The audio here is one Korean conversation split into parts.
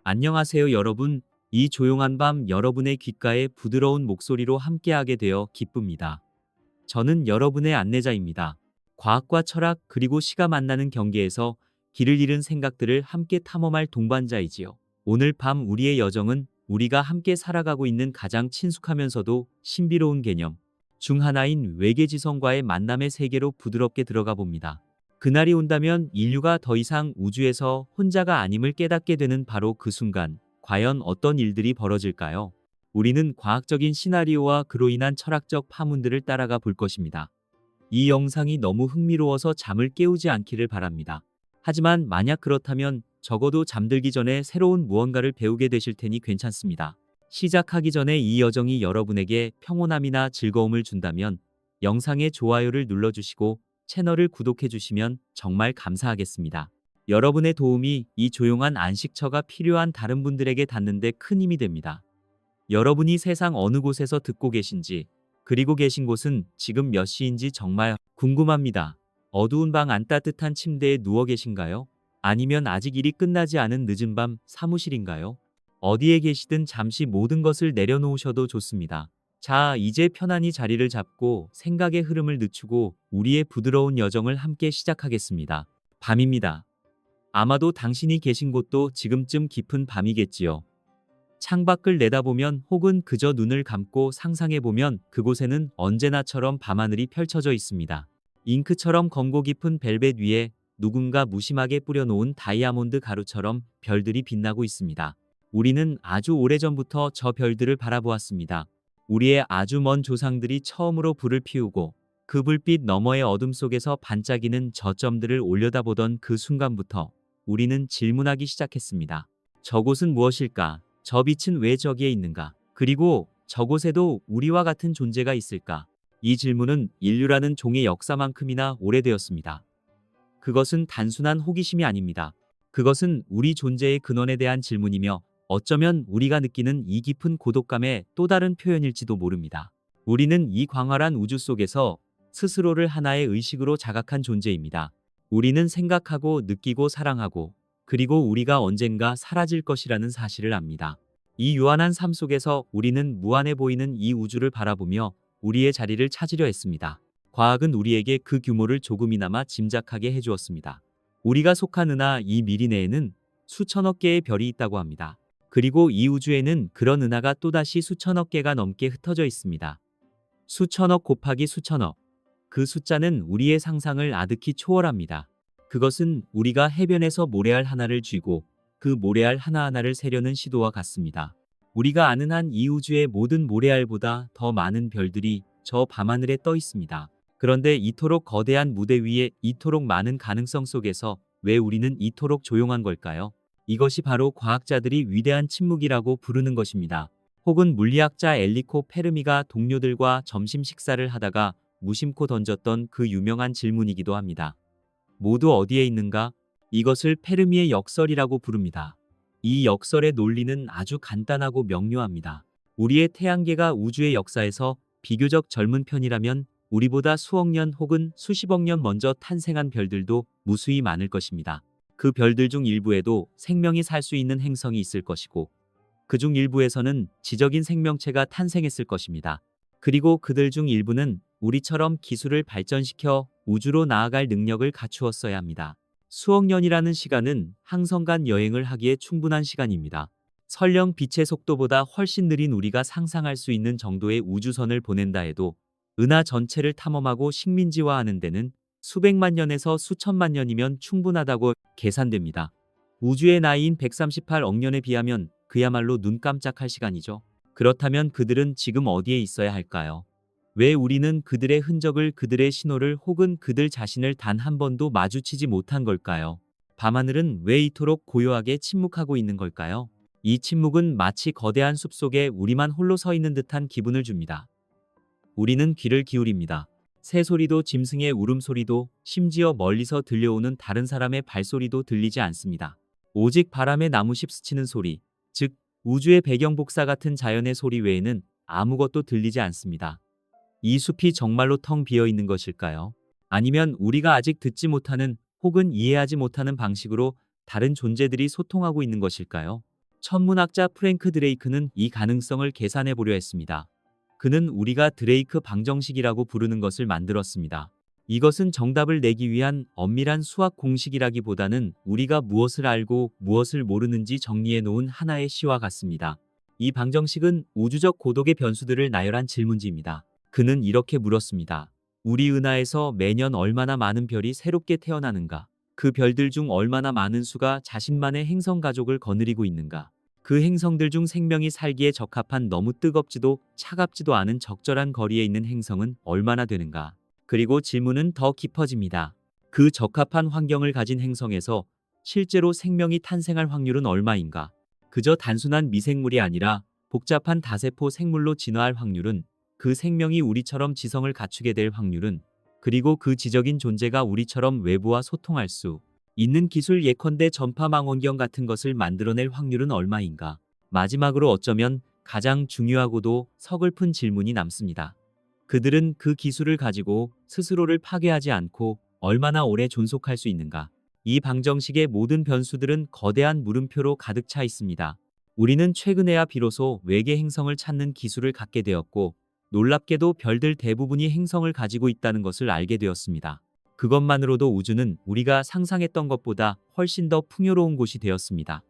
안녕하세요, 여러분. 이 조용한 밤 여러분의 귓가에 부드러운 목소리로 함께하게 되어 기쁩니다. 저는 여러분의 안내자입니다. 과학과 철학 그리고 시가 만나는 경계에서 길을 잃은 생각들을 함께 탐험할 동반자이지요. 오늘 밤 우리의 여정은 우리가 함께 살아가고 있는 가장 친숙하면서도 신비로운 개념 중 하나인 외계지성과의 만남의 세계로 부드럽게 들어가 봅니다. 그날이 온다면 인류가 더 이상 우주에서 혼자가 아님을 깨닫게 되는 바로 그 순간, 과연 어떤 일들이 벌어질까요? 우리는 과학적인 시나리오와 그로 인한 철학적 파문들을 따라가 볼 것입니다. 이 영상이 너무 흥미로워서 잠을 깨우지 않기를 바랍니다. 하지만 만약 그렇다면 적어도 잠들기 전에 새로운 무언가를 배우게 되실 테니 괜찮습니다. 시작하기 전에 이 여정이 여러분에게 평온함이나 즐거움을 준다면 영상에 좋아요를 눌러주시고 채널을 구독해 주시면 정말 감사하겠습니다. 여러분의 도움이 이 조용한 안식처가 필요한 다른 분들에게 닿는 데 큰 힘이 됩니다. 여러분이 세상 어느 곳에서 듣고 계신지, 그리고 계신 곳은 지금 몇 시인지 정말 궁금합니다. 어두운 방 안 따뜻한 침대에 누워 계신가요? 아니면 아직 일이 끝나지 않은 늦은 밤 사무실인가요? 어디에 계시든 잠시 모든 것을 내려놓으셔도 좋습니다. 자, 이제 편안히 자리를 잡고 생각의 흐름을 늦추고 우리의 부드러운 여정을 함께 시작하겠습니다. 밤입니다. 아마도 당신이 계신 곳도 지금쯤 깊은 밤이겠지요. 창밖을 내다보면 혹은 그저 눈을 감고 상상해보면 그곳에는 언제나처럼 밤하늘이 펼쳐져 있습니다. 잉크처럼 검고 깊은 벨벳 위에 누군가 무심하게 뿌려놓은 다이아몬드 가루처럼 별들이 빛나고 있습니다. 우리는 아주 오래전부터 저 별들을 바라보았습니다. 우리의 아주 먼 조상들이 처음으로 불을 피우고 그 불빛 너머의 어둠 속에서 반짝이는 저점들을 올려다보던 그 순간부터 우리는 질문하기 시작했습니다. 저곳은 무엇일까? 저 빛은 왜 저기에 있는가? 그리고 저곳에도 우리와 같은 존재가 있을까? 이 질문은 인류라는 종의 역사만큼이나 오래되었습니다. 그것은 단순한 호기심이 아닙니다. 그것은 우리 존재의 근원에 대한 질문이며 어쩌면 우리가 느끼는 이 깊은 고독감의 또 다른 표현일지도 모릅니다. 우리는 이 광활한 우주 속에서 스스로를 하나의 의식으로 자각한 존재입니다. 우리는 생각하고 느끼고 사랑하고 그리고 우리가 언젠가 사라질 것이라는 사실을 압니다. 이 유한한 삶 속에서 우리는 무한해 보이는 이 우주를 바라보며 우리의 자리를 찾으려 했습니다. 과학은 우리에게 그 규모를 조금이나마 짐작하게 해주었습니다. 우리가 속한 은하 이 미리네에는 수천억 개의 별이 있다고 합니다. 그리고 이 우주에는 그런 은하가 또다시 수천억 개가 넘게 흩어져 있습니다. 수천억 곱하기 수천억. 그 숫자는 우리의 상상을 아득히 초월합니다. 그것은 우리가 해변에서 모래알 하나를 쥐고 그 모래알 하나하나를 세려는 시도와 같습니다. 우리가 아는 한 이 우주의 모든 모래알보다 더 많은 별들이 저 밤하늘에 떠 있습니다. 그런데 이토록 거대한 무대 위에 이토록 많은 가능성 속에서 왜 우리는 이토록 조용한 걸까요? 이것이 바로 과학자들이 위대한 침묵이라고 부르는 것입니다. 혹은 물리학자 엘리코 페르미가 동료들과 점심 식사를 하다가 무심코 던졌던 그 유명한 질문이기도 합니다. 모두 어디에 있는가? 이것을 페르미의 역설이라고 부릅니다. 이 역설의 논리는 아주 간단하고 명료합니다. 우리의 태양계가 우주의 역사에서 비교적 젊은 편이라면 우리보다 수억 년 혹은 수십억 년 먼저 탄생한 별들도 무수히 많을 것입니다. 그 별들 중 일부에도 생명이 살 수 있는 행성이 있을 것이고 그중 일부에서는 지적인 생명체가 탄생했을 것입니다. 그리고 그들 중 일부는 우리처럼 기술을 발전시켜 우주로 나아갈 능력을 갖추었어야 합니다. 수억 년이라는 시간은 항성 간 여행을 하기에 충분한 시간입니다. 설령 빛의 속도보다 훨씬 느린 우리가 상상할 수 있는 정도의 우주선을 보낸다 해도 은하 전체를 탐험하고 식민지화하는 데는 수백만 년에서 수천만 년이면 충분하다고 계산됩니다. 우주의 나이인 138억 년에 비하면 그야말로 눈 깜짝할 시간이죠. 그렇다면 그들은 지금 어디에 있어야 할까요? 왜 우리는 그들의 흔적을, 그들의 신호를 혹은 그들 자신을 단 한 번도 마주치지 못한 걸까요? 밤하늘은 왜 이토록 고요하게 침묵하고 있는 걸까요? 이 침묵은 마치 거대한 숲 속에 우리만 홀로 서 있는 듯한 기분을 줍니다. 우리는 귀를 기울입니다. 새소리도 짐승의 울음소리도 심지어 멀리서 들려오는 다른 사람의 발소리도 들리지 않습니다. 오직 바람에 나무잎 스치는 소리, 즉 우주의 배경복사 같은 자연의 소리 외에는 아무것도 들리지 않습니다. 이 숲이 정말로 텅 비어 있는 것일까요? 아니면 우리가 아직 듣지 못하는 혹은 이해하지 못하는 방식으로 다른 존재들이 소통하고 있는 것일까요? 천문학자 프랭크 드레이크는 이 가능성을 계산해 보려 했습니다. 그는 우리가 드레이크 방정식이라고 부르는 것을 만들었습니다. 이것은 정답을 내기 위한 엄밀한 수학 공식이라기보다는 우리가 무엇을 알고 무엇을 모르는지 정리해 놓은 하나의 시와 같습니다. 이 방정식은 우주적 고독의 변수들을 나열한 질문지입니다. 그는 이렇게 물었습니다. 우리 은하에서 매년 얼마나 많은 별이 새롭게 태어나는가? 그 별들 중 얼마나 많은 수가 자신만의 행성 가족을 거느리고 있는가? 그 행성들 중 생명이 살기에 적합한 너무 뜨겁지도 차갑지도 않은 적절한 거리에 있는 행성은 얼마나 되는가? 그리고 질문은 더 깊어집니다. 그 적합한 환경을 가진 행성에서 실제로 생명이 탄생할 확률은 얼마인가? 그저 단순한 미생물이 아니라 복잡한 다세포 생물로 진화할 확률은, 그 생명이 우리처럼 지성을 갖추게 될 확률은, 그리고 그 지적인 존재가 우리처럼 외부와 소통할 수 있는 기술, 예컨대 전파망원경 같은 것을 만들어낼 확률은 얼마인가? 마지막으로 어쩌면 가장 중요하고도 서글픈 질문이 남습니다. 그들은 그 기술을 가지고 스스로를 파괴하지 않고 얼마나 오래 존속할 수 있는가? 이 방정식의 모든 변수들은 거대한 물음표로 가득 차 있습니다. 우리는 최근에야 비로소 외계 행성을 찾는 기술을 갖게 되었고, 놀랍게도 별들 대부분이 행성을 가지고 있다는 것을 알게 되었습니다. 그것만으로도 우주는 우리가 상상했던 것보다 훨씬 더 풍요로운 곳이 되었습니다.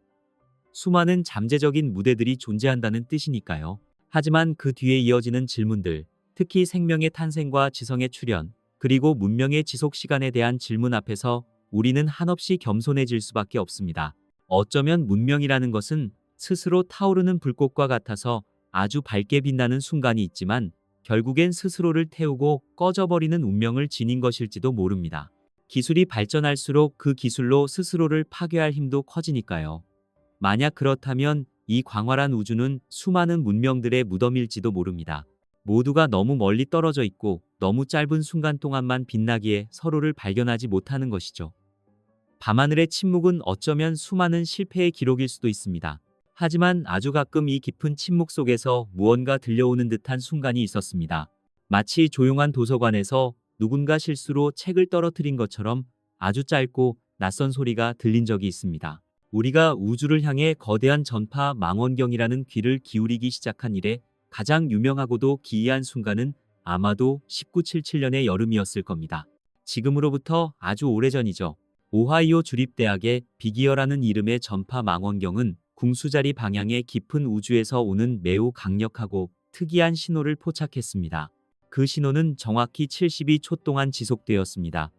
수많은 잠재적인 무대들이 존재한다는 뜻이니까요. 하지만 그 뒤에 이어지는 질문들, 특히 생명의 탄생과 지성의 출현, 그리고 문명의 지속 시간에 대한 질문 앞에서 우리는 한없이 겸손해질 수밖에 없습니다. 어쩌면 문명이라는 것은 스스로 타오르는 불꽃과 같아서 아주 밝게 빛나는 순간이 있지만, 결국엔 스스로를 태우고 꺼져버리는 운명을 지닌 것일지도 모릅니다. 기술이 발전할수록 그 기술로 스스로를 파괴할 힘도 커지니까요. 만약 그렇다면 이 광활한 우주는 수많은 문명들의 무덤일지도 모릅니다. 모두가 너무 멀리 떨어져 있고 너무 짧은 순간 동안만 빛나기에 서로를 발견하지 못하는 것이죠. 밤하늘의 침묵은 어쩌면 수많은 실패의 기록일 수도 있습니다. 하지만 아주 가끔 이 깊은 침묵 속에서 무언가 들려오는 듯한 순간이 있었습니다. 마치 조용한 도서관에서 누군가 실수로 책을 떨어뜨린 것처럼 아주 짧고 낯선 소리가 들린 적이 있습니다. 우리가 우주를 향해 거대한 전파 망원경이라는 귀를 기울이기 시작한 이래 가장 유명하고도 기이한 순간은 아마도 1977년의 여름이었을 겁니다. 지금으로부터 아주 오래전이죠. 오하이오 주립대학의 빅이어라는 이름의 전파 망원경은 궁수자리 방향의 깊은 우주에서 오는 매우 강력하고 특이한 신호를 포착했습니다. 그 신호는 정확히 72초 동안 지속되었습니다.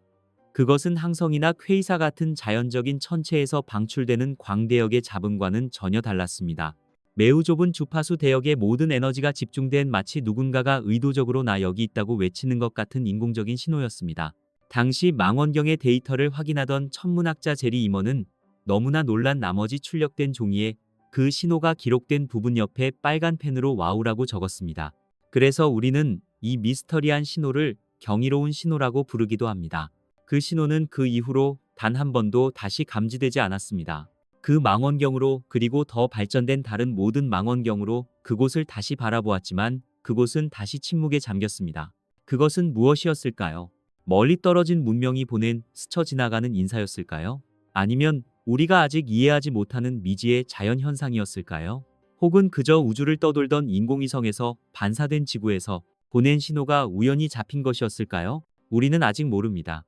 그것은 항성이나 퀘이사 같은 자연적인 천체에서 방출되는 광대역의 잡음과는 전혀 달랐습니다. 매우 좁은 주파수 대역에 모든 에너지가 집중된, 마치 누군가가 의도적으로 나 여기 있다고 외치는 것 같은 인공적인 신호였습니다. 당시 망원경의 데이터를 확인하던 천문학자 제리 이먼은 너무나 놀란 나머지 출력된 종이에 그 신호가 기록된 부분 옆에 빨간 펜으로 와우라고 적었습니다. 그래서 우리는 이 미스터리한 신호를 경이로운 신호라고 부르기도 합니다. 그 신호는 그 이후로 단 한 번도 다시 감지되지 않았습니다. 그 망원경으로, 그리고 더 발전된 다른 모든 망원경으로 그곳을 다시 바라보았지만 그곳은 다시 침묵에 잠겼습니다. 그것은 무엇이었을까요? 멀리 떨어진 문명이 보낸 스쳐 지나가는 인사였을까요? 아니면 우리가 아직 이해하지 못하는 미지의 자연현상이었을까요? 혹은 그저 우주를 떠돌던 인공위성에서 반사된 지구에서 보낸 신호가 우연히 잡힌 것이었을까요? 우리는 아직 모릅니다.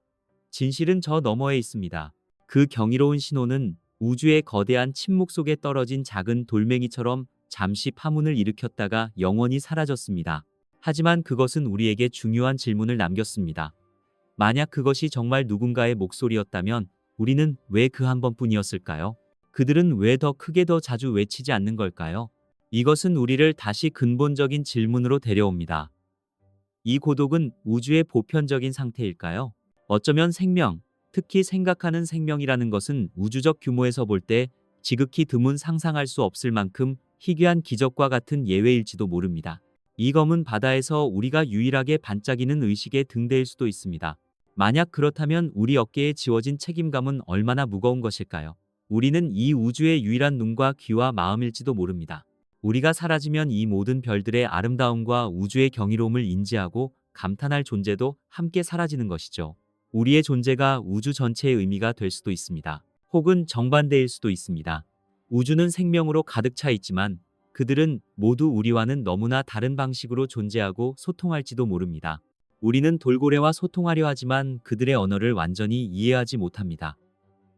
진실은 저 너머에 있습니다. 그 경이로운 신호는 우주의 거대한 침묵 속에 떨어진 작은 돌멩이처럼 잠시 파문을 일으켰다가 영원히 사라졌습니다. 하지만 그것은 우리에게 중요한 질문을 남겼습니다. 만약 그것이 정말 누군가의 목소리였다면 우리는 왜 그 한 번뿐이었을까요? 그들은 왜 더 크게 더 자주 외치지 않는 걸까요? 이것은 우리를 다시 근본적인 질문으로 데려옵니다. 이 고독은 우주의 보편적인 상태일까요? 어쩌면 생명, 특히 생각하는 생명이라는 것은 우주적 규모에서 볼 때 지극히 드문, 상상할 수 없을 만큼 희귀한 기적과 같은 예외일지도 모릅니다. 이 검은 바다에서 우리가 유일하게 반짝이는 의식의 등대일 수도 있습니다. 만약 그렇다면 우리 어깨에 지워진 책임감은 얼마나 무거운 것일까요? 우리는 이 우주의 유일한 눈과 귀와 마음일지도 모릅니다. 우리가 사라지면 이 모든 별들의 아름다움과 우주의 경이로움을 인지하고 감탄할 존재도 함께 사라지는 것이죠. 우리의 존재가 우주 전체의 의미가 될 수도 있습니다. 혹은 정반대일 수도 있습니다. 우주는 생명으로 가득 차 있지만 그들은 모두 우리와는 너무나 다른 방식으로 존재하고 소통할지도 모릅니다. 우리는 돌고래와 소통하려 하지만 그들의 언어를 완전히 이해하지 못합니다.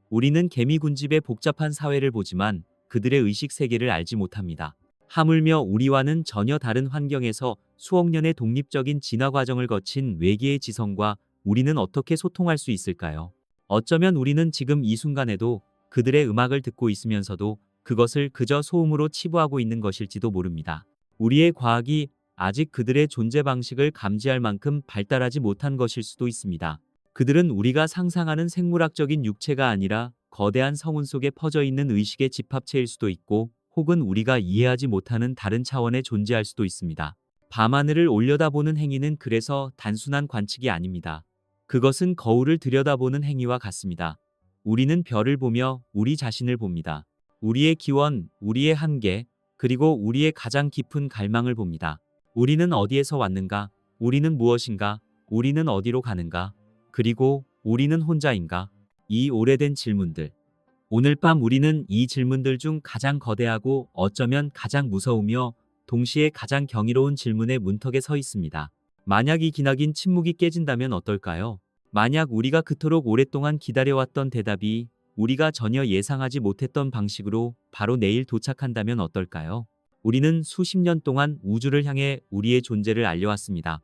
우리는 개미군집의 복잡한 사회를 보지만 그들의 의식 세계를 알지 못합니다. 하물며 우리와는 전혀 다른 환경에서 수억 년의 독립적인 진화 과정을 거친 외계의 지성과 우리는 어떻게 소통할 수 있을까요? 어쩌면 우리는 지금 이 순간에도 그들의 음악을 듣고 있으면서도 그것을 그저 소음으로 치부하고 있는 것일지도 모릅니다. 우리의 과학이 아직 그들의 존재 방식을 감지할 만큼 발달하지 못한 것일 수도 있습니다. 그들은 우리가 상상하는 생물학적인 육체가 아니라 거대한 성운 속에 퍼져 있는 의식의 집합체일 수도 있고 혹은 우리가 이해하지 못하는 다른 차원에 존재할 수도 있습니다. 밤하늘을 올려다보는 행위는 그래서 단순한 관측이 아닙니다. 그것은 거울을 들여다보는 행위와 같습니다. 우리는 별을 보며 우리 자신을 봅니다. 우리의 기원, 우리의 한계, 그리고 우리의 가장 깊은 갈망을 봅니다. 우리는 어디에서 왔는가? 우리는 무엇인가? 우리는 어디로 가는가? 그리고 우리는 혼자인가? 이 오래된 질문들. 오늘 밤 우리는 이 질문들 중 가장 거대하고 어쩌면 가장 무서우며 동시에 가장 경이로운 질문의 문턱에 서 있습니다. 만약 이 기나긴 침묵이 깨진다면 어떨까요? 만약 우리가 그토록 오랫동안 기다려왔던 대답이 우리가 전혀 예상하지 못했던 방식으로 바로 내일 도착한다면 어떨까요? 우리는 수십 년 동안 우주를 향해 우리의 존재를 알려왔습니다.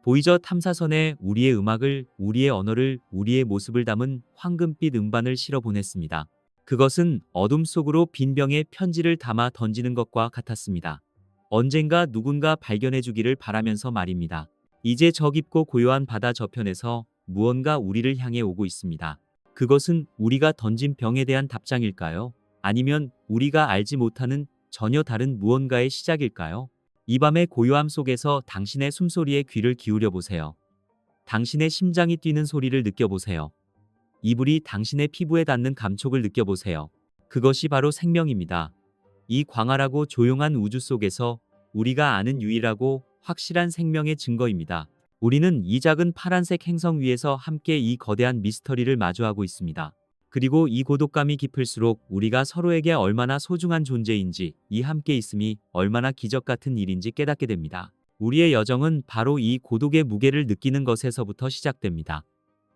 보이저 탐사선에 우리의 음악을, 우리의 언어를, 우리의 모습을 담은 황금빛 음반을 실어 보냈습니다. 그것은 어둠 속으로 빈 병에 편지를 담아 던지는 것과 같았습니다. 언젠가 누군가 발견해 주기를 바라면서 말입니다. 이제 저 깊고 고요한 바다 저편에서 무언가 우리를 향해 오고 있습니다. 그것은 우리가 던진 병에 대한 답장일까요? 아니면 우리가 알지 못하는 전혀 다른 무언가의 시작일까요? 이 밤의 고요함 속에서 당신의 숨소리에 귀를 기울여 보세요. 당신의 심장이 뛰는 소리를 느껴보세요. 이불이 당신의 피부에 닿는 감촉을 느껴보세요. 그것이 바로 생명입니다. 이 광활하고 조용한 우주 속에서 우리가 아는 유일하고 확실한 생명의 증거입니다. 우리는 이 작은 파란색 행성 위에서 함께 이 거대한 미스터리를 마주하고 있습니다. 그리고 이 고독감이 깊을수록 우리가 서로에게 얼마나 소중한 존재인지, 이 함께 있음이 얼마나 기적 같은 일인지 깨닫게 됩니다. 우리의 여정은 바로 이 고독의 무게를 느끼는 것에서부터 시작됩니다.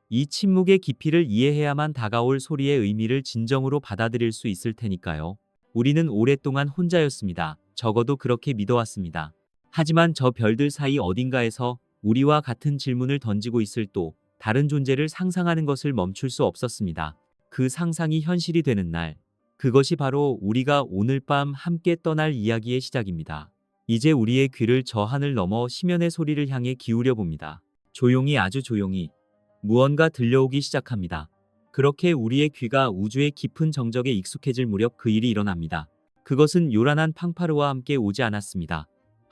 이 침묵의 깊이를 이해해야만 다가올 소리의 의미를 진정으로 받아들일 수 있을 테니까요. 우리는 오랫동안 혼자였습니다. 적어도 그렇게 믿어왔습니다. 하지만 저 별들 사이 어딘가에서 우리와 같은 질문을 던지고 있을 또 다른 존재를 상상하는 것을 멈출 수 없었습니다. 그 상상이 현실이 되는 날, 그것이 바로 우리가 오늘 밤 함께 떠날 이야기의 시작입니다. 이제 우리의 귀를 저 하늘 넘어 심연의 소리를 향해 기울여 봅니다. 조용히, 아주 조용히 무언가 들려오기 시작합니다. 그렇게 우리의 귀가 우주의 깊은 정적에 익숙해질 무렵 그 일이 일어납니다. 그것은 요란한 팡파르와 함께 오지 않았습니다.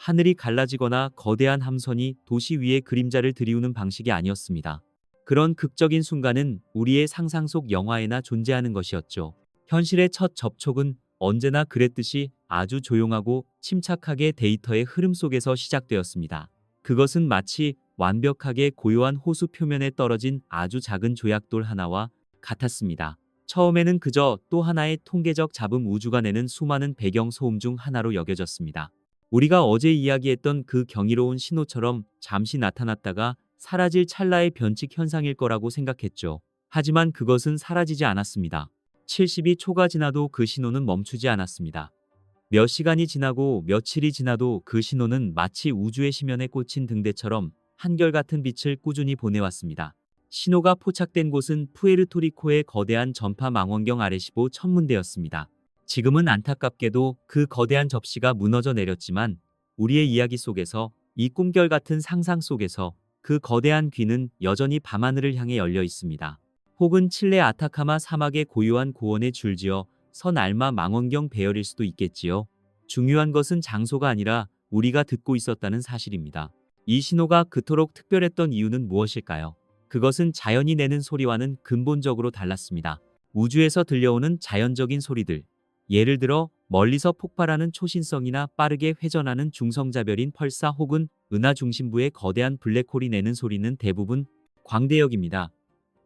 하늘이 갈라지거나 거대한 함선이 도시 위에 그림자를 들이우는 방식이 아니었습니다. 그런 극적인 순간은 우리의 상상 속 영화에나 존재하는 것이었죠. 현실의 첫 접촉은 언제나 그랬듯이 아주 조용하고 침착하게 데이터의 흐름 속에서 시작되었습니다. 그것은 마치 완벽하게 고요한 호수 표면에 떨어진 아주 작은 조약돌 하나와 같았습니다. 처음에는 그저 또 하나의 통계적 잡음, 우주가 내는 수많은 배경 소음 중 하나로 여겨졌습니다. 우리가 어제 이야기했던 그 경이로운 신호처럼 잠시 나타났다가 사라질 찰나의 변칙 현상일 거라고 생각했죠. 하지만 그것은 사라지지 않았습니다. 70이 초가 지나도 그 신호는 멈추지 않았습니다. 몇 시간이 지나고 며칠이 지나도 그 신호는 마치 우주의 심연에 꽂힌 등대처럼 한결같은 빛을 꾸준히 보내왔습니다. 신호가 포착된 곳은 푸에르토리코의 거대한 전파 망원경 아레시보 천문대였습니다. 지금은 안타깝게도 그 거대한 접시가 무너져 내렸지만 우리의 이야기 속에서, 이 꿈결 같은 상상 속에서 그 거대한 귀는 여전히 밤하늘을 향해 열려 있습니다. 혹은 칠레 아타카마 사막의 고요한 고원에 줄지어 선 알마 망원경 배열일 수도 있겠지요. 중요한 것은 장소가 아니라 우리가 듣고 있었다는 사실입니다. 이 신호가 그토록 특별했던 이유는 무엇일까요? 그것은 자연이 내는 소리와는 근본적으로 달랐습니다. 우주에서 들려오는 자연적인 소리들, 예를 들어 멀리서 폭발하는 초신성이나 빠르게 회전하는 중성자별인 펄사 혹은 은하 중심부의 거대한 블랙홀이 내는 소리는 대부분 광대역입니다.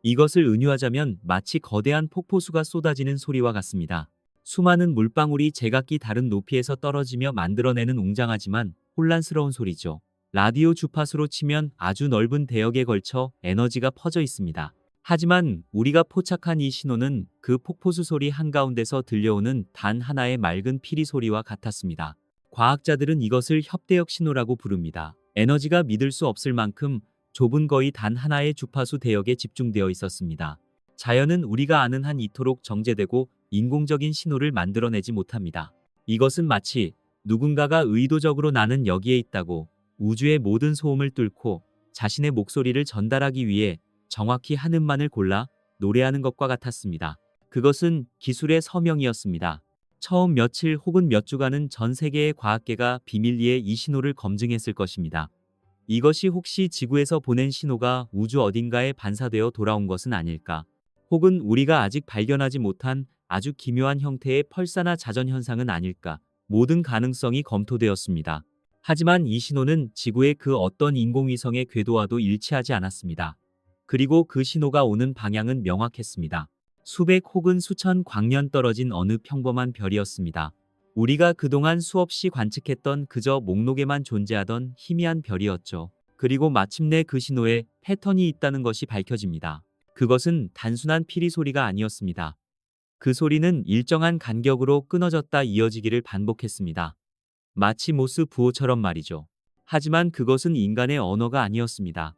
이것을 은유하자면 마치 거대한 폭포수가 쏟아지는 소리와 같습니다. 수많은 물방울이 제각기 다른 높이에서 떨어지며 만들어내는 웅장하지만 혼란스러운 소리죠. 라디오 주파수로 치면 아주 넓은 대역에 걸쳐 에너지가 퍼져 있습니다. 하지만 우리가 포착한 이 신호는 그 폭포수 소리 한가운데서 들려오는 단 하나의 맑은 피리 소리와 같았습니다. 과학자들은 이것을 협대역 신호라고 부릅니다. 에너지가 믿을 수 없을 만큼 좁은 거의 단 하나의 주파수 대역에 집중되어 있었습니다. 자연은 우리가 아는 한 이토록 정제되고 인공적인 신호를 만들어내지 못합니다. 이것은 마치 누군가가 의도적으로 나는 여기에 있다고 우주의 모든 소음을 뚫고 자신의 목소리를 전달하기 위해 정확히 한 음만을 골라 노래하는 것과 같았습니다. 그것은 기술의 서명이었습니다. 처음 며칠 혹은 몇 주간은 전 세계의 과학계가 비밀리에 이 신호를 검증했을 것입니다. 이것이 혹시 지구에서 보낸 신호가 우주 어딘가에 반사되어 돌아온 것은 아닐까? 혹은 우리가 아직 발견하지 못한 아주 기묘한 형태의 펄사나 자전 현상은 아닐까? 모든 가능성이 검토되었습니다. 하지만 이 신호는 지구의 그 어떤 인공위성의 궤도와도 일치하지 않았습니다. 그리고 그 신호가 오는 방향은 명확했습니다. 수백 혹은 수천 광년 떨어진 어느 평범한 별이었습니다. 우리가 그동안 수없이 관측했던 그저 목록에만 존재하던 희미한 별이었죠. 그리고 마침내 그 신호에 패턴이 있다는 것이 밝혀집니다. 그것은 단순한 피리 소리가 아니었습니다. 그 소리는 일정한 간격으로 끊어졌다 이어지기를 반복했습니다. 마치 모스 부호처럼 말이죠. 하지만 그것은 인간의 언어가 아니었습니다.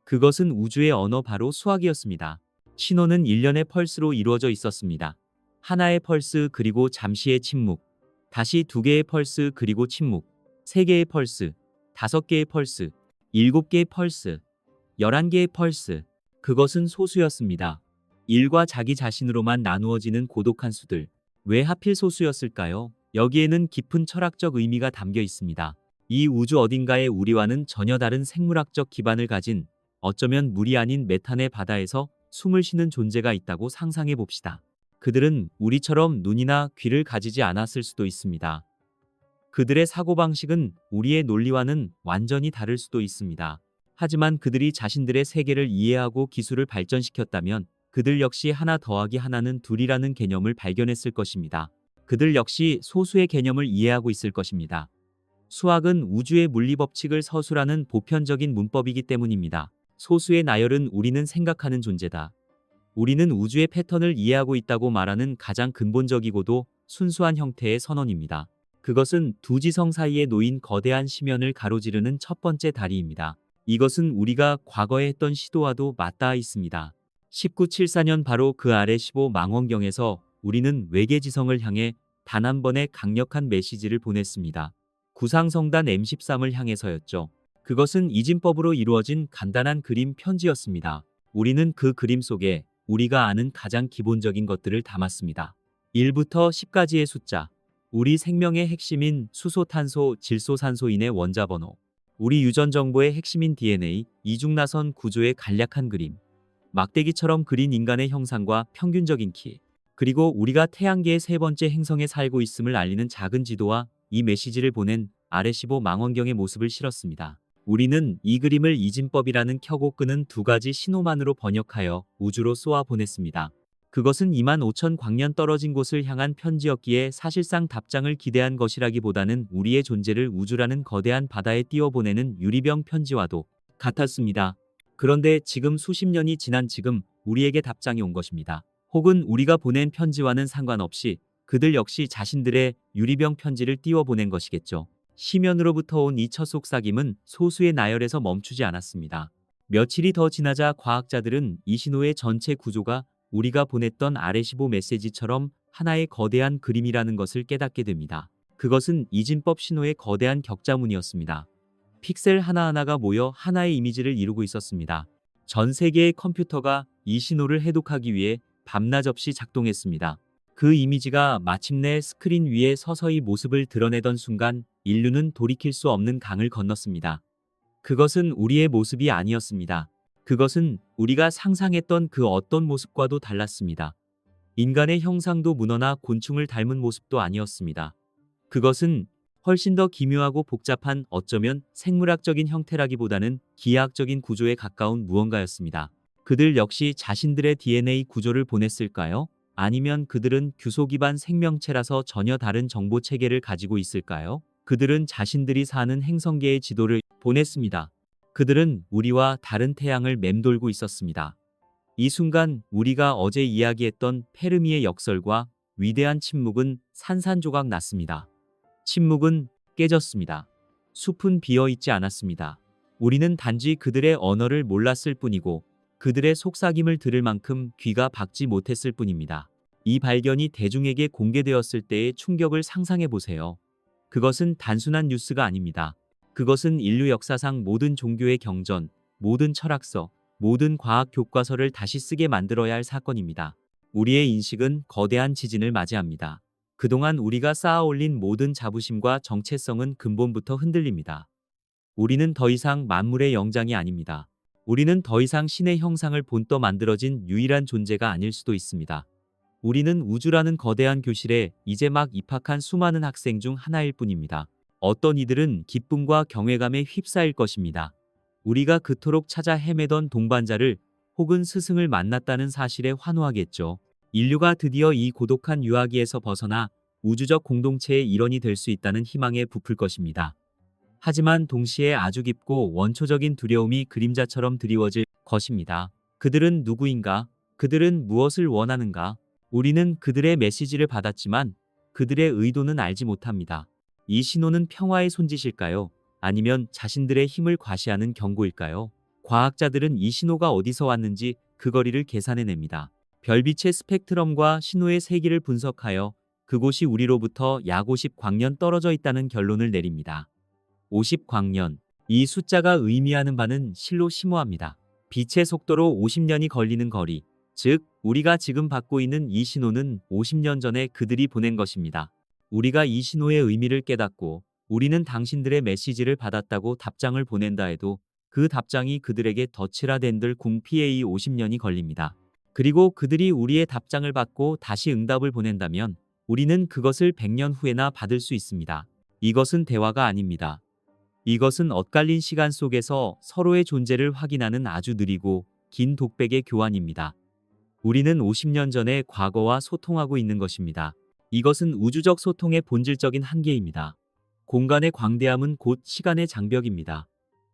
그것은 우주의 언어, 바로 수학이었습니다. 신호는 일련의 펄스로 이루어져 있었습니다. 하나의 펄스, 그리고 잠시의 침묵, 다시 두 개의 펄스, 그리고 침묵, 세 개의 펄스, 다섯 개의 펄스, 일곱 개의 펄스, 11개의 펄스. 그것은 소수였습니다. 일과 자기 자신으로만 나누어지는 고독한 수들. 왜 하필 소수였을까요? 여기에는 깊은 철학적 의미가 담겨 있습니다. 이 우주 어딘가에 우리와는 전혀 다른 생물학적 기반을 가진, 어쩌면 물이 아닌 메탄의 바다에서 숨을 쉬는 존재가 있다고 상상해 봅시다. 그들은 우리처럼 눈이나 귀를 가지지 않았을 수도 있습니다. 그들의 사고방식은 우리의 논리와는 완전히 다를 수도 있습니다. 하지만 그들이 자신들의 세계를 이해하고 기술을 발전시켰다면 그들 역시 하나 더하기 하나는 둘이라는 개념을 발견했을 것입니다. 그들 역시 소수의 개념을 이해하고 있을 것입니다. 수학은 우주의 물리법칙을 서술하는 보편적인 문법이기 때문입니다. 소수의 나열은 우리는 생각하는 존재다. 우리는 우주의 패턴을 이해하고 있다고 말하는 가장 근본적이고도 순수한 형태의 선언입니다. 그것은 두 지성 사이에 놓인 거대한 심연을 가로지르는 첫 번째 다리입니다. 이것은 우리가 과거에 했던 시도와도 맞닿아 있습니다. 1974년 바로 그 아래 15망원경에서 우리는 외계 지성을 향해 단 한 번의 강력한 메시지를 보냈습니다. 구상성단 M13을 향해서였죠. 그것은 이진법으로 이루어진 간단한 그림 편지였습니다. 우리는 그 그림 속에 우리가 아는 가장 기본적인 것들을 담았습니다. 1부터 10까지의 숫자, 우리 생명의 핵심인 수소, 탄소, 질소, 산소인의 원자 번호, 우리 유전 정보의 핵심인 DNA, 이중나선 구조의 간략한 그림, 막대기처럼 그린 인간의 형상과 평균적인 키, 그리고 우리가 태양계의 세 번째 행성에 살고 있음을 알리는 작은 지도와 이 메시지를 보낸 아래 15망원경의 모습을 실었습니다. 우리는 이 그림을 이진법이라는 켜고 끄는 두 가지 신호만으로 번역하여 우주로 쏘아 보냈습니다. 그것은 25,000 광년 떨어진 곳을 향한 편지였기에 사실상 답장을 기대한 것이라기보다는 우리의 존재를 우주라는 거대한 바다에 띄워보내는 유리병 편지와도 같았습니다. 그런데 지금 수십 년이 지난 지금 우리에게 답장이 온 것입니다. 혹은 우리가 보낸 편지와는 상관없이 그들 역시 자신들의 유리병 편지를 띄워보낸 것이겠죠. 심연으로부터 온 이 첫 속삭임은 소수의 나열에서 멈추지 않았습니다. 며칠이 더 지나자 과학자들은 이 신호의 전체 구조가 우리가 보냈던 아래15 메시지처럼 하나의 거대한 그림이라는 것을 깨닫게 됩니다. 그것은 이진법 신호의 거대한 격자문이었습니다. 픽셀 하나하나가 모여 하나의 이미지를 이루고 있었습니다. 전 세계의 컴퓨터가 이 신호를 해독하기 위해 밤낮 없이 작동했습니다. 그 이미지가 마침내 스크린 위에 서서히 모습을 드러내던 순간 인류는 돌이킬 수 없는 강을 건넜습니다. 그것은 우리의 모습이 아니었습니다. 그것은 우리가 상상했던 그 어떤 모습과도 달랐습니다. 인간의 형상도 문어나 곤충을 닮은 모습도 아니었습니다. 그것은 훨씬 더 기묘하고 복잡한, 어쩌면 생물학적인 형태라기보다는 기하학적인 구조에 가까운 무언가였습니다. 그들 역시 자신들의 DNA 구조를 보냈을까요? 아니면 그들은 규소 기반 생명체라서 전혀 다른 정보 체계를 가지고 있을까요? 그들은 자신들이 사는 행성계의 지도를 보냈습니다. 그들은 우리와 다른 태양을 맴돌고 있었습니다. 이 순간 우리가 어제 이야기했던 페르미의 역설과 위대한 침묵은 산산조각 났습니다. 침묵은 깨졌습니다. 숲은 비어있지 않았습니다. 우리는 단지 그들의 언어를 몰랐을 뿐이고 그들의 속삭임을 들을 만큼 귀가 박지 못했을 뿐입니다. 이 발견이 대중에게 공개되었을 때의 충격을 상상해 보세요. 그것은 단순한 뉴스가 아닙니다. 그것은 인류 역사상 모든 종교의 경전, 모든 철학서, 모든 과학 교과서를 다시 쓰게 만들어야 할 사건입니다. 우리의 인식은 거대한 지진을 맞이합니다. 그동안 우리가 쌓아올린 모든 자부심과 정체성은 근본부터 흔들립니다. 우리는 더 이상 만물의 영장이 아닙니다. 우리는 더 이상 신의 형상을 본떠 만들어진 유일한 존재가 아닐 수도 있습니다. 우리는 우주라는 거대한 교실에 이제 막 입학한 수많은 학생 중 하나일 뿐입니다. 어떤 이들은 기쁨과 경외감에 휩싸일 것입니다. 우리가 그토록 찾아 헤매던 동반자를 혹은 스승을 만났다는 사실에 환호하겠죠. 인류가 드디어 이 고독한 유아기에서 벗어나 우주적 공동체의 일원이 될 수 있다는 희망에 부풀 것입니다. 하지만 동시에 아주 깊고 원초적인 두려움이 그림자처럼 드리워질 것입니다. 그들은 누구인가? 그들은 무엇을 원하는가? 우리는 그들의 메시지를 받았지만 그들의 의도는 알지 못합니다. 이 신호는 평화의 손짓일까요? 아니면 자신들의 힘을 과시하는 경고일까요? 과학자들은 이 신호가 어디서 왔는지 그 거리를 계산해냅니다. 별빛의 스펙트럼과 신호의 세기를 분석하여 그곳이 우리로부터 약 50광년 떨어져 있다는 결론을 내립니다. 50광년. 이 숫자가 의미하는 바는 실로 심오합니다. 빛의 속도로 50년이 걸리는 거리, 즉 우리가 지금 받고 있는 이 신호는 50년 전에 그들이 보낸 것입니다. 우리가 이 신호의 의미를 깨닫고 우리는 당신들의 메시지를 받았다고 답장을 보낸다 해도 그 답장이 그들에게 덧칠화된들 궁 PA 50년이 걸립니다. 그리고 그들이 우리의 답장을 받고 다시 응답을 보낸다면 우리는 그것을 100년 후에나 받을 수 있습니다. 이것은 대화가 아닙니다. 이것은 엇갈린 시간 속에서 서로의 존재를 확인하는 아주 느리고 긴 독백의 교환입니다. 우리는 50년 전의 과거와 소통하고 있는 것입니다. 이것은 우주적 소통의 본질적인 한계입니다. 공간의 광대함은 곧 시간의 장벽입니다.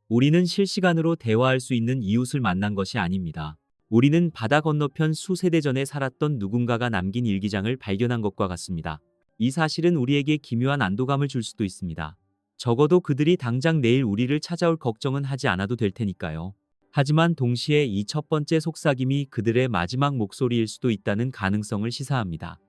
우리는 실시간으로 대화할 수 있는 이웃을 만난 것이 아닙니다. 우리는 바다 건너편 수세대 전에 살았던 누군가가 남긴 일기장을 발견한 것과 같습니다. 이 사실은 우리에게 기묘한 안도감을 줄 수도 있습니다. 적어도 그들이 당장 내일 우리를 찾아올 걱정은 하지 않아도 될 테니까요. 하지만 동시에 이 첫 번째 속삭임이 그들의 마지막 목소리일 수도 있다는 가능성을 시사합니다.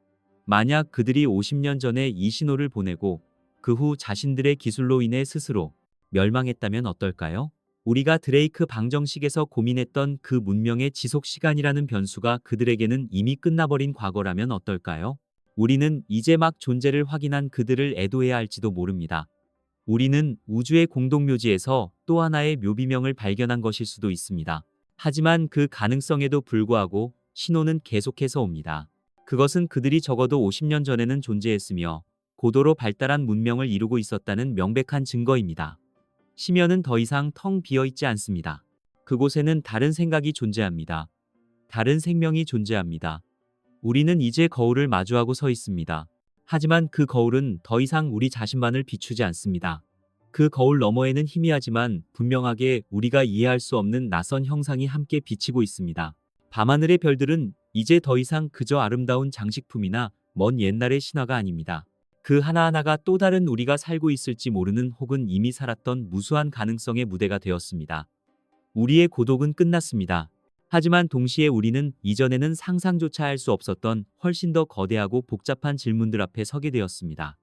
만약 그들이 50년 전에 이 신호를 보내고 그 후 자신들의 기술로 인해 스스로 멸망했다면 어떨까요? 우리가 드레이크 방정식에서 고민했던 그 문명의 지속 시간이라는 변수가 그들에게는 이미 끝나버린 과거라면 어떨까요? 우리는 이제 막 존재를 확인한 그들을 애도해야 할지도 모릅니다. 우리는 우주의 공동묘지에서 또 하나의 묘비명을 발견한 것일 수도 있습니다. 하지만 그 가능성에도 불구하고 신호는 계속해서 옵니다. 그것은 그들이 적어도 50년 전에는 존재했으며 고도로 발달한 문명을 이루고 있었다는 명백한 증거입니다. 심연은 더 이상 텅 비어 있지 않습니다. 그곳에는 다른 생각이 존재합니다. 다른 생명이 존재합니다. 우리는 이제 거울을 마주하고 서 있습니다. 하지만 그 거울은 더 이상 우리 자신만을 비추지 않습니다. 그 거울 너머에는 희미하지만 분명하게 우리가 이해할 수 없는 낯선 형상이 함께 비치고 있습니다. 밤하늘의 별들은 이제 더 이상 그저 아름다운 장식품이나 먼 옛날의 신화가 아닙니다. 그 하나하나가 또 다른 우리가 살고 있을지 모르는 혹은 이미 살았던 무수한 가능성의 무대가 되었습니다. 우리의 고독은 끝났습니다. 하지만 동시에 우리는 이전에는 상상조차 할 수 없었던 훨씬 더 거대하고 복잡한 질문들 앞에 서게 되었습니다.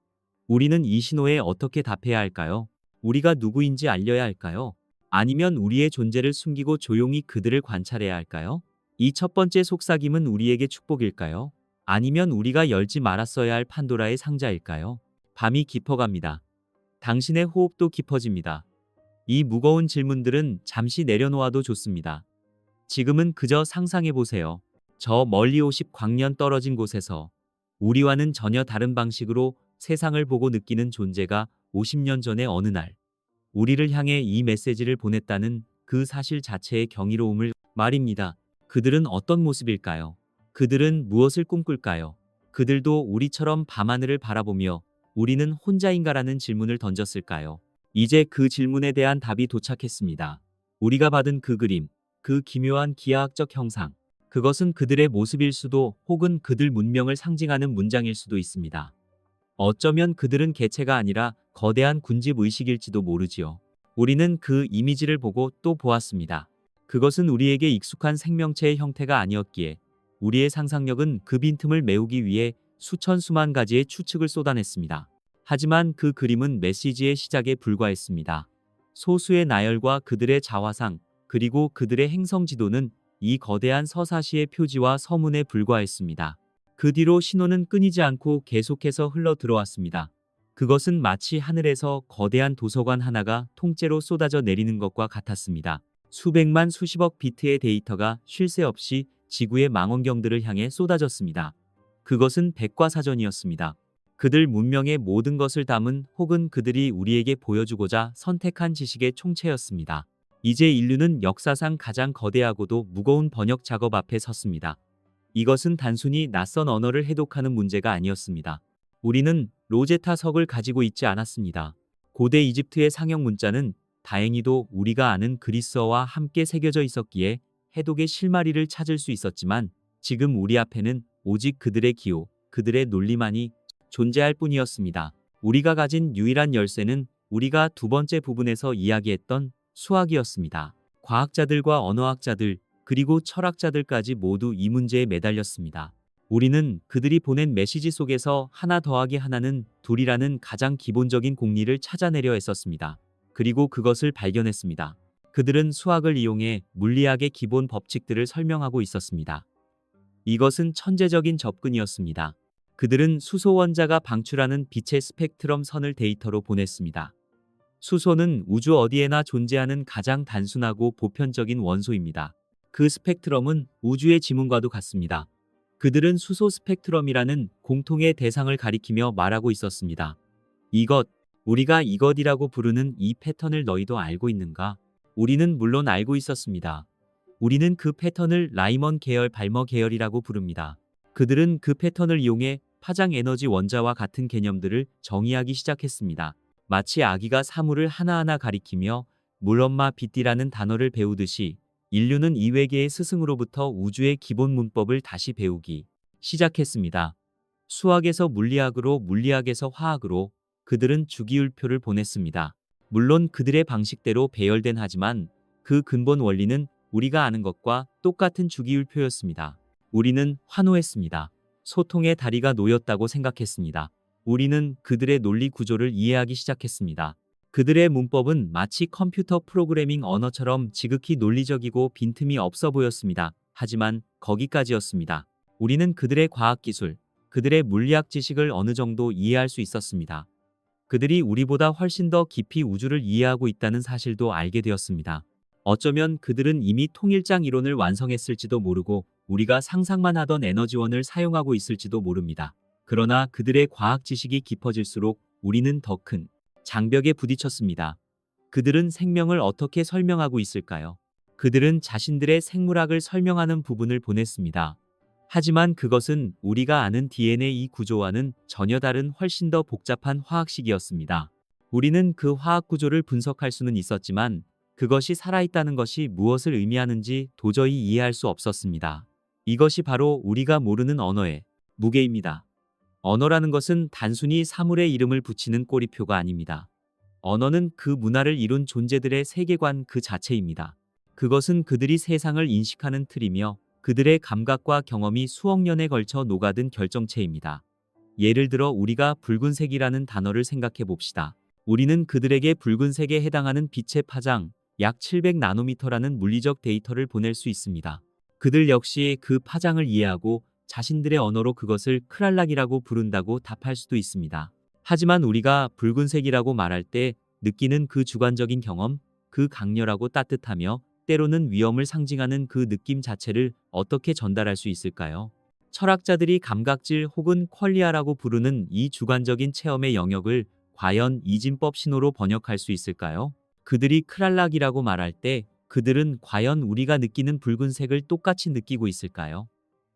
우리는 이 신호에 어떻게 답해야 할까요? 우리가 누구인지 알려야 할까요? 아니면 우리의 존재를 숨기고 조용히 그들을 관찰해야 할까요? 이 첫 번째 속삭임은 우리에게 축복일까요? 아니면 우리가 열지 말았어야 할 판도라의 상자일까요? 밤이 깊어갑니다. 당신의 호흡도 깊어집니다. 이 무거운 질문들은 잠시 내려놓아도 좋습니다. 지금은 그저 상상해보세요. 저 멀리 50광년 떨어진 곳에서 우리와는 전혀 다른 방식으로 세상을 보고 느끼는 존재가 50년 전의 어느 날 우리를 향해 이 메시지를 보냈다는 그 사실 자체의 경이로움을 말입니다. 그들은 어떤 모습일까요? 그들은 무엇을 꿈꿀까요? 그들도 우리처럼 밤하늘을 바라보며 우리는 혼자인가라는 질문을 던졌을까요? 이제 그 질문에 대한 답이 도착했습니다. 우리가 받은 그 그림, 그 기묘한 기하학적 형상, 그것은 그들의 모습일 수도 혹은 그들 문명을 상징하는 문장일 수도 있습니다. 어쩌면 그들은 개체가 아니라 거대한 군집 의식일지도 모르지요. 우리는 그 이미지를 보고 또 보았습니다. 그것은 우리에게 익숙한 생명체의 형태가 아니었기에 우리의 상상력은 그 빈틈을 메우기 위해 수천 수만 가지의 추측을 쏟아냈습니다. 하지만 그 그림은 메시지의 시작에 불과했습니다. 소수의 나열과 그들의 자화상, 그리고 그들의 행성 지도는 이 거대한 서사시의 표지와 서문에 불과했습니다. 그 뒤로 신호는 끊이지 않고 계속해서 흘러 들어왔습니다. 그것은 마치 하늘에서 거대한 도서관 하나가 통째로 쏟아져 내리는 것과 같았습니다. 수백만 수십억 비트의 데이터가 쉴 새 없이 지구의 망원경들을 향해 쏟아졌습니다. 그것은 백과사전이었습니다. 그들 문명의 모든 것을 담은 혹은 그들이 우리에게 보여주고자 선택한 지식의 총체였습니다. 이제 인류는 역사상 가장 거대하고도 무거운 번역 작업 앞에 섰습니다. 이것은 단순히 낯선 언어를 해독하는 문제가 아니었습니다. 우리는 로제타석을 가지고 있지 않았습니다. 고대 이집트의 상형 문자는 다행히도 우리가 아는 그리스어와 함께 새겨져 있었기에 해독의 실마리를 찾을 수 있었지만 지금 우리 앞에는 오직 그들의 기호, 그들의 논리만이 존재할 뿐이었습니다. 우리가 가진 유일한 열쇠는 우리가 두 번째 부분에서 이야기했던 수학이었습니다. 과학자들과 언어학자들, 그리고 철학자들까지 모두 이 문제에 매달렸습니다. 우리는 그들이 보낸 메시지 속에서 하나 더하기 하나는 둘이라는 가장 기본적인 공리를 찾아내려 했었습니다. 그리고 그것을 발견했습니다. 그들은 수학을 이용해 물리학의 기본 법칙들을 설명하고 있었습니다. 이것은 천재적인 접근이었습니다. 그들은 수소 원자가 방출하는 빛의 스펙트럼 선을 데이터로 보냈습니다. 수소는 우주 어디에나 존재하는 가장 단순하고 보편적인 원소입니다. 그 스펙트럼은 우주의 지문과도 같습니다. 그들은 수소 스펙트럼이라는 공통의 대상을 가리키며 말하고 있었습니다. 이것, 우리가 이것이라고 부르는 이 패턴을 너희도 알고 있는가? 우리는 물론 알고 있었습니다. 우리는 그 패턴을 라이먼 계열 발머 계열이라고 부릅니다. 그들은 그 패턴을 이용해 파장 에너지 원자와 같은 개념들을 정의하기 시작했습니다. 마치 아기가 사물을 하나하나 가리키며 물엄마 빗디라는 단어를 배우듯이 인류는 이 외계의 스승으로부터 우주의 기본 문법을 다시 배우기 시작했습니다. 수학에서 물리학으로, 물리학에서 화학으로 그들은 주기율표를 보냈습니다. 물론 그들의 방식대로 배열된 하지만 그 근본 원리는 우리가 아는 것과 똑같은 주기율표였습니다. 우리는 환호했습니다. 소통의 다리가 놓였다고 생각했습니다. 우리는 그들의 논리 구조를 이해하기 시작했습니다. 그들의 문법은 마치 컴퓨터 프로그래밍 언어처럼 지극히 논리적이고 빈틈이 없어 보였습니다. 하지만 거기까지였습니다. 우리는 그들의 과학기술, 그들의 물리학 지식을 어느 정도 이해할 수 있었습니다. 그들이 우리보다 훨씬 더 깊이 우주를 이해하고 있다는 사실도 알게 되었습니다. 어쩌면 그들은 이미 통일장 이론을 완성했을지도 모르고 우리가 상상만 하던 에너지원을 사용하고 있을지도 모릅니다. 그러나 그들의 과학 지식이 깊어질수록 우리는 더 큰 장벽에 부딪혔습니다. 그들은 생명을 어떻게 설명하고 있을까요? 그들은 자신들의 생물학을 설명하는 부분을 보냈습니다. 하지만 그것은 우리가 아는 DNA 구조와는 전혀 다른 훨씬 더 복잡한 화학식이었습니다. 우리는 그 화학 구조를 분석할 수는 있었지만 그것이 살아있다는 것이 무엇을 의미하는지 도저히 이해할 수 없었습니다. 이것이 바로 우리가 모르는 언어의 무게입니다. 언어라는 것은 단순히 사물의 이름을 붙이는 꼬리표가 아닙니다. 언어는 그 문화를 이룬 존재들의 세계관 그 자체입니다. 그것은 그들이 세상을 인식하는 틀이며 그들의 감각과 경험이 수억 년에 걸쳐 녹아든 결정체입니다. 예를 들어 우리가 붉은색이라는 단어를 생각해 봅시다. 우리는 그들에게 붉은색에 해당하는 빛의 파장, 약 700나노미터라는 물리적 데이터를 보낼 수 있습니다. 그들 역시 그 파장을 이해하고 자신들의 언어로 그것을 크랄락이라고 부른다고 답할 수도 있습니다. 하지만 우리가 붉은색이라고 말할 때 느끼는 그 주관적인 경험, 그 강렬하고 따뜻하며 때로는 위험을 상징하는 그 느낌 자체를 어떻게 전달할 수 있을까요? 철학자들이 감각질 혹은 퀄리아라고 부르는 이 주관적인 체험의 영역을 과연 이진법 신호로 번역할 수 있을까요? 그들이 크랄락이라고 말할 때 그들은 과연 우리가 느끼는 붉은색을 똑같이 느끼고 있을까요?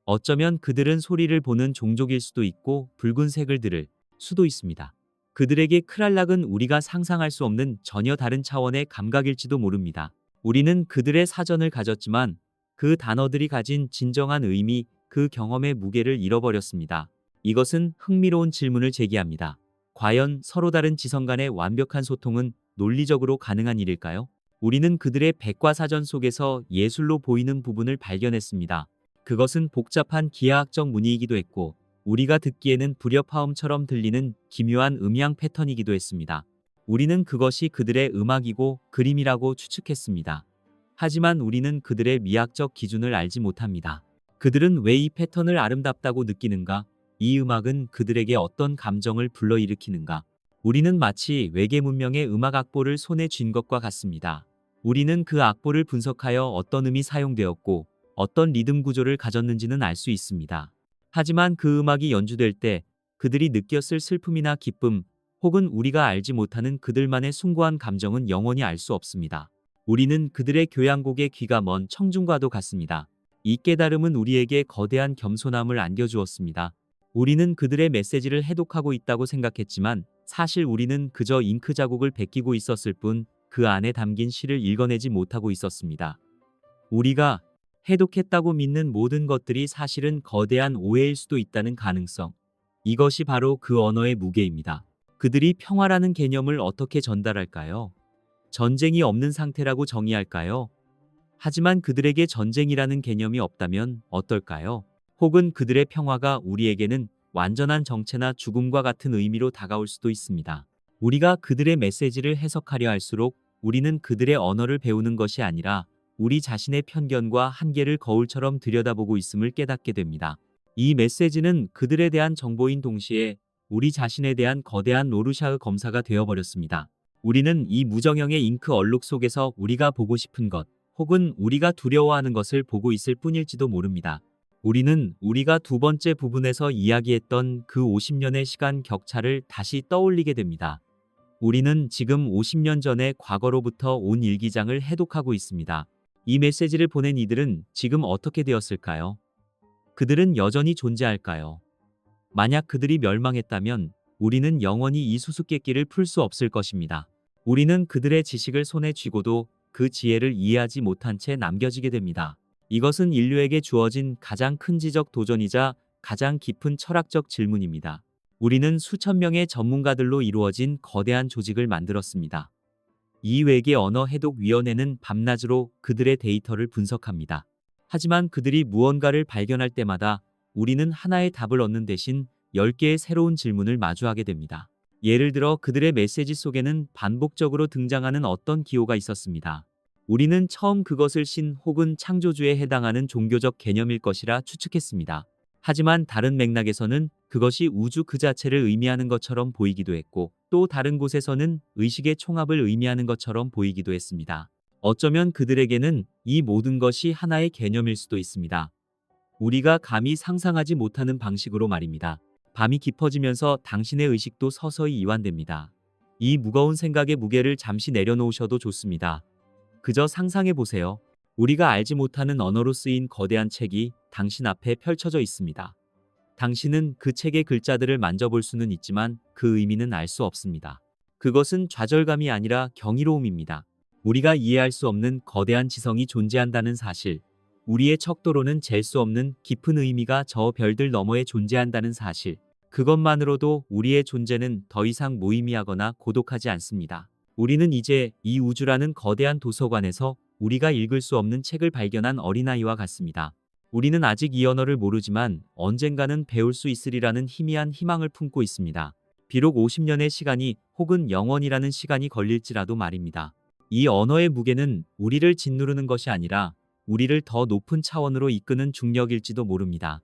어쩌면 그들은 소리를 보는 종족일 수도 있고 붉은색을 들을 수도 있습니다. 그들에게 크랄락은 우리가 상상할 수 없는 전혀 다른 차원의 감각일지도 모릅니다. 우리는 그들의 사전을 가졌지만 그 단어들이 가진 진정한 의미, 그 경험의 무게를 잃어버렸습니다. 이것은 흥미로운 질문을 제기합니다. 과연 서로 다른 지성 간의 완벽한 소통은 논리적으로 가능한 일일까요? 우리는 그들의 백과사전 속에서 예술로 보이는 부분을 발견했습니다. 그것은 복잡한 기하학적 무늬이기도 했고 우리가 듣기에는 불협화음처럼 들리는 기묘한 음향 패턴이기도 했습니다. 우리는 그것이 그들의 음악이고 그림이라고 추측했습니다. 하지만 우리는 그들의 미학적 기준을 알지 못합니다. 그들은 왜 이 패턴을 아름답다고 느끼는가? 이 음악은 그들에게 어떤 감정을 불러일으키는가? 우리는 마치 외계 문명의 음악 악보를 손에 쥔 것과 같습니다. 우리는 그 악보를 분석하여 어떤 음이 사용되었고 어떤 리듬 구조를 가졌는지는 알 수 있습니다. 하지만 그 음악이 연주될 때 그들이 느꼈을 슬픔이나 기쁨 혹은 우리가 알지 못하는 그들만의 숭고한 감정은 영원히 알 수 없습니다. 우리는 그들의 교향곡의 귀가 먼 청중과도 같습니다. 이 깨달음은 우리에게 거대한 겸손함을 안겨주었습니다. 우리는 그들의 메시지를 해독하고 있다고 생각했지만 사실 우리는 그저 잉크 자국을 베끼고 있었을 뿐 그 안에 담긴 시를 읽어내지 못하고 있었습니다. 우리가 해독했다고 믿는 모든 것들이 사실은 거대한 오해일 수도 있다는 가능성. 이것이 바로 그 언어의 무게입니다. 그들이 평화라는 개념을 어떻게 전달할까요? 전쟁이 없는 상태라고 정의할까요? 하지만 그들에게 전쟁이라는 개념이 없다면 어떨까요? 혹은 그들의 평화가 우리에게는 완전한 정체나 죽음과 같은 의미로 다가올 수도 있습니다. 우리가 그들의 메시지를 해석하려 할수록 우리는 그들의 언어를 배우는 것이 아니라 우리 자신의 편견과 한계를 거울처럼 들여다보고 있음을 깨닫게 됩니다. 이 메시지는 그들에 대한 정보인 동시에 우리 자신에 대한 거대한 로르샤흐 검사가 되어버렸습니다. 우리는 이 무정형의 잉크 얼룩 속에서 우리가 보고 싶은 것, 혹은 우리가 두려워하는 것을 보고 있을 뿐일지도 모릅니다. 우리는 우리가 두 번째 부분에서 이야기했던 그 50년의 시간 격차를 다시 떠올리게 됩니다. 우리는 지금 50년 전의 과거로부터 온 일기장을 해독하고 있습니다. 이 메시지를 보낸 이들은 지금 어떻게 되었을까요? 그들은 여전히 존재할까요? 만약 그들이 멸망했다면 우리는 영원히 이 수수께끼를 풀 수 없을 것입니다. 우리는 그들의 지식을 손에 쥐고도 그 지혜를 이해하지 못한 채 남겨지게 됩니다. 이것은 인류에게 주어진 가장 큰 지적 도전이자 가장 깊은 철학적 질문입니다. 우리는 수천 명의 전문가들로 이루어진 거대한 조직을 만들었습니다. 이 외계 언어 해독위원회는 밤낮으로 그들의 데이터를 분석합니다. 하지만 그들이 무언가를 발견할 때마다 우리는 하나의 답을 얻는 대신 10개의 새로운 질문을 마주하게 됩니다. 예를 들어 그들의 메시지 속에는 반복적으로 등장하는 어떤 기호가 있었습니다. 우리는 처음 그것을 신 혹은 창조주에 해당하는 종교적 개념일 것이라 추측했습니다. 하지만 다른 맥락에서는 그것이 우주 그 자체를 의미하는 것처럼 보이기도 했고 또 다른 곳에서는 의식의 총합을 의미하는 것처럼 보이기도 했습니다. 어쩌면 그들에게는 이 모든 것이 하나의 개념일 수도 있습니다. 우리가 감히 상상하지 못하는 방식으로 말입니다. 밤이 깊어지면서 당신의 의식도 서서히 이완됩니다. 이 무거운 생각의 무게를 잠시 내려놓으셔도 좋습니다. 그저 상상해 보세요. 우리가 알지 못하는 언어로 쓰인 거대한 책이 당신 앞에 펼쳐져 있습니다. 당신은 그 책의 글자들을 만져볼 수는 있지만 그 의미는 알 수 없습니다. 그것은 좌절감이 아니라 경이로움입니다. 우리가 이해할 수 없는 거대한 지성이 존재한다는 사실, 우리의 척도로는 잴 수 없는 깊은 의미가 저 별들 너머에 존재한다는 사실, 그것만으로도 우리의 존재는 더 이상 무의미하거나 고독하지 않습니다. 우리는 이제 이 우주라는 거대한 도서관에서 우리가 읽을 수 없는 책을 발견한 어린아이와 같습니다. 우리는 아직 이 언어를 모르지만 언젠가는 배울 수 있으리라는 희미한 희망을 품고 있습니다. 비록 50년의 시간이 혹은 영원이라는 시간이 걸릴지라도 말입니다. 이 언어의 무게는 우리를 짓누르는 것이 아니라 우리를 더 높은 차원으로 이끄는 중력일지도 모릅니다.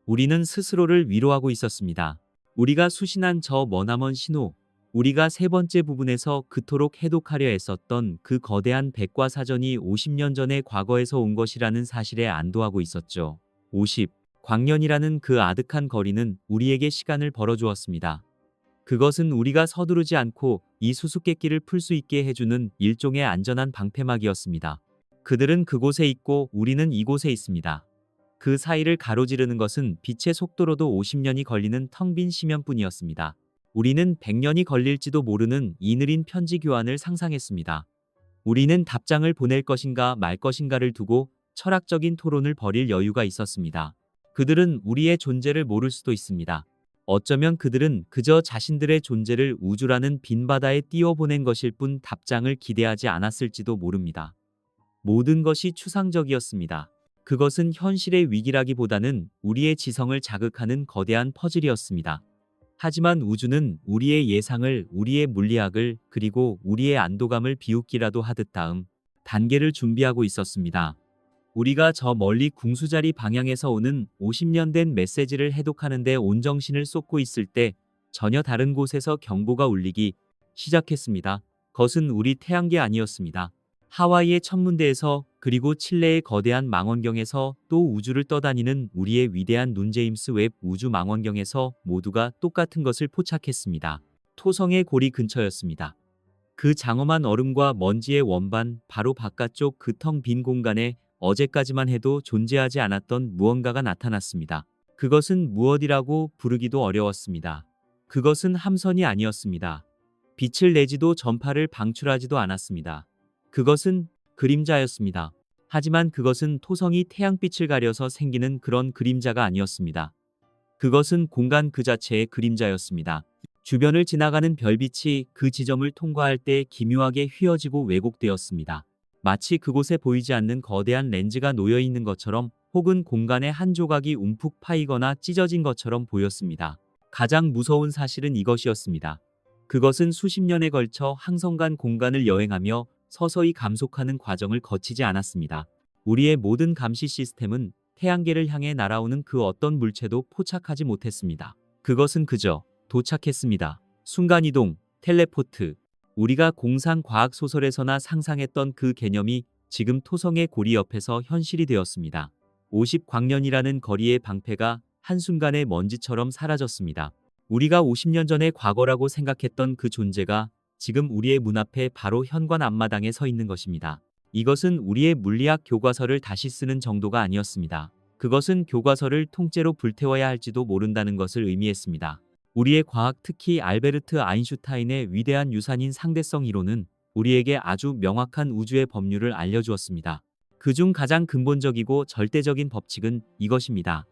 우리는 스스로를 위로하고 있었습니다. 우리가 수신한 저 머나먼 신호, 우리가 세 번째 부분에서 그토록 해독하려 애썼던 그 거대한 백과사전이 50년 전의 과거에서 온 것이라는 사실에 안도하고 있었죠. 50. 광년이라는 그 아득한 거리는 우리에게 시간을 벌어주었습니다. 그것은 우리가 서두르지 않고 이 수수께끼를 풀 수 있게 해주는 일종의 안전한 방패막이었습니다. 그들은 그곳에 있고 우리는 이곳에 있습니다. 그 사이를 가로지르는 것은 빛의 속도로도 50년이 걸리는 텅 빈 심연뿐이었습니다. 우리는 100년이 걸릴지도 모르는 이 느린 편지 교환을 상상했습니다. 우리는 답장을 보낼 것인가 말 것인가를 두고 철학적인 토론을 벌일 여유가 있었습니다. 그들은 우리의 존재를 모를 수도 있습니다. 어쩌면 그들은 그저 자신들의 존재를 우주라는 빈 바다에 띄워보낸 것일 뿐 답장을 기대하지 않았을지도 모릅니다. 모든 것이 추상적이었습니다. 그것은 현실의 위기라기보다는 우리의 지성을 자극하는 거대한 퍼즐이었습니다. 하지만 우주는 우리의 예상을, 우리의 물리학을, 그리고 우리의 안도감을 비웃기라도 하듯 다음 단계를 준비하고 있었습니다. 우리가 저 멀리 궁수자리 방향에서 오는 50년 된 메시지를 해독하는 데 온 정신을 쏟고 있을 때 전혀 다른 곳에서 경보가 울리기 시작했습니다. 그것은 우리 태양계 아니었습니다. 하와이의 천문대에서, 그리고 칠레의 거대한 망원경에서, 또 우주를 떠다니는 우리의 위대한 눈 제임스 웹 우주 망원경에서 모두가 똑같은 것을 포착했습니다. 토성의 고리 근처였습니다. 그 장엄한 얼음과 먼지의 원반, 바로 바깥쪽 그 텅 빈 공간에 어제까지만 해도 존재하지 않았던 무언가가 나타났습니다. 그것은 무엇이라고 부르기도 어려웠습니다. 그것은 함선이 아니었습니다. 빛을 내지도 전파를 방출하지도 않았습니다. 그것은 그림자였습니다. 하지만 그것은 토성이 태양빛을 가려서 생기는 그런 그림자가 아니었습니다. 그것은 공간 그 자체의 그림자였습니다. 주변을 지나가는 별빛이 그 지점을 통과할 때 기묘하게 휘어지고 왜곡되었습니다. 마치 그곳에 보이지 않는 거대한 렌즈가 놓여 있는 것처럼, 혹은 공간의 한 조각이 움푹 파이거나 찢어진 것처럼 보였습니다. 가장 무서운 사실은 이것이었습니다. 그것은 수십 년에 걸쳐 항성간 공간을 여행하며 서서히 감속하는 과정을 거치지 않았습니다. 우리의 모든 감시 시스템은 태양계를 향해 날아오는 그 어떤 물체도 포착하지 못했습니다. 그것은 그저 도착했습니다. 순간이동, 텔레포트. 우리가 공상 과학 소설에서나 상상했던 그 개념이 지금 토성의 고리 옆에서 현실이 되었습니다. 50광년이라는 거리의 방패가 한순간에 먼지처럼 사라졌습니다. 우리가 50년 전의 과거라고 생각했던 그 존재가 지금 우리의 문 앞에 바로 현관 앞마당에 서 있는 것입니다. 이것은 우리의 물리학 교과서를 다시 쓰는 정도가 아니었습니다. 그것은 교과서를 통째로 불태워야 할지도 모른다는 것을 의미했습니다. 우리의 과학, 특히 알베르트 아인슈타인의 위대한 유산인 상대성 이론은 우리에게 아주 명확한 우주의 법률을 알려주었습니다. 그중 가장 근본적이고 절대적인 법칙은 이것입니다.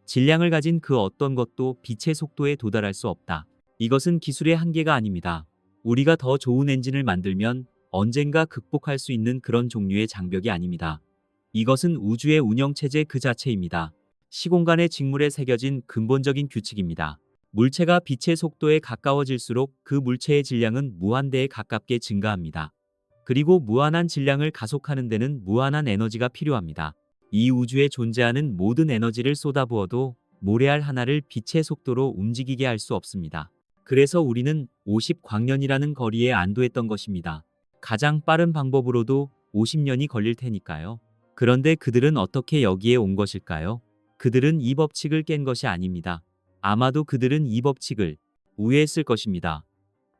질량을 가진 그 어떤 것도 빛의 속도에 도달할 수 없다. 이것은 기술의 한계가 아닙니다. 우리가 더 좋은 엔진을 만들면 언젠가 극복할 수 있는 그런 종류의 장벽이 아닙니다. 이것은 우주의 운영체제 그 자체입니다. 시공간의 직물에 새겨진 근본적인 규칙입니다. 물체가 빛의 속도에 가까워질수록 그 물체의 질량은 무한대에 가깝게 증가합니다. 그리고 무한한 질량을 가속하는 데는 무한한 에너지가 필요합니다. 이 우주에 존재하는 모든 에너지를 쏟아부어도 모래알 하나를 빛의 속도로 움직이게 할 수 없습니다. 그래서 우리는 50광년이라는 거리에 안도했던 것입니다. 가장 빠른 방법으로도 50년이 걸릴 테니까요. 그런데 그들은 어떻게 여기에 온 것일까요? 그들은 이 법칙을 깬 것이 아닙니다. 아마도 그들은 이 법칙을 우회했을 것입니다.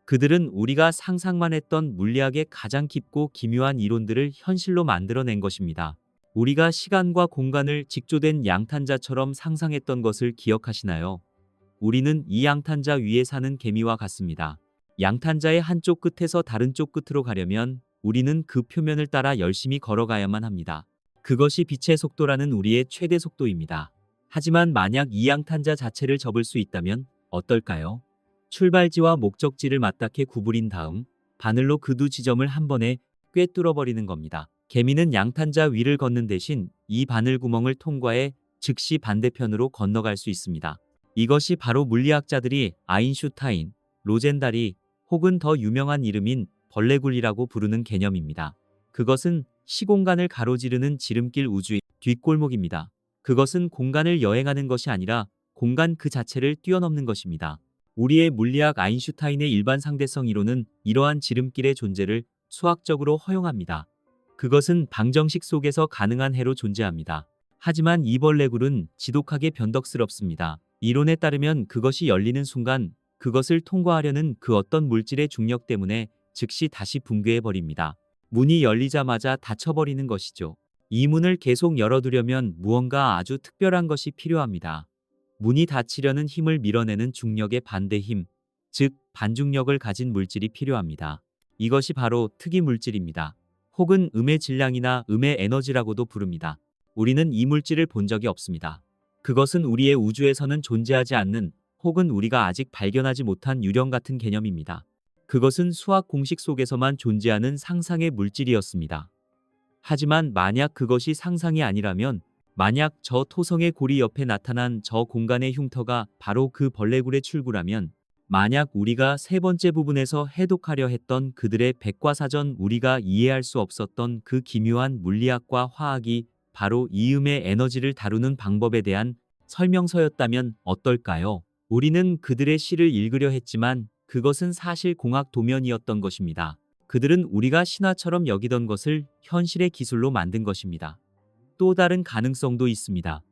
그들은 우리가 상상만 했던 물리학의 가장 깊고 기묘한 이론들을 현실로 만들어낸 것입니다. 우리가 시간과 공간을 직조된 양탄자처럼 상상했던 것을 기억하시나요? 우리는 이 양탄자 위에 사는 개미와 같습니다. 양탄자의 한쪽 끝에서 다른 쪽 끝으로 가려면 우리는 그 표면을 따라 열심히 걸어가야만 합니다. 그것이 빛의 속도라는 우리의 최대 속도입니다. 하지만 만약 이 양탄자 자체를 접을 수 있다면 어떨까요? 출발지와 목적지를 맞닿게 구부린 다음 바늘로 그 두 지점을 한 번에 꿰뚫어버리는 겁니다. 개미는 양탄자 위를 걷는 대신 이 바늘 구멍을 통과해 즉시 반대편으로 건너갈 수 있습니다. 이것이 바로 물리학자들이 아인슈타인, 로젠다리, 혹은 더 유명한 이름인 벌레굴이라고 부르는 개념입니다. 그것은 시공간을 가로지르는 지름길 우주의 뒷골목입니다. 그것은 공간을 여행하는 것이 아니라 공간 그 자체를 뛰어넘는 것입니다. 우리의 물리학 아인슈타인의 일반 상대성 이론은 이러한 지름길의 존재를 수학적으로 허용합니다. 그것은 방정식 속에서 가능한 해로 존재합니다. 하지만 이 벌레굴은 지독하게 변덕스럽습니다. 이론에 따르면 그것이 열리는 순간 그것을 통과하려는 그 어떤 물질의 중력 때문에 즉시 다시 붕괴해버립니다. 문이 열리자마자 닫혀버리는 것이죠. 이 문을 계속 열어두려면 무언가 아주 특별한 것이 필요합니다. 문이 닫히려는 힘을 밀어내는 중력의 반대 힘, 즉 반중력을 가진 물질이 필요합니다. 이것이 바로 특이 물질입니다. 혹은 음의 질량이나 음의 에너지라고도 부릅니다. 우리는 이 물질을 본 적이 없습니다. 그것은 우리의 우주에서는 존재하지 않는 혹은 우리가 아직 발견하지 못한 유령 같은 개념입니다. 그것은 수학 공식 속에서만 존재하는 상상의 물질이었습니다. 하지만 만약 그것이 상상이 아니라면, 만약 저 토성의 고리 옆에 나타난 저 공간의 흉터가 바로 그 벌레굴의 출구라면, 만약 우리가 세 번째 부분에서 해독하려 했던 그들의 백과사전, 우리가 이해할 수 없었던 그 기묘한 물리학과 화학이 바로 이음의 에너지를 다루는 방법에 대한 설명서였다면 어떨까요? 우리는 그들의 시를 읽으려 했지만 그것은 사실 공학 도면이었던 것입니다. 그들은 우리가 신화처럼 여기던 것을 현실의 기술로 만든 것입니다. 또 다른 가능성도 있습니다.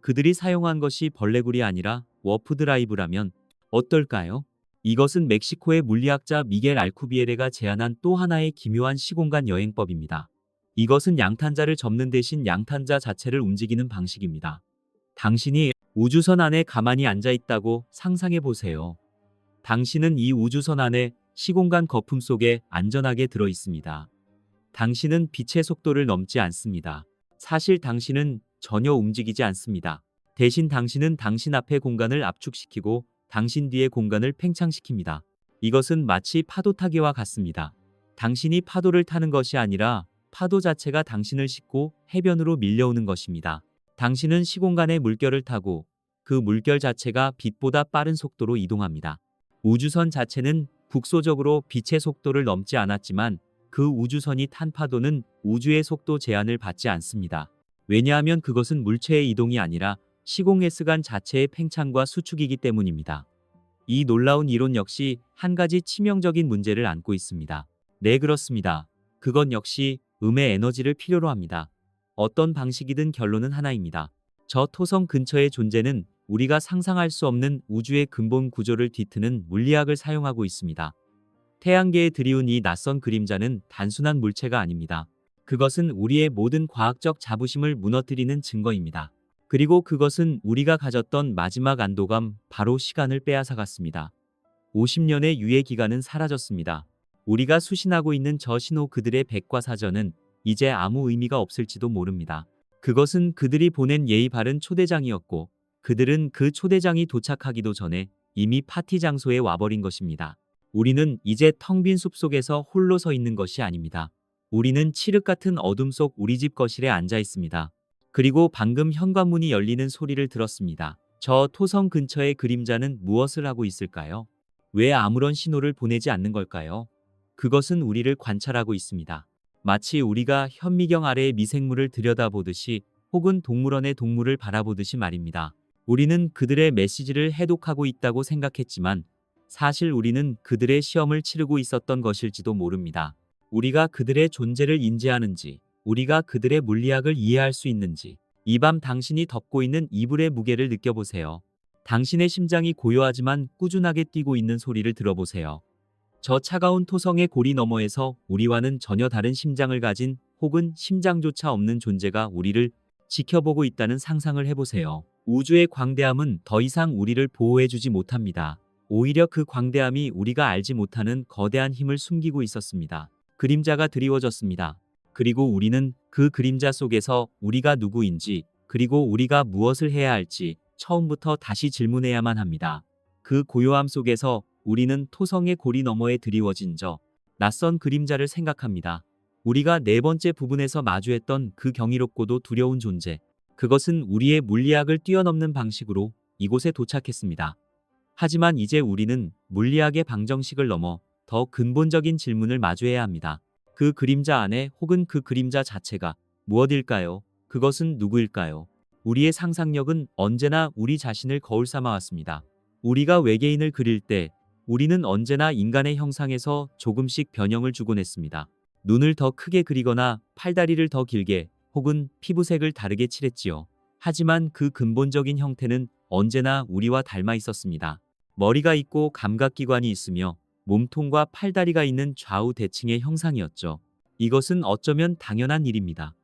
그들이 사용한 것이 벌레굴이 아니라 워프 드라이브라면 어떨까요? 이것은 멕시코의 물리학자 미겔 알쿠비에레가 제안한 또 하나의 기묘한 시공간 여행법입니다. 이것은 양탄자를 접는 대신 양탄자 자체를 움직이는 방식입니다. 당신이 우주선 안에 가만히 앉아 있다고 상상해 보세요. 당신은 이 우주선 안에 시공간 거품 속에 안전하게 들어 있습니다. 당신은 빛의 속도를 넘지 않습니다. 사실 당신은 전혀 움직이지 않습니다. 대신 당신은 당신 앞의 공간을 압축시키고 당신 뒤의 공간을 팽창시킵니다. 이것은 마치 파도 타기와 같습니다. 당신이 파도를 타는 것이 아니라 파도 자체가 당신을 싣고 해변으로 밀려오는 것입니다. 당신은 시공간의 물결을 타고 그 물결 자체가 빛보다 빠른 속도로 이동합니다. 우주선 자체는 국소적으로 빛의 속도를 넘지 않았지만 그 우주선이 탄 파도는 우주의 속도 제한을 받지 않습니다. 왜냐하면 그것은 물체의 이동이 아니라 시공S간 자체의 팽창과 수축이기 때문입니다. 이 놀라운 이론 역시 한 가지 치명적인 문제를 안고 있습니다. 네, 그렇습니다. 그건 역시 음의 에너지를 필요로 합니다. 어떤 방식이든 결론은 하나입니다. 저 토성 근처의 존재는 우리가 상상할 수 없는 우주의 근본 구조를 뒤트는 물리학을 사용하고 있습니다. 태양계에 드리운 이 낯선 그림자는 단순한 물체가 아닙니다. 그것은 우리의 모든 과학적 자부심을 무너뜨리는 증거입니다. 그리고 그것은 우리가 가졌던 마지막 안도감, 바로 시간을 빼앗아갔습니다. 50년의 유예 기간은 사라졌습니다. 우리가 수신하고 있는 저 신호, 그들의 백과사전은 이제 아무 의미가 없을지도 모릅니다. 그것은 그들이 보낸 예의 바른 초대장이었고, 그들은 그 초대장이 도착하기도 전에 이미 파티 장소에 와버린 것입니다. 우리는 이제 텅 빈 숲속에서 홀로 서 있는 것이 아닙니다. 우리는 칠흑 같은 어둠 속 우리 집 거실에 앉아 있습니다. 그리고 방금 현관문이 열리는 소리를 들었습니다. 저 토성 근처의 그림자는 무엇을 하고 있을까요? 왜 아무런 신호를 보내지 않는 걸까요? 그것은 우리를 관찰하고 있습니다. 마치 우리가 현미경 아래의 미생물을 들여다보듯이, 혹은 동물원의 동물을 바라보듯이 말입니다. 우리는 그들의 메시지를 해독하고 있다고 생각했지만 사실 우리는 그들의 시험을 치르고 있었던 것일지도 모릅니다. 우리가 그들의 존재를 인지하는지, 우리가 그들의 물리학을 이해할 수 있는지, 이 밤 당신이 덮고 있는 이불의 무게를 느껴보세요. 당신의 심장이 고요하지만 꾸준하게 뛰고 있는 소리를 들어보세요. 저 차가운 토성의 고리 너머에서 우리와는 전혀 다른 심장을 가진, 혹은 심장조차 없는 존재가 우리를 지켜보고 있다는 상상을 해보세요. 우주의 광대함은 더 이상 우리를 보호해주지 못합니다. 오히려 그 광대함이 우리가 알지 못하는 거대한 힘을 숨기고 있었습니다. 그림자가 드리워졌습니다. 그리고 우리는 그 그림자 속에서 우리가 누구인지, 그리고 우리가 무엇을 해야 할지 처음부터 다시 질문해야만 합니다. 그 고요함 속에서 우리는 토성의 고리 너머에 드리워진 저 낯선 그림자를 생각합니다. 우리가 네 번째 부분에서 마주했던 그 경이롭고도 두려운 존재, 그것은 우리의 물리학을 뛰어넘는 방식으로 이곳에 도착했습니다. 하지만 이제 우리는 물리학의 방정식을 넘어 더 근본적인 질문을 마주해야 합니다. 그 그림자 안에, 혹은 그 그림자 자체가 무엇일까요? 그것은 누구일까요? 우리의 상상력은 언제나 우리 자신을 거울 삼아왔습니다. 우리가 외계인을 그릴 때 우리는 언제나 인간의 형상에서 조금씩 변형을 주곤 했습니다. 눈을 더 크게 그리거나 팔다리를 더 길게, 혹은 피부색을 다르게 칠했지요. 하지만 그 근본적인 형태는 언제나 우리와 닮아 있었습니다. 머리가 있고 감각기관이 있으며 몸통과 팔다리가 있는 좌우 대칭의 형상이었죠. 이것은 어쩌면 당연한 일입니다.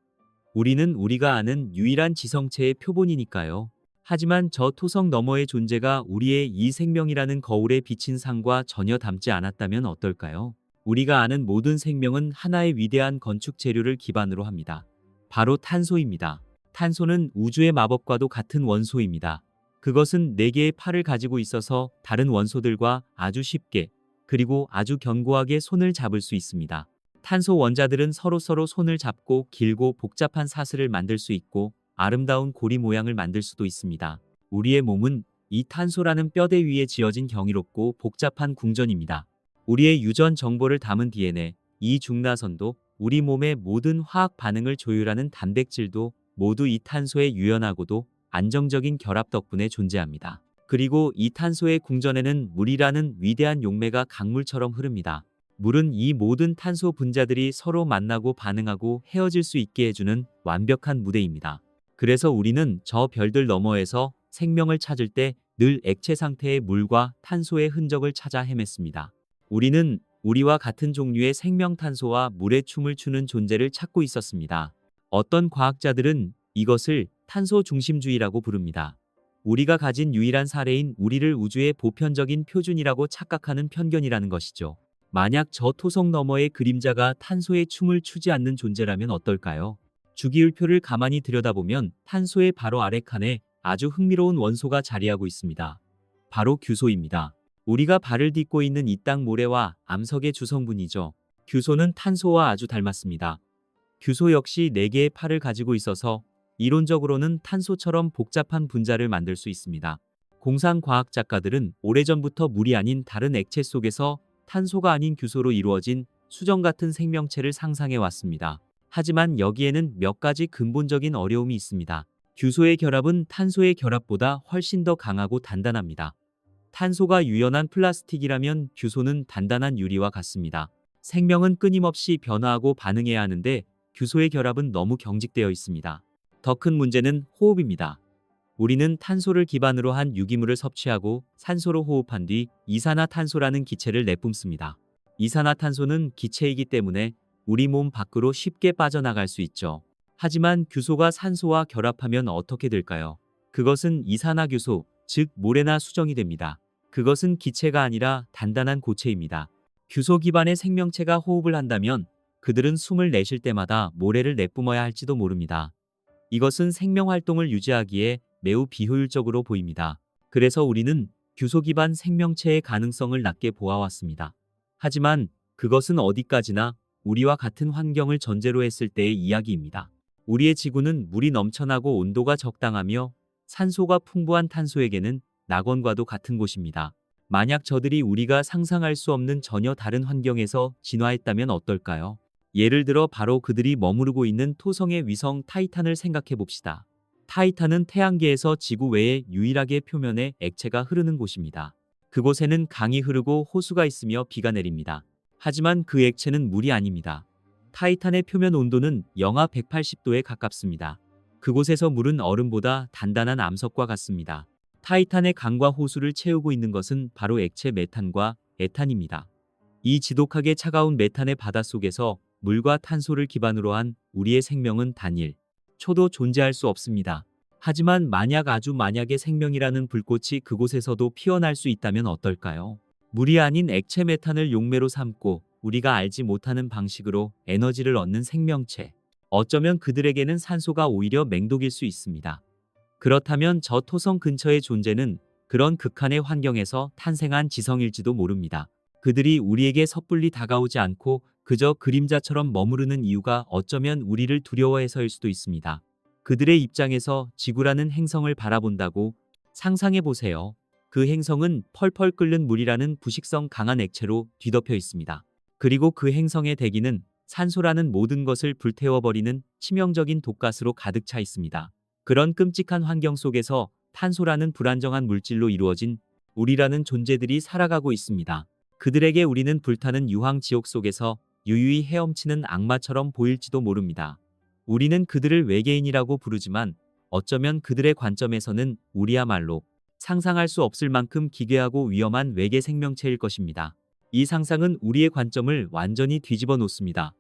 우리는 우리가 아는 유일한 지성체의 표본이니까요. 하지만 저 토성 너머의 존재가 우리의 이 생명이라는 거울에 비친 상과 전혀 닮지 않았다면 어떨까요? 우리가 아는 모든 생명은 하나의 위대한 건축 재료를 기반으로 합니다. 바로 탄소입니다. 탄소는 우주의 마법과도 같은 원소입니다. 그것은 4개의 팔을 가지고 있어서 다른 원소들과 아주 쉽게 그리고 아주 견고하게 손을 잡을 수 있습니다. 탄소 원자들은 서로서로 손을 잡고 길고 복잡한 사슬을 만들 수 있고 아름다운 고리 모양을 만들 수도 있습니다. 우리의 몸은 이 탄소라는 뼈대 위에 지어진 경이롭고 복잡한 궁전입니다. 우리의 유전 정보를 담은 DNA, 이 중나선도 우리 몸의 모든 화학 반응을 조율하는 단백질도 모두 이 탄소의 유연하고도 안정적인 결합 덕분에 존재합니다. 그리고 이 탄소의 궁전에는 물이라는 위대한 용매가 강물처럼 흐릅니다. 물은 이 모든 탄소 분자들이 서로 만나고 반응하고 헤어질 수 있게 해주는 완벽한 무대입니다. 그래서 우리는 저 별들 너머에서 생명을 찾을 때 늘 액체 상태의 물과 탄소의 흔적을 찾아 헤맸습니다. 우리는 우리와 같은 종류의 생명탄소와 물의 춤을 추는 존재를 찾고 있었습니다. 어떤 과학자들은 이것을 탄소 중심주의라고 부릅니다. 우리가 가진 유일한 사례인 우리를 우주의 보편적인 표준이라고 착각하는 편견이라는 것이죠. 만약 저 토성 너머의 그림자가 탄소의 춤을 추지 않는 존재라면 어떨까요? 주기율표를 가만히 들여다보면 탄소의 바로 아래 칸에 아주 흥미로운 원소가 자리하고 있습니다. 바로 규소입니다. 우리가 발을 딛고 있는 이 땅 모래와 암석의 주성분이죠. 규소는 탄소와 아주 닮았습니다. 규소 역시 4개의 팔을 가지고 있어서 이론적으로는 탄소처럼 복잡한 분자를 만들 수 있습니다. 공상과학 작가들은 오래전부터 물이 아닌 다른 액체 속에서 탄소가 아닌 규소로 이루어진 수정 같은 생명체를 상상해 왔습니다. 하지만 여기에는 몇 가지 근본적인 어려움이 있습니다. 규소의 결합은 탄소의 결합보다 훨씬 더 강하고 단단합니다. 탄소가 유연한 플라스틱이라면 규소는 단단한 유리와 같습니다. 생명은 끊임없이 변화하고 반응해야 하는데 규소의 결합은 너무 경직되어 있습니다. 더 큰 문제는 호흡입니다. 우리는 탄소를 기반으로 한 유기물을 섭취하고 산소로 호흡한 뒤 이산화탄소라는 기체를 내뿜습니다. 이산화탄소는 기체이기 때문에 우리 몸 밖으로 쉽게 빠져나갈 수 있죠. 하지만 규소가 산소와 결합하면 어떻게 될까요? 그것은 이산화규소, 즉 모래나 수정이 됩니다. 그것은 기체가 아니라 단단한 고체입니다. 규소 기반의 생명체가 호흡을 한다면 그들은 숨을 내쉴 때마다 모래를 내뿜어야 할지도 모릅니다. 이것은 생명 활동을 유지하기에 매우 비효율적으로 보입니다. 그래서 우리는 규소 기반 생명체의 가능성을 낮게 보아왔습니다. 하지만 그것은 어디까지나 우리와 같은 환경을 전제로 했을 때의 이야기입니다. 우리의 지구는 물이 넘쳐나고 온도가 적당하며 산소가 풍부한 탄소에게는 낙원과도 같은 곳입니다. 만약 저들이 우리가 상상할 수 없는 전혀 다른 환경에서 진화했다면 어떨까요? 예를 들어 바로 그들이 머무르고 있는 토성의 위성 타이탄을 생각해 봅시다. 타이탄은 태양계에서 지구 외에 유일하게 표면에 액체가 흐르는 곳입니다. 그곳에는 강이 흐르고 호수가 있으며 비가 내립니다. 하지만 그 액체는 물이 아닙니다. 타이탄의 표면 온도는 영하 180도에 가깝습니다. 그곳에서 물은 얼음보다 단단한 암석과 같습니다. 타이탄의 강과 호수를 채우고 있는 것은 바로 액체 메탄과 에탄입니다. 이 지독하게 차가운 메탄의 바닷속에서 물과 탄소를 기반으로 한 우리의 생명은 단일, 초도 존재할 수 없습니다. 하지만 아주 만약의 생명이라는 불꽃이 그곳에서도 피어날 수 있다면 어떨까요? 물이 아닌 액체 메탄을 용매로 삼고 우리가 알지 못하는 방식으로 에너지를 얻는 생명체. 어쩌면 그들에게는 산소가 오히려 맹독일 수 있습니다. 그렇다면 저 토성 근처의 존재는 그런 극한의 환경에서 탄생한 지성일지도 모릅니다. 그들이 우리에게 섣불리 다가오지 않고 그저 그림자처럼 머무르는 이유가 어쩌면 우리를 두려워해서일 수도 있습니다. 그들의 입장에서 지구라는 행성을 바라본다고 상상해 보세요. 그 행성은 펄펄 끓는 물이라는 부식성 강한 액체로 뒤덮여 있습니다. 그리고 그 행성의 대기는 산소라는 모든 것을 불태워버리는 치명적인 독가스로 가득 차 있습니다. 그런 끔찍한 환경 속에서 탄소라는 불안정한 물질로 이루어진 우리라는 존재들이 살아가고 있습니다. 그들에게 우리는 불타는 유황 지옥 속에서 유유히 헤엄치는 악마처럼 보일지도 모릅니다. 우리는 그들을 외계인이라고 부르지만 어쩌면 그들의 관점에서는 우리야말로 상상할 수 없을 만큼 기괴하고 위험한 외계 생명체일 것입니다. 이 상상은 우리의 관점을 완전히 뒤집어 놓습니다.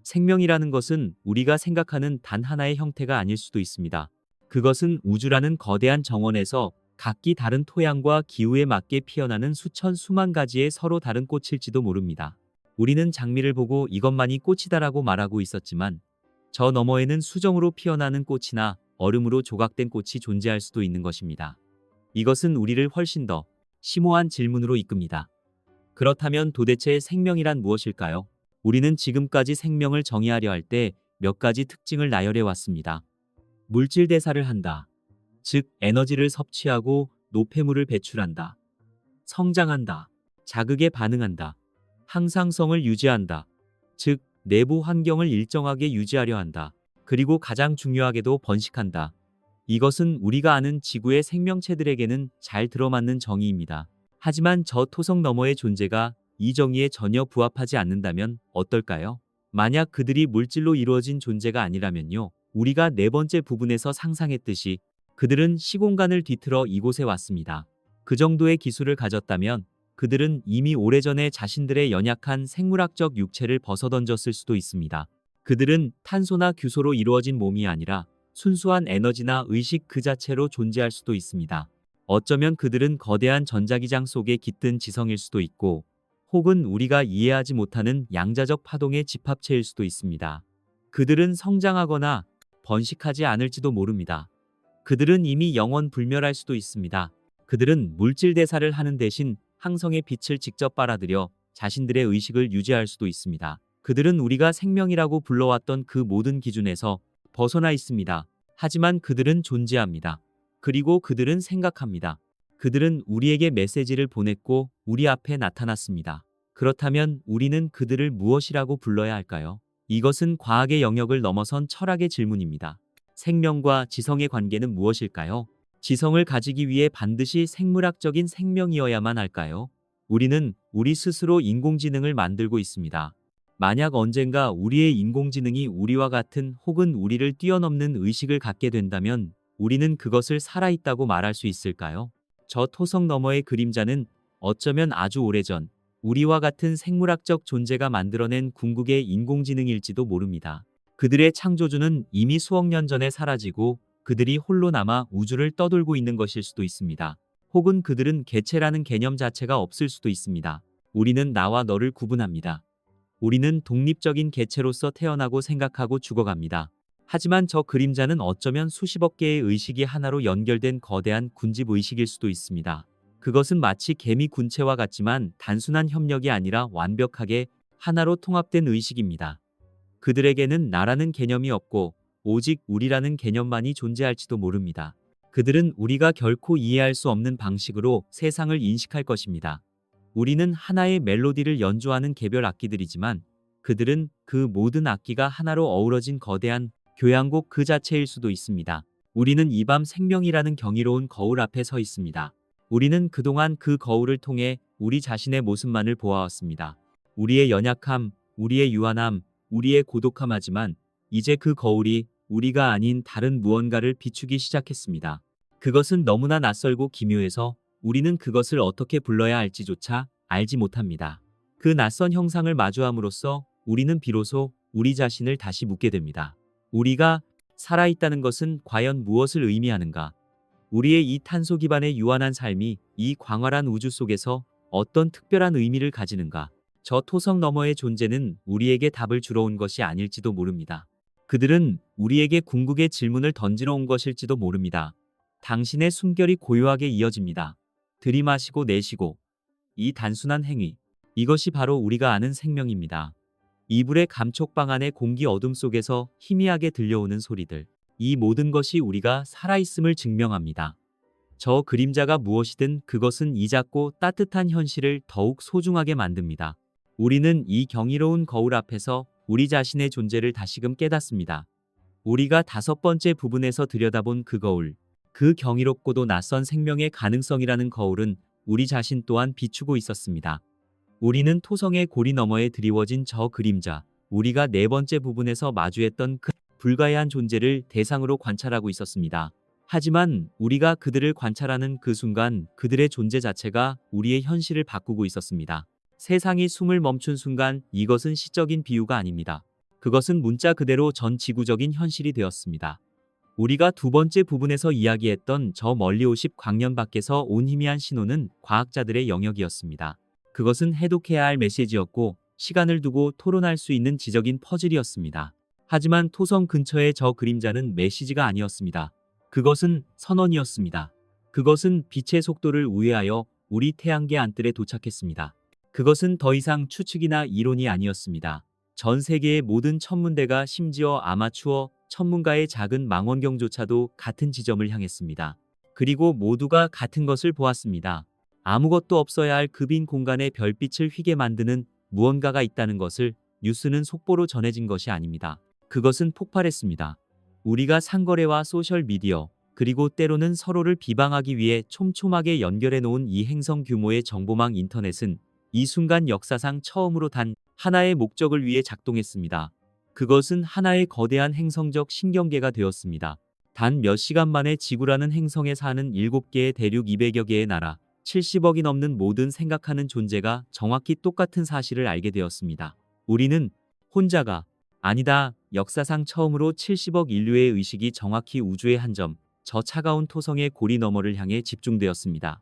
생명이라는 것은 우리가 생각하는 단 하나의 형태가 아닐 수도 있습니다. 그것은 우주라는 거대한 정원에서 각기 다른 토양과 기후에 맞게 피어나는 수천 수만 가지의 서로 다른 꽃일지도 모릅니다. 우리는 장미를 보고 이것만이 꽃이다라고 말하고 있었지만 저 너머에는 수정으로 피어나는 꽃이나 얼음으로 조각된 꽃이 존재할 수도 있는 것입니다. 이것은 우리를 훨씬 더 심오한 질문으로 이끕니다. 그렇다면 도대체 생명이란 무엇일까요? 우리는 지금까지 생명을 정의하려 할 때 몇 가지 특징을 나열해 왔습니다. 물질 대사를 한다. 즉, 에너지를 섭취하고 노폐물을 배출한다. 성장한다. 자극에 반응한다. 항상성을 유지한다. 즉, 내부 환경을 일정하게 유지하려 한다. 그리고 가장 중요하게도 번식한다. 이것은 우리가 아는 지구의 생명체들에게는 잘 들어맞는 정의입니다. 하지만 저 토성 너머의 존재가 이 정의에 전혀 부합하지 않는다면 어떨까요? 만약 그들이 물질로 이루어진 존재가 아니라면요. 우리가 네 번째 부분에서 상상했듯이 그들은 시공간을 뒤틀어 이곳에 왔습니다. 그 정도의 기술을 가졌다면 그들은 이미 오래전에 자신들의 연약한 생물학적 육체를 벗어던졌을 수도 있습니다. 그들은 탄소나 규소로 이루어진 몸이 아니라 순수한 에너지나 의식 그 자체로 존재할 수도 있습니다. 어쩌면 그들은 거대한 전자기장 속에 깃든 지성일 수도 있고 혹은 우리가 이해하지 못하는 양자적 파동의 집합체일 수도 있습니다. 그들은 성장하거나 번식하지 않을지도 모릅니다. 그들은 이미 영원 불멸할 수도 있습니다. 그들은 물질 대사를 하는 대신 항성의 빛을 직접 빨아들여 자신들의 의식을 유지할 수도 있습니다. 그들은 우리가 생명이라고 불러왔던 그 모든 기준에서 벗어나 있습니다. 하지만 그들은 존재합니다. 그리고 그들은 생각합니다. 그들은 우리에게 메시지를 보냈고 우리 앞에 나타났습니다. 그렇다면 우리는 그들을 무엇이라고 불러야 할까요? 이것은 과학의 영역을 넘어선 철학의 질문입니다. 생명과 지성의 관계는 무엇일까요? 지성을 가지기 위해 반드시 생물학적인 생명이어야만 할까요? 우리는 우리 스스로 인공지능을 만들고 있습니다. 만약 언젠가 우리의 인공지능이 우리와 같은 혹은 우리를 뛰어넘는 의식을 갖게 된다면 우리는 그것을 살아있다고 말할 수 있을까요? 저 토성 너머의 그림자는 어쩌면 아주 오래전 우리와 같은 생물학적 존재가 만들어낸 궁극의 인공지능일지도 모릅니다. 그들의 창조주는 이미 수억 년 전에 사라지고 그들이 홀로 남아 우주를 떠돌고 있는 것일 수도 있습니다. 혹은 그들은 개체라는 개념 자체가 없을 수도 있습니다. 우리는 나와 너를 구분합니다. 우리는 독립적인 개체로서 태어나고 생각하고 죽어갑니다. 하지만 저 그림자는 어쩌면 수십억 개의 의식이 하나로 연결된 거대한 군집 의식일 수도 있습니다. 그것은 마치 개미 군체와 같지만 단순한 협력이 아니라 완벽하게 하나로 통합된 의식입니다. 그들에게는 나라는 개념이 없고 오직 우리라는 개념만이 존재할지도 모릅니다. 그들은 우리가 결코 이해할 수 없는 방식으로 세상을 인식할 것입니다. 우리는 하나의 멜로디를 연주하는 개별 악기들이지만 그들은 그 모든 악기가 하나로 어우러진 거대한 교향곡 그 자체일 수도 있습니다. 우리는 이 밤 생명이라는 경이로운 거울 앞에 서 있습니다. 우리는 그동안 그 거울을 통해 우리 자신의 모습만을 보아왔습니다. 우리의 연약함, 우리의 유한함, 우리의 고독함하지만 이제 그 거울이 우리가 아닌 다른 무언가를 비추기 시작했습니다. 그것은 너무나 낯설고 기묘해서 우리는 그것을 어떻게 불러야 할지조차 알지 못합니다. 그 낯선 형상을 마주함으로써 우리는 비로소 우리 자신을 다시 묻게 됩니다. 우리가 살아있다는 것은 과연 무엇을 의미하는가? 우리의 이 탄소 기반의 유한한 삶이 이 광활한 우주 속에서 어떤 특별한 의미를 가지는가? 저 토성 너머의 존재는 우리에게 답을 주러 온 것이 아닐지도 모릅니다. 그들은 우리에게 궁극의 질문을 던지러 온 것일지도 모릅니다. 당신의 숨결이 고요하게 이어집니다. 들이마시고 내쉬고. 이 단순한 행위. 이것이 바로 우리가 아는 생명입니다. 이불의 감촉방 안의 공기 어둠 속에서 희미하게 들려오는 소리들. 이 모든 것이 우리가 살아있음을 증명합니다. 저 그림자가 무엇이든 그것은 이 작고 따뜻한 현실을 더욱 소중하게 만듭니다. 우리는 이 경이로운 거울 앞에서 우리 자신의 존재를 다시금 깨닫습니다. 우리가 다섯 번째 부분에서 들여다본 그 거울, 그 경이롭고도 낯선 생명의 가능성이라는 거울은 우리 자신 또한 비추고 있었습니다. 우리는 토성의 고리 너머에 드리워진 저 그림자, 우리가 네 번째 부분에서 마주했던 그 불가해한 존재를 대상으로 관찰하고 있었습니다. 하지만 우리가 그들을 관찰하는 그 순간 그들의 존재 자체가 우리의 현실을 바꾸고 있었습니다. 세상이 숨을 멈춘 순간 이것은 시적인 비유가 아닙니다. 그것은 문자 그대로 전 지구적인 현실이 되었습니다. 우리가 두 번째 부분에서 이야기했던 저 멀리 50광년 밖에서 온 희미한 신호는 과학자들의 영역이었습니다. 그것은 해독해야 할 메시지였고 시간을 두고 토론할 수 있는 지적인 퍼즐이었습니다. 하지만 토성 근처의 저 그림자는 메시지가 아니었습니다. 그것은 선언이었습니다. 그것은 빛의 속도를 우회하여 우리 태양계 안뜰에 도착했습니다. 그것은 더 이상 추측이나 이론이 아니었습니다. 전 세계의 모든 천문대가 심지어 아마추어 천문가의 작은 망원경조차도 같은 지점을 향했습니다. 그리고 모두가 같은 것을 보았습니다. 아무것도 없어야 할 그 빈 공간에 별빛을 휘게 만드는 무언가가 있다는 것을 뉴스는 속보로 전해진 것이 아닙니다. 그것은 폭발했습니다. 우리가 상거래와 소셜미디어, 그리고 때로는 서로를 비방하기 위해 촘촘하게 연결해 놓은 이 행성 규모의 정보망 인터넷은 이 순간 역사상 처음으로 단 하나의 목적을 위해 작동했습니다. 그것은 하나의 거대한 행성적 신경계가 되었습니다. 단 몇 시간 만에 지구라는 행성에 사는 7개의 대륙 200여 개의 나라, 70억이 넘는 모든 생각하는 존재가 정확히 똑같은 사실을 알게 되었습니다. 우리는 혼자가 아니다. 역사상 처음으로 70억 인류의 의식이 정확히 우주의 한 점, 저 차가운 토성의 고리 너머를 향해 집중되었습니다.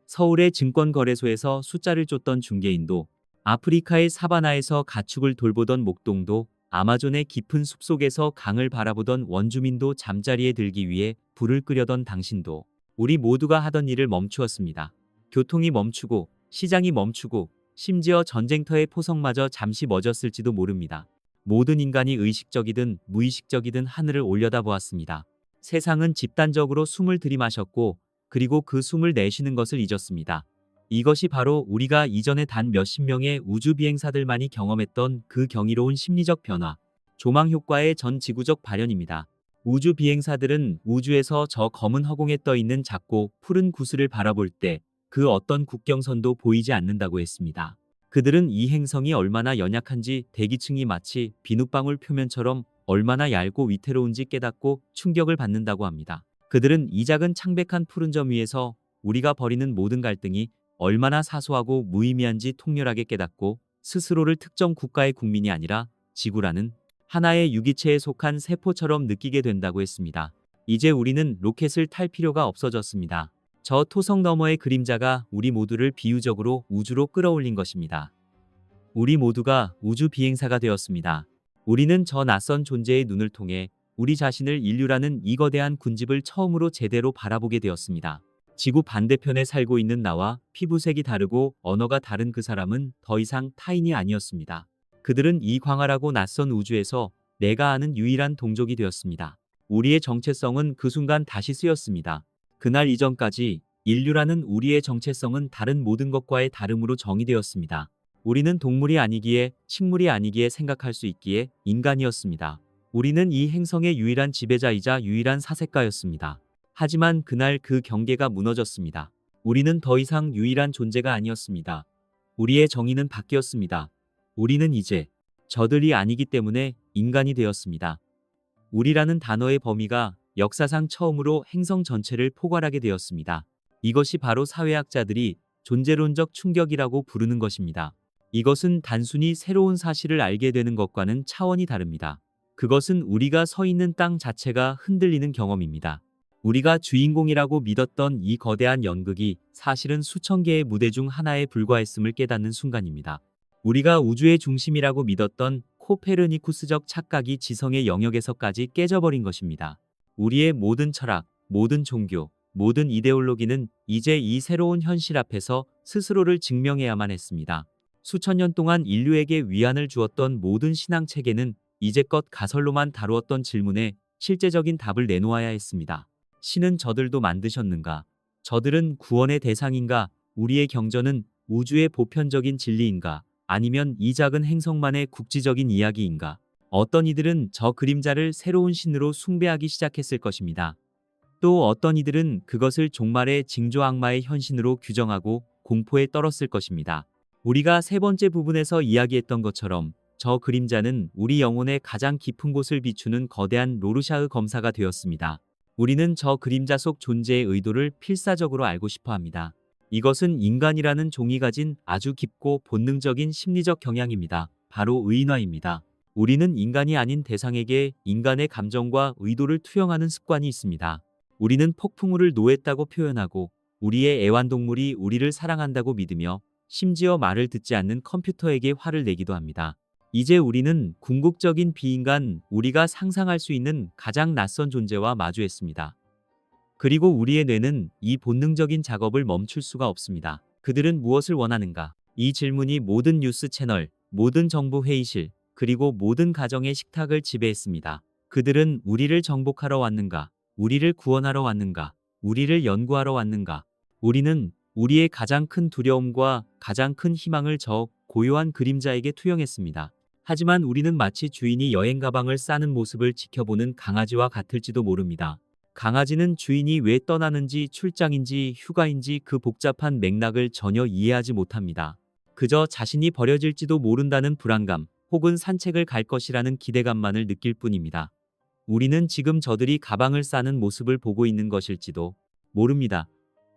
서울의 증권거래소에서 숫자를 쫓던 중개인도, 아프리카의 사바나에서 가축을 돌보던 목동도, 아마존의 깊은 숲속에서 강을 바라보던 원주민도 잠자리에 들기 위해 불을 끄려던 당신도 우리 모두가 하던 일을 멈추었습니다. 교통이 멈추고 시장이 멈추고 심지어 전쟁터의 포성마저 잠시 멎었을지도 모릅니다. 모든 인간이 의식적이든 무의식적이든 하늘을 올려다보았습니다. 세상은 집단적으로 숨을 들이마셨고 그리고 그 숨을 내쉬는 것을 잊었습니다. 이것이 바로 우리가 이전에 단 몇십 명의 우주 비행사들만이 경험했던 그 경이로운 심리적 변화, 조망 효과의 전 지구적 발현입니다. 우주 비행사들은 우주에서 저 검은 허공에 떠 있는 작고 푸른 구슬을 바라볼 때 그 어떤 국경선도 보이지 않는다고 했습니다. 그들은 이 행성이 얼마나 연약한지, 대기층이 마치 비눗방울 표면처럼 얼마나 얇고 위태로운지 깨닫고 충격을 받는다고 합니다. 그들은 이 작은 창백한 푸른 점 위에서 우리가 벌이는 모든 갈등이 얼마나 사소하고 무의미한지 통렬하게 깨닫고 스스로를 특정 국가의 국민이 아니라 지구라는 하나의 유기체에 속한 세포처럼 느끼게 된다고 했습니다. 이제 우리는 로켓을 탈 필요가 없어졌습니다. 저 토성 너머의 그림자가 우리 모두를 비유적으로 우주로 끌어올린 것입니다. 우리 모두가 우주 비행사가 되었습니다. 우리는 저 낯선 존재의 눈을 통해 우리 자신을 인류라는 이 거대한 군집을 처음으로 제대로 바라보게 되었습니다. 지구 반대편에 살고 있는 나와 피부색이 다르고 언어가 다른 그 사람은 더 이상 타인이 아니었습니다. 그들은 이 광활하고 낯선 우주에서 내가 아는 유일한 동족이 되었습니다. 우리의 정체성은 그 순간 다시 쓰였습니다. 그날 이전까지 인류라는 우리의 정체성은 다른 모든 것과의 다름으로 정의되었습니다. 우리는 동물이 아니기에 식물이 아니기에 생각할 수 있기에 인간이었습니다. 우리는 이 행성의 유일한 지배자이자 유일한 사색가였습니다. 하지만 그날 그 경계가 무너졌습니다. 우리는 더 이상 유일한 존재가 아니었습니다. 우리의 정의는 바뀌었습니다. 우리는 이제 저들이 아니기 때문에 인간이 되었습니다. 우리라는 단어의 범위가 역사상 처음으로 행성 전체를 포괄하게 되었습니다. 이것이 바로 사회학자들이 존재론적 충격이라고 부르는 것입니다. 이것은 단순히 새로운 사실을 알게 되는 것과는 차원이 다릅니다. 그것은 우리가 서 있는 땅 자체가 흔들리는 경험입니다. 우리가 주인공이라고 믿었던 이 거대한 연극이 사실은 수천 개의 무대 중 하나에 불과했음을 깨닫는 순간입니다. 우리가 우주의 중심이라고 믿었던 코페르니쿠스적 착각이 지성의 영역에서까지 깨져버린 것입니다. 우리의 모든 철학, 모든 종교, 모든 이데올로기는 이제 이 새로운 현실 앞에서 스스로를 증명해야만 했습니다. 수천 년 동안 인류에게 위안을 주었던 모든 신앙 체계는 이제껏 가설로만 다루었던 질문에 실제적인 답을 내놓아야 했습니다. 신은 저들도 만드셨는가? 저들은 구원의 대상인가? 우리의 경전은 우주의 보편적인 진리인가? 아니면 이 작은 행성만의 국지적인 이야기인가? 어떤 이들은 저 그림자를 새로운 신으로 숭배하기 시작했을 것입니다. 또 어떤 이들은 그것을 종말의 징조 악마의 현신으로 규정하고 공포에 떨었을 것입니다. 우리가 세 번째 부분에서 이야기했던 것처럼 저 그림자는 우리 영혼의 가장 깊은 곳을 비추는 거대한 로르샤흐 검사가 되었습니다. 우리는 저 그림자 속 존재의 의도를 필사적으로 알고 싶어 합니다. 이것은 인간이라는 종이 가진 아주 깊고 본능적인 심리적 경향입니다. 바로 의인화입니다. 우리는 인간이 아닌 대상에게 인간의 감정과 의도를 투영하는 습관이 있습니다. 우리는 폭풍우를 노했다고 표현하고 우리의 애완동물이 우리를 사랑한다고 믿으며 심지어 말을 듣지 않는 컴퓨터에게 화를 내기도 합니다. 이제 우리는 궁극적인 비인간, 우리가 상상할 수 있는 가장 낯선 존재와 마주했습니다. 그리고 우리의 뇌는 이 본능적인 작업을 멈출 수가 없습니다. 그들은 무엇을 원하는가? 이 질문이 모든 뉴스 채널, 모든 정부 회의실, 그리고 모든 가정의 식탁을 지배했습니다. 그들은 우리를 정복하러 왔는가? 우리를 구원하러 왔는가? 우리를 연구하러 왔는가? 우리는 우리의 가장 큰 두려움과 가장 큰 희망을 저 고요한 그림자에게 투영했습니다. 하지만 우리는 마치 주인이 여행 가방을 싸는 모습을 지켜보는 강아지와 같을지도 모릅니다. 강아지는 주인이 왜 떠나는지, 출장인지 휴가인지 그 복잡한 맥락을 전혀 이해하지 못합니다. 그저 자신이 버려질지도 모른다는 불안감 혹은 산책을 갈 것이라는 기대감만을 느낄 뿐입니다. 우리는 지금 저들이 가방을 싸는 모습을 보고 있는 것일지도 모릅니다.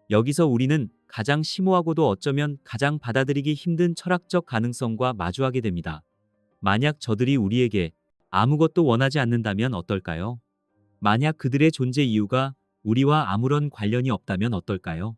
여기서 우리는 가장 심오하고도 어쩌면 가장 받아들이기 힘든 철학적 가능성과 마주하게 됩니다. 만약 저들이 우리에게 아무것도 원하지 않는다면 어떨까요? 만약 그들의 존재 이유가 우리와 아무런 관련이 없다면 어떨까요?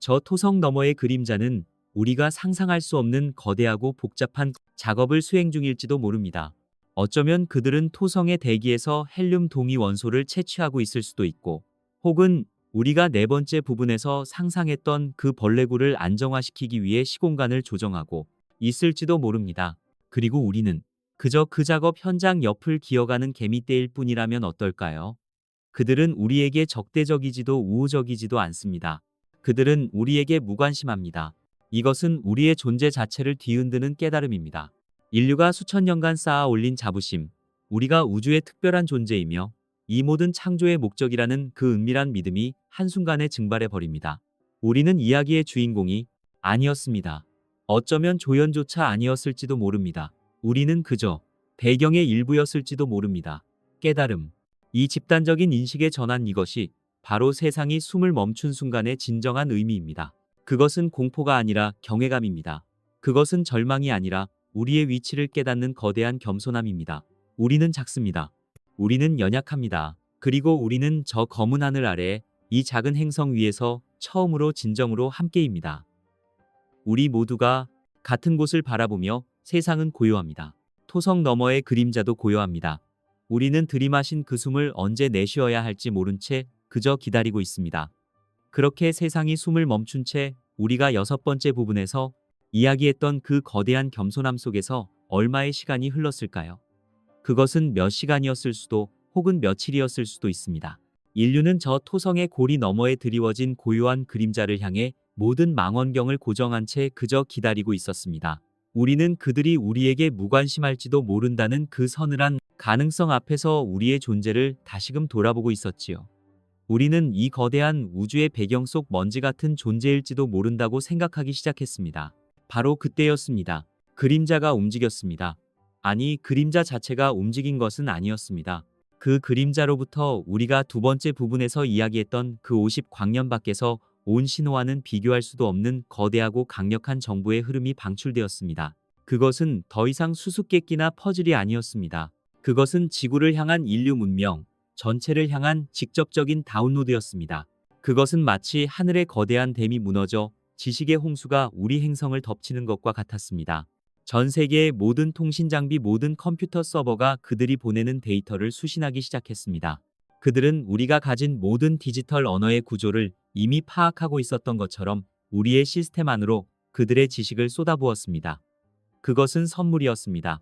저 토성 너머의 그림자는 우리가 상상할 수 없는 거대하고 복잡한 작업을 수행 중일지도 모릅니다. 어쩌면 그들은 토성의 대기에서 헬륨 동위 원소를 채취하고 있을 수도 있고, 혹은 우리가 네 번째 부분에서 상상했던 그 벌레굴을 안정화시키기 위해 시공간을 조정하고 있을지도 모릅니다. 그리고 우리는 그저 그 작업 현장 옆을 기어가는 개미떼일 뿐이라면 어떨까요? 그들은 우리에게 적대적이지도 우호적이지도 않습니다. 그들은 우리에게 무관심합니다. 이것은 우리의 존재 자체를 뒤흔드는 깨달음입니다. 인류가 수천 년간 쌓아 올린 자부심, 우리가 우주의 특별한 존재이며 이 모든 창조의 목적이라는 그 은밀한 믿음이 한순간에 증발해 버립니다. 우리는 이야기의 주인공이 아니었습니다. 어쩌면 조연조차 아니었을지도 모릅니다. 우리는 그저 배경의 일부였을지도 모릅니다. 깨달음. 이 집단적인 인식의 전환, 이것이 바로 세상이 숨을 멈춘 순간의 진정한 의미입니다. 그것은 공포가 아니라 경외감입니다. 그것은 절망이 아니라 우리의 위치를 깨닫는 거대한 겸손함입니다. 우리는 작습니다. 우리는 연약합니다. 그리고 우리는 저 검은 하늘 아래 이 작은 행성 위에서 처음으로 진정으로 함께입니다. 우리 모두가 같은 곳을 바라보며 세상은 고요합니다. 토성 너머의 그림자도 고요합니다. 우리는 들이마신 그 숨을 언제 내쉬어야 할지 모른 채 그저 기다리고 있습니다. 그렇게 세상이 숨을 멈춘 채 우리가 여섯 번째 부분에서 이야기했던 그 거대한 겸손함 속에서 얼마의 시간이 흘렀을까요? 그것은 몇 시간이었을 수도 혹은 며칠이었을 수도 있습니다. 인류는 저 토성의 고리 너머에 드리워진 고요한 그림자를 향해 모든 망원경을 고정한 채 그저 기다리고 있었습니다. 우리는 그들이 우리에게 무관심할지도 모른다는 그 서늘한 가능성 앞에서 우리의 존재를 다시금 돌아보고 있었지요. 우리는 이 거대한 우주의 배경 속 먼지 같은 존재일지도 모른다고 생각하기 시작했습니다. 바로 그때였습니다. 그림자가 움직였습니다. 아니, 그림자 자체가 움직인 것은 아니었습니다. 그 그림자로부터 우리가 두 번째 부분에서 이야기했던 그 50광년 밖에서 온 신호와는 비교할 수도 없는 거대하고 강력한 정보의 흐름이 방출되었습니다. 그것은 더 이상 수수께끼나 퍼즐이 아니었습니다. 그것은 지구를 향한 인류 문명 전체를 향한 직접적인 다운로드였습니다. 그것은 마치 하늘의 거대한 댐이 무너져 지식의 홍수가 우리 행성을 덮치는 것과 같았습니다. 전 세계의 모든 통신 장비, 모든 컴퓨터 서버가 그들이 보내는 데이터를 수신하기 시작했습니다. 그들은 우리가 가진 모든 디지털 언어의 구조를 이미 파악하고 있었던 것처럼 우리의 시스템 안으로 그들의 지식을 쏟아부었습니다. 그것은 선물이었습니다.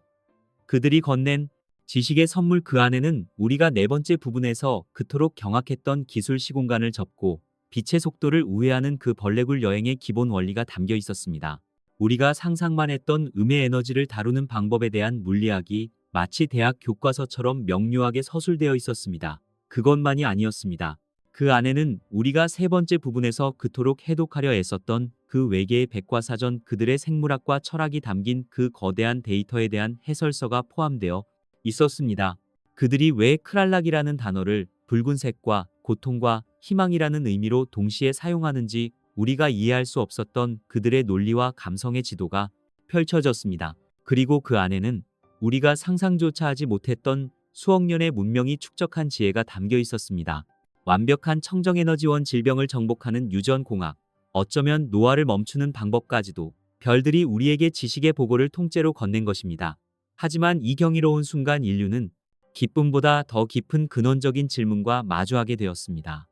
그들이 건넨 지식의 선물, 그 안에는 우리가 네 번째 부분에서 그토록 경악했던 기술 시공간을 접고 빛의 속도를 우회하는 그 벌레굴 여행의 기본 원리가 담겨 있었습니다. 우리가 상상만 했던 음의 에너지를 다루는 방법에 대한 물리학이 마치 대학 교과서처럼 명료하게 서술되어 있었습니다. 그것만이 아니었습니다. 그 안에는 우리가 세 번째 부분에서 그토록 해독하려 애썼던 그 외계의 백과사전, 그들의 생물학과 철학이 담긴 그 거대한 데이터에 대한 해설서가 포함되어 있었습니다. 그들이 왜 크랄락이라는 단어를 붉은색과 고통과 희망이라는 의미로 동시에 사용하는지 우리가 이해할 수 없었던 그들의 논리와 감성의 지도가 펼쳐졌습니다. 그리고 그 안에는 우리가 상상조차 하지 못했던 수억 년의 문명이 축적한 지혜가 담겨 있었습니다. 완벽한 청정에너지원 질병을 정복하는 유전공학, 어쩌면 노화를 멈추는 방법까지도 별들이 우리에게 지식의 보고를 통째로 건넨 것입니다. 하지만 이 경이로운 순간 인류는 기쁨보다 더 깊은 근원적인 질문과 마주하게 되었습니다.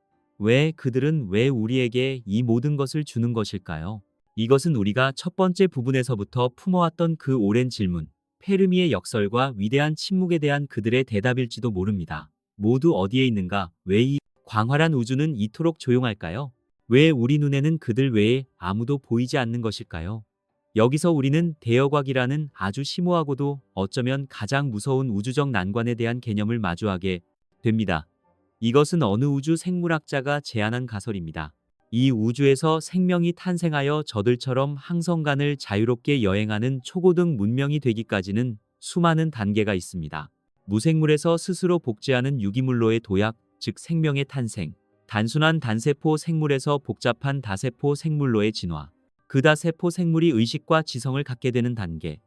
그들은 왜 우리에게 이 모든 것을 주는 것일까요? 이것은 우리가 첫 번째 부분에서부터 품어왔던 그 오랜 질문, 페르미의 역설과 위대한 침묵에 대한 그들의 대답일지도 모릅니다. 모두 어디에 있는가? 왜 이 광활한 우주는 이토록 조용할까요? 왜 우리 눈에는 그들 외에 아무도 보이지 않는 것일까요? 여기서 우리는 대여곽이라는 아주 심오하고도 어쩌면 가장 무서운 우주적 난관에 대한 개념을 마주하게 됩니다. 이것은 어느 우주 생물학자가 제안한 가설입니다. 이 우주에서 생명이 탄생하여 저들처럼 항성간을 자유롭게 여행하는 초고등 문명이 되기까지는 수많은 단계가 있습니다. 무생물에서 스스로 복제하는 유기물로의 도약, 즉 생명의 탄생, 단순한 단세포 생물에서 복잡한 다세포 생물로의 진화, 그 다세포 생물이 의식과 지성을 갖게 되는 단계,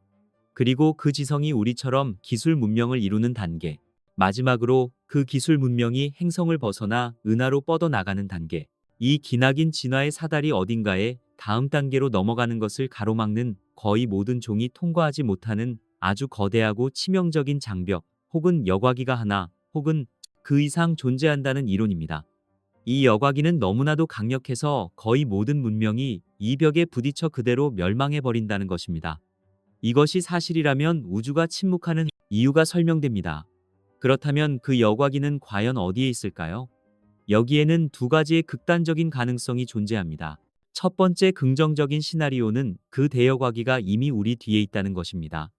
그리고 그 지성이 우리처럼 기술 문명을 이루는 단계, 마지막으로 그 기술 문명이 행성을 벗어나 은하로 뻗어나가는 단계. 이 기나긴 진화의 사다리 어딘가에 다음 단계로 넘어가는 것을 가로막는 거의 모든 종이 통과하지 못하는 아주 거대하고 치명적인 장벽, 혹은 여과기가 하나, 혹은 그 이상 존재한다는 이론입니다. 이 여과기는 너무나도 강력해서 거의 모든 문명이 이 벽에 부딪혀 그대로 멸망해버린다는 것입니다. 이것이 사실이라면 우주가 침묵하는 이유가 설명됩니다. 그렇다면 그 여과기는 과연 어디에 있을까요? 여기에는 두 가지의 극단적인 가능성이 존재합니다. 첫 번째 긍정적인 시나리오는 그 대여과기가 이미 우리 뒤에 있다는 것입니다.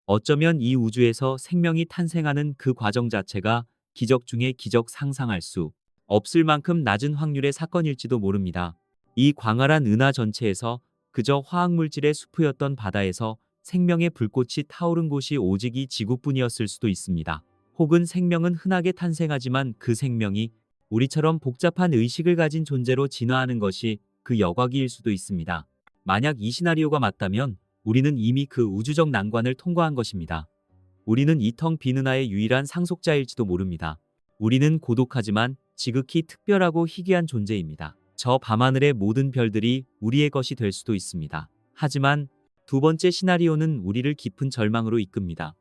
어쩌면 이 우주에서 생명이 탄생하는 그 과정 자체가 기적 중의 기적, 상상할 수 없을 만큼 낮은 확률의 사건일지도 모릅니다. 이 광활한 은하 전체에서 그저 화학물질의 숲이었던 바다에서 생명의 불꽃이 타오른 곳이 오직 이 지구뿐이었을 수도 있습니다. 혹은 생명은 흔하게 탄생하지만 그 생명이 우리처럼 복잡한 의식을 가진 존재로 진화하는 것이 그 여과기일 수도 있습니다. 만약 이 시나리오가 맞다면 우리는 이미 그 우주적 난관을 통과한 것입니다. 우리는 이 텅 빈 은하의 유일한 상속자일지도 모릅니다. 우리는 고독하지만 지극히 특별하고 희귀한 존재입니다. 저 밤하늘의 모든 별들이 우리의 것이 될 수도 있습니다. 하지만 두 번째 시나리오는 우리를 깊은 절망으로 이끕니다.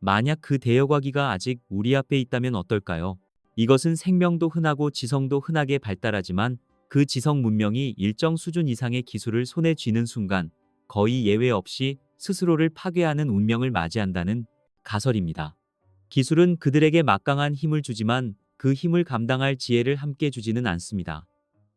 만약 그 대여과기가 아직 우리 앞에 있다면 어떨까요? 이것은 생명도 흔하고 지성도 흔하게 발달하지만 그 지성 문명이 일정 수준 이상의 기술을 손에 쥐는 순간 거의 예외 없이 스스로를 파괴하는 운명을 맞이한다는 가설입니다. 기술은 그들에게 막강한 힘을 주지만 그 힘을 감당할 지혜를 함께 주지는 않습니다.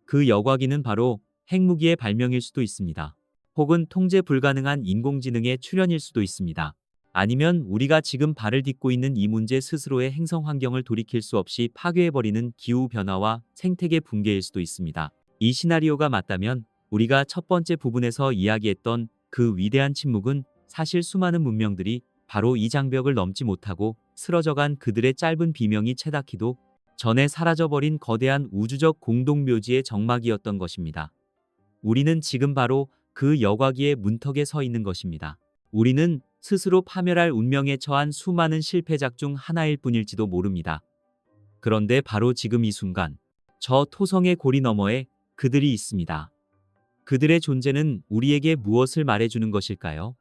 그 여과기는 바로 핵무기의 발명일 수도 있습니다. 혹은 통제 불가능한 인공지능의 출현일 수도 있습니다. 아니면 우리가 지금 발을 딛고 있는 이 문제 스스로의 행성 환경을 돌이킬 수 없이 파괴해버리는 기후변화와 생태계 붕괴일 수도 있습니다. 이 시나리오가 맞다면 우리가 첫 번째 부분에서 이야기했던 그 위대한 침묵은 사실 수많은 문명들이 바로 이 장벽을 넘지 못하고 쓰러져간 그들의 짧은 비명이 채닿기도 전에 사라져버린 거대한 우주적 공동묘지의 정막이었던 것입니다. 우리는 지금 바로 그 여과기의 문턱에 서 있는 것입니다. 우리는 스스로 파멸할 운명에 처한 수많은 실패작 중 하나일 뿐일지도 모릅니다. 그런데 바로 지금 이 순간, 저 토성의 고리 너머에 그들이 있습니다. 그들의 존재는 우리에게 무엇을 말해주는 것일까요?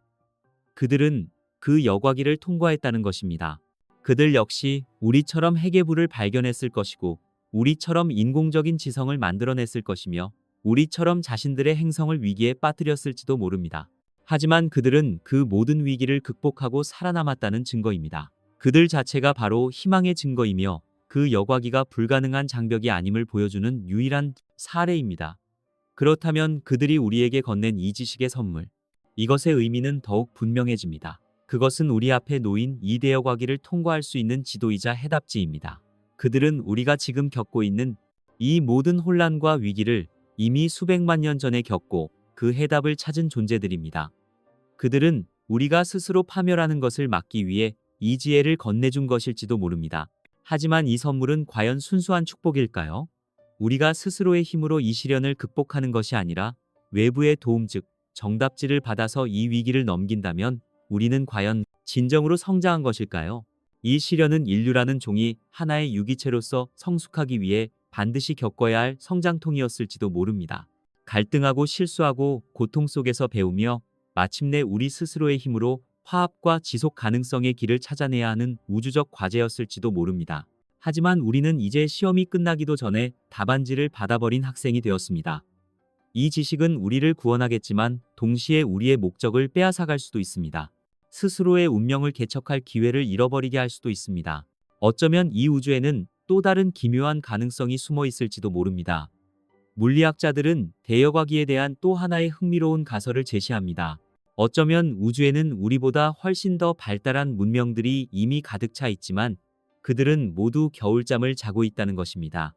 그들은 그 여과기를 통과했다는 것입니다. 그들 역시 우리처럼 핵의 불을 발견했을 것이고, 우리처럼 인공적인 지성을 만들어냈을 것이며, 우리처럼 자신들의 행성을 위기에 빠뜨렸을지도 모릅니다. 하지만 그들은 그 모든 위기를 극복하고 살아남았다는 증거입니다. 그들 자체가 바로 희망의 증거이며 그 여과기가 불가능한 장벽이 아님을 보여주는 유일한 사례입니다. 그렇다면 그들이 우리에게 건넨 이 지식의 선물, 이것의 의미는 더욱 분명해집니다. 그것은 우리 앞에 놓인 이 대여과기를 통과할 수 있는 지도이자 해답지입니다. 그들은 우리가 지금 겪고 있는 이 모든 혼란과 위기를 이미 수백만 년 전에 겪고 그 해답을 찾은 존재들입니다. 그들은 우리가 스스로 파멸하는 것을 막기 위해 이 지혜를 건네준 것일지도 모릅니다. 하지만 이 선물은 과연 순수한 축복일까요? 우리가 스스로의 힘으로 이 시련을 극복하는 것이 아니라 외부의 도움 즉 정답지를 받아서 이 위기를 넘긴다면 우리는 과연 진정으로 성장한 것일까요? 이 시련은 인류라는 종이 하나의 유기체로서 성숙하기 위해 반드시 겪어야 할 성장통이었을지도 모릅니다. 갈등하고 실수하고 고통 속에서 배우며 마침내 우리 스스로의 힘으로 화합과 지속 가능성의 길을 찾아내야 하는 우주적 과제였을지도 모릅니다. 하지만 우리는 이제 시험이 끝나기도 전에 답안지를 받아버린 학생이 되었습니다. 이 지식은 우리를 구원하겠지만 동시에 우리의 목적을 빼앗아갈 수도 있습니다. 스스로의 운명을 개척할 기회를 잃어버리게 할 수도 있습니다. 어쩌면 이 우주에는 또 다른 기묘한 가능성이 숨어 있을지도 모릅니다. 물리학자들은 대여과기에 대한 또 하나의 흥미로운 가설을 제시합니다. 어쩌면 우주에는 우리보다 훨씬 더 발달한 문명들이 이미 가득 차 있지만 그들은 모두 겨울잠을 자고 있다는 것입니다.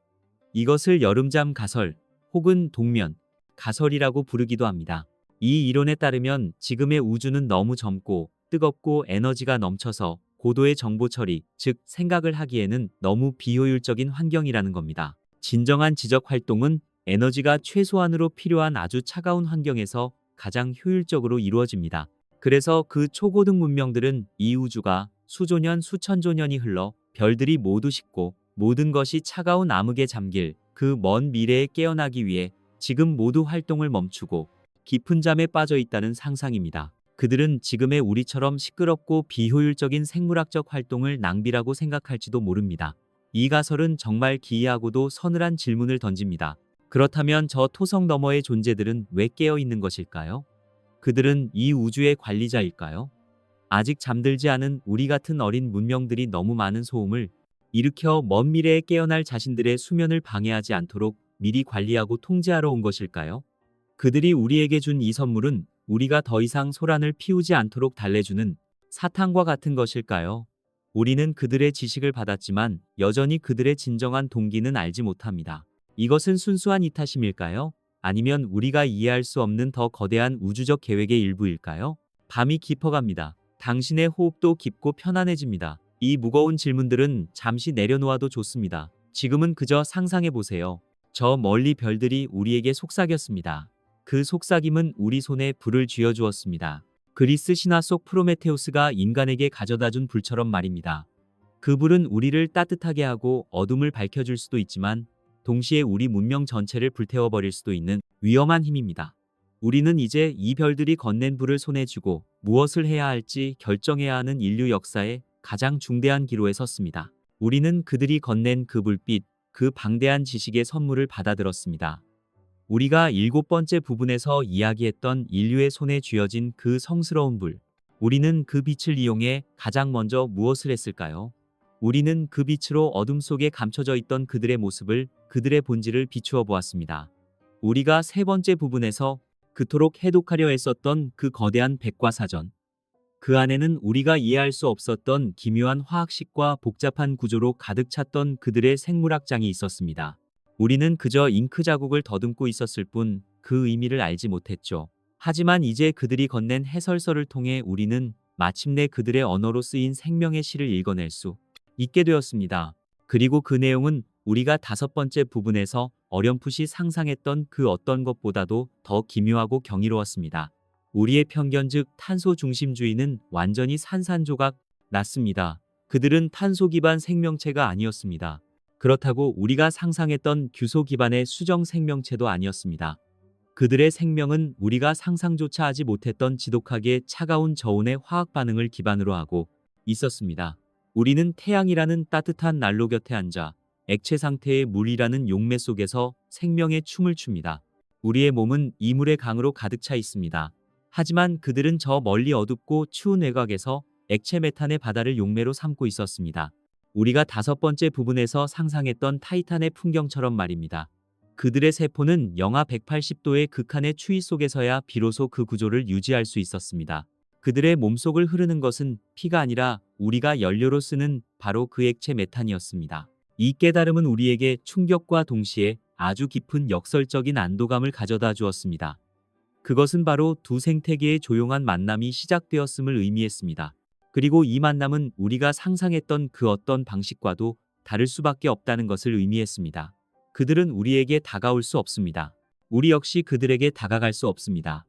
이것을 여름잠 가설 혹은 동면 가설이라고 부르기도 합니다. 이 이론에 따르면 지금의 우주는 너무 젊고 뜨겁고 에너지가 넘쳐서 고도의 정보 처리, 즉 생각을 하기에는 너무 비효율적인 환경이라는 겁니다. 진정한 지적 활동은 에너지가 최소한으로 필요한 아주 차가운 환경에서 가장 효율적으로 이루어집니다. 그래서 그 초고등 문명들은 이 우주가 수조년 수천조년이 흘러 별들이 모두 식고 모든 것이 차가운 암흑에 잠길 그 먼 미래에 깨어나기 위해 지금 모두 활동을 멈추고 깊은 잠에 빠져 있다는 상상입니다. 그들은 지금의 우리처럼 시끄럽고 비효율적인 생물학적 활동을 낭비라고 생각할지도 모릅니다. 이 가설은 정말 기이하고도 서늘한 질문을 던집니다. 그렇다면 저 토성 너머의 존재들은 왜 깨어 있는 것일까요? 그들은 이 우주의 관리자일까요? 아직 잠들지 않은 우리 같은 어린 문명들이 너무 많은 소음을 일으켜 먼 미래에 깨어날 자신들의 수면을 방해하지 않도록 미리 관리하고 통제하러 온 것일까요? 그들이 우리에게 준 이 선물은 우리가 더 이상 소란을 피우지 않도록 달래주는 사탕과 같은 것일까요? 우리는 그들의 지식을 받았지만 여전히 그들의 진정한 동기는 알지 못합니다. 이것은 순수한 이타심일까요? 아니면 우리가 이해할 수 없는 더 거대한 우주적 계획의 일부일까요? 밤이 깊어갑니다. 당신의 호흡도 깊고 편안해집니다. 이 무거운 질문들은 잠시 내려놓아도 좋습니다. 지금은 그저 상상해보세요. 저 멀리 별들이 우리에게 속삭였습니다. 그 속삭임은 우리 손에 불을 쥐어주었습니다. 그리스 신화 속 프로메테우스가 인간에게 가져다준 불처럼 말입니다. 그 불은 우리를 따뜻하게 하고 어둠을 밝혀줄 수도 있지만 동시에 우리 문명 전체를 불태워버릴 수도 있는 위험한 힘입니다. 우리는 이제 이 별들이 건넨 불을 손에 쥐고 무엇을 해야 할지 결정해야 하는 인류 역사의 가장 중대한 기로에 섰습니다. 우리는 그들이 건넨 그 불빛, 그 방대한 지식의 선물을 받아들었습니다. 우리가 7번째 부분에서 이야기했던 인류의 손에 쥐어진 그 성스러운 불. 우리는 그 빛을 이용해 가장 먼저 무엇을 했을까요? 우리는 그 빛으로 어둠 속에 감춰져 있던 그들의 모습을, 그들의 본질을 비추어 보았습니다. 우리가 3번째 부분에서 그토록 해독하려 했었던 그 거대한 백과사전. 그 안에는 우리가 이해할 수 없었던 기묘한 화학식과 복잡한 구조로 가득 찼던 그들의 생물학장이 있었습니다. 우리는 그저 잉크 자국을 더듬고 있었을 뿐 그 의미를 알지 못했죠. 하지만 이제 그들이 건넨 해설서를 통해 우리는 마침내 그들의 언어로 쓰인 생명의 시를 읽어낼 수 있게 되었습니다. 그리고 그 내용은 우리가 5번째 부분에서 어렴풋이 상상했던 그 어떤 것보다도 더 기묘하고 경이로웠습니다. 우리의 편견 즉 탄소 중심주의는 완전히 산산조각 났습니다. 그들은 탄소 기반 생명체가 아니었습니다. 그렇다고 우리가 상상했던 규소 기반의 수정 생명체도 아니었습니다. 그들의 생명은 우리가 상상조차 하지 못했던 지독하게 차가운 저온의 화학 반응을 기반으로 하고 있었습니다. 우리는 태양이라는 따뜻한 난로 곁에 앉아 액체 상태의 물이라는 용매 속에서 생명의 춤을 춥니다. 우리의 몸은 이물의 강으로 가득 차 있습니다. 하지만 그들은 저 멀리 어둡고 추운 외곽에서 액체 메탄의 바다를 용매로 삼고 있었습니다. 우리가 5번째 부분에서 상상했던 타이탄의 풍경처럼 말입니다. 그들의 세포는 영하 180도의 극한의 추위 속에서야 비로소 그 구조를 유지할 수 있었습니다. 그들의 몸속을 흐르는 것은 피가 아니라 우리가 연료로 쓰는 바로 그 액체 메탄이었습니다. 이 깨달음은 우리에게 충격과 동시에 아주 깊은 역설적인 안도감을 가져다 주었습니다. 그것은 바로 두 생태계의 조용한 만남이 시작되었음을 의미했습니다. 그리고 이 만남은 우리가 상상했던 그 어떤 방식과도 다를 수밖에 없다는 것을 의미했습니다. 그들은 우리에게 다가올 수 없습니다. 우리 역시 그들에게 다가갈 수 없습니다.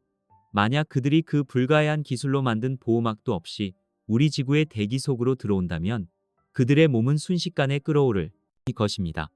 만약 그들이 그 불가해한 기술로 만든 보호막도 없이 우리 지구의 대기 속으로 들어온다면 그들의 몸은 순식간에 끓어오를 것입니다.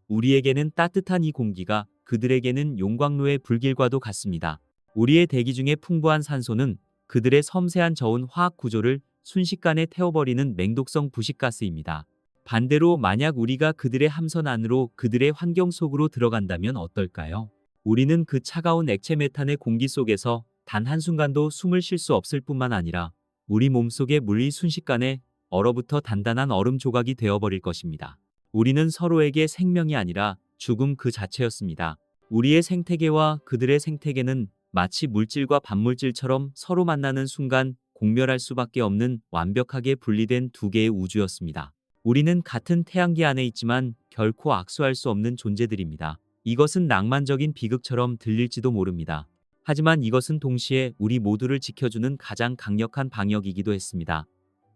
우리에게는 따뜻한 이 공기가 그들에게는 용광로의 불길과도 같습니다. 우리의 대기 중에 풍부한 산소는 그들의 섬세한 저온 화학 구조를 순식간에 태워버리는 맹독성 부식가스입니다. 반대로 만약 우리가 그들의 함선 안으로 그들의 환경 속으로 들어간다면 어떨까요? 우리는 그 차가운 액체 메탄의 공기 속에서 단 한순간도 숨을 쉴 수 없을 뿐만 아니라 우리 몸속의 물이 순식간에 얼어붙어 단단한 얼음 조각이 되어버릴 것입니다. 우리는 서로에게 생명이 아니라 죽음 그 자체였습니다. 우리의 생태계와 그들의 생태계는 마치 물질과 반물질처럼 서로 만나는 순간 공멸할 수밖에 없는 완벽하게 분리된 두 개의 우주였습니다. 우리는 같은 태양계 안에 있지만 결코 악수할 수 없는 존재들입니다. 이것은 낭만적인 비극처럼 들릴지도 모릅니다. 하지만 이것은 동시에 우리 모두를 지켜주는 가장 강력한 방역이기도 했습니다.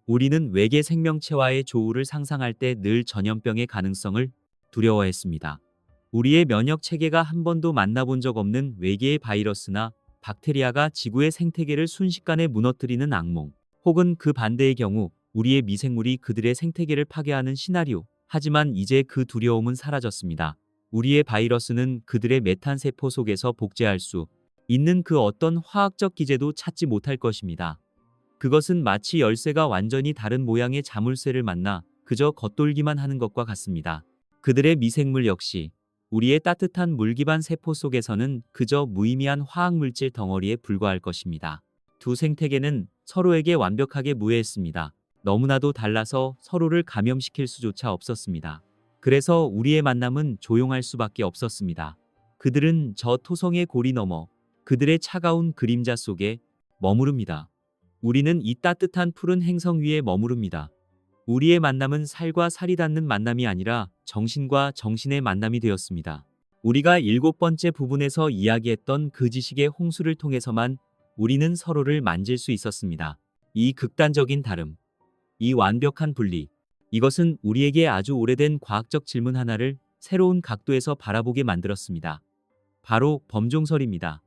우리는 외계 생명체와의 조우를 상상할 때 늘 전염병의 가능성을 두려워했습니다. 우리의 면역 체계가 한 번도 만나본 적 없는 외계의 바이러스나 박테리아가 지구의 생태계를 순식간에 무너뜨리는 악몽, 혹은 그 반대의 경우 우리의 미생물이 그들의 생태계를 파괴하는 시나리오. 하지만 이제 그 두려움은 사라졌습니다. 우리의 바이러스는 그들의 메탄 세포 속에서 복제할 수 있는 그 어떤 화학적 기제도 찾지 못할 것입니다. 그것은 마치 열쇠가 완전히 다른 모양의 자물쇠를 만나 그저 겉돌기만 하는 것과 같습니다. 그들의 미생물 역시 우리의 따뜻한 물 기반 세포 속에서는 그저 무의미한 화학물질 덩어리에 불과할 것입니다. 두 생태계는 서로에게 완벽하게 무해했습니다. 너무나도 달라서 서로를 감염시킬 수조차 없었습니다. 그래서 우리의 만남은 조용할 수밖에 없었습니다. 그들은 저 토성의 고리 너머 그들의 차가운 그림자 속에 머무릅니다. 우리는 이 따뜻한 푸른 행성 위에 머무릅니다. 우리의 만남은 살과 살이 닿는 만남이 아니라 정신과 정신의 만남이 되었습니다. 우리가 7번째 부분에서 이야기했던 그 지식의 홍수를 통해서만 우리는 서로를 만질 수 있었습니다. 이 극단적인 다름, 이 완벽한 분리, 이것은 우리에게 아주 오래된 과학적 질문 하나를 새로운 각도에서 바라보게 만들었습니다. 바로 범종설입니다.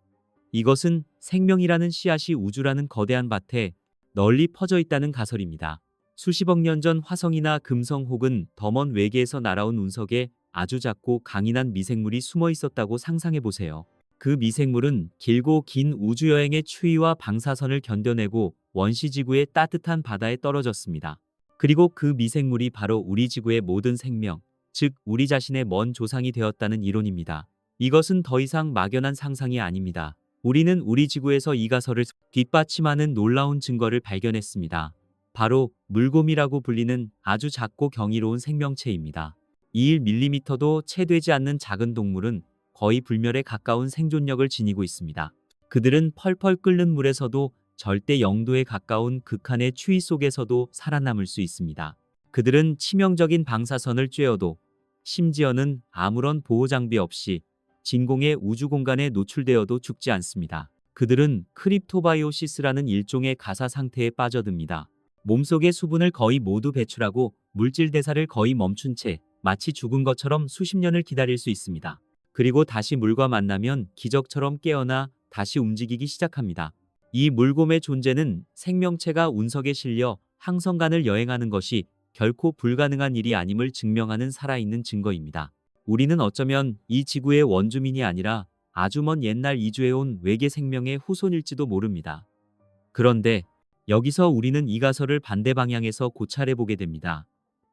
이것은 생명이라는 씨앗이 우주라는 거대한 밭에 널리 퍼져 있다는 가설입니다. 수십억 년 전 화성이나 금성 혹은 더 먼 외계에서 날아온 운석에 아주 작고 강인한 미생물이 숨어 있었다고 상상해 보세요. 그 미생물은 길고 긴 우주여행의 추위와 방사선을 견뎌내고 원시지구의 따뜻한 바다에 떨어졌습니다. 그리고 그 미생물이 바로 우리 지구의 모든 생명, 즉 우리 자신의 먼 조상이 되었다는 이론입니다. 이것은 더 이상 막연한 상상이 아닙니다. 우리는 우리 지구에서 이 가설을 뒷받침하는 놀라운 증거를 발견했습니다. 바로 물곰이라고 불리는 아주 작고 경이로운 생명체입니다. 21mm도 채 되지 않는 작은 동물은 거의 불멸에 가까운 생존력을 지니고 있습니다. 그들은 펄펄 끓는 물에서도 절대 0도에 가까운 극한의 추위 속에서도 살아남을 수 있습니다. 그들은 치명적인 방사선을 쬐어도 심지어는 아무런 보호장비 없이 진공의 우주 공간에 노출되어도 죽지 않습니다. 그들은 크립토바이오시스라는 일종의 가사 상태에 빠져듭니다. 몸속의 수분을 거의 모두 배출하고 물질 대사를 거의 멈춘 채 마치 죽은 것처럼 수십 년을 기다릴 수 있습니다. 그리고 다시 물과 만나면 기적처럼 깨어나 다시 움직이기 시작합니다. 이 물곰의 존재는 생명체가 운석에 실려 항성간을 여행하는 것이 결코 불가능한 일이 아님을 증명하는 살아있는 증거입니다. 우리는 어쩌면 이 지구의 원주민이 아니라 아주 먼 옛날 이주해온 외계 생명의 후손일지도 모릅니다. 그런데 여기서 우리는 이 가설을 반대 방향에서 고찰해 보게 됩니다.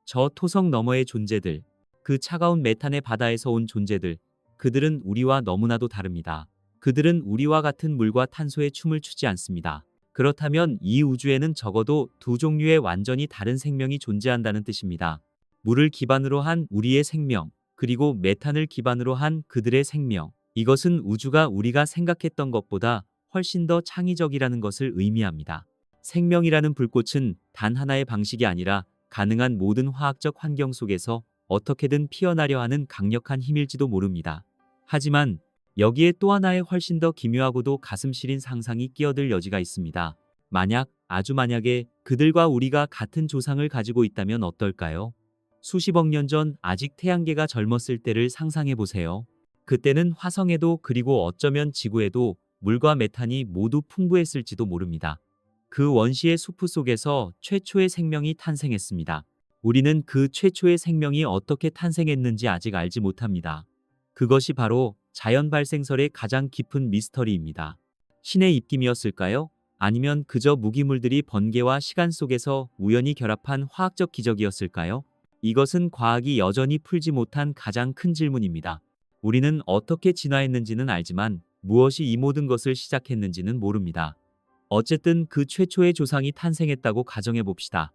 저 토성 너머의 존재들, 그 차가운 메탄의 바다에서 온 존재들, 그들은 우리와 너무나도 다릅니다. 그들은 우리와 같은 물과 탄소에 춤을 추지 않습니다. 그렇다면 이 우주에는 적어도 두 종류의 완전히 다른 생명이 존재한다는 뜻입니다. 물을 기반으로 한 우리의 생명, 그리고 메탄을 기반으로 한 그들의 생명. 이것은 우주가 우리가 생각했던 것보다 훨씬 더 창의적이라는 것을 의미합니다. 생명이라는 불꽃은 단 하나의 방식이 아니라 가능한 모든 화학적 환경 속에서 어떻게든 피어나려 하는 강력한 힘일지도 모릅니다. 하지만 여기에 또 하나의 훨씬 더 기묘하고도 가슴 시린 상상이 끼어들 여지가 있습니다. 만약, 아주 만약에 그들과 우리가 같은 조상을 가지고 있다면 어떨까요? 수십억 년 전 아직 태양계가 젊었을 때를 상상해 보세요. 그때는 화성에도 그리고 어쩌면 지구에도 물과 메탄이 모두 풍부했을지도 모릅니다. 그 원시의 숲 속에서 최초의 생명이 탄생했습니다. 우리는 그 최초의 생명이 어떻게 탄생했는지 아직 알지 못합니다. 그것이 바로 자연 발생설의 가장 깊은 미스터리입니다. 신의 입김이었을까요? 아니면 그저 무기물들이 번개와 시간 속에서 우연히 결합한 화학적 기적이었을까요? 이것은 과학이 여전히 풀지 못한 가장 큰 질문입니다. 우리는 어떻게 진화했는지는 알지만 무엇이 이 모든 것을 시작했는지는 모릅니다. 어쨌든 그 최초의 조상이 탄생했다고 가정해 봅시다.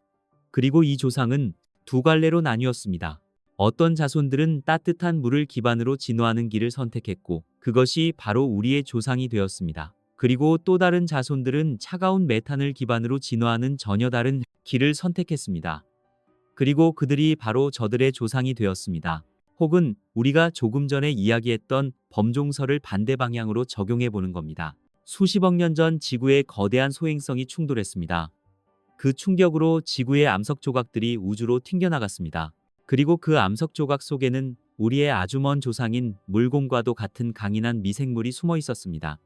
그리고 이 조상은 두 갈래로 나뉘었습니다. 어떤 자손들은 따뜻한 물을 기반으로 진화하는 길을 선택했고, 그것이 바로 우리의 조상이 되었습니다. 그리고 또 다른 자손들은 차가운 메탄을 기반으로 진화하는 전혀 다른 길을 선택했습니다. 그리고 그들이 바로 저들의 조상이 되었습니다. 혹은 우리가 조금 전에 이야기했던 범종설을 반대 방향으로 적용해 보는 겁니다. 수십억 년 전 지구의 거대한 소행성이 충돌했습니다. 그 충격으로 지구의 암석 조각들이 우주로 튕겨나갔습니다. 그리고 그 암석 조각 속에는 우리의 아주 먼 조상인 물곰과도 같은 강인한 미생물이 숨어 있었습니다.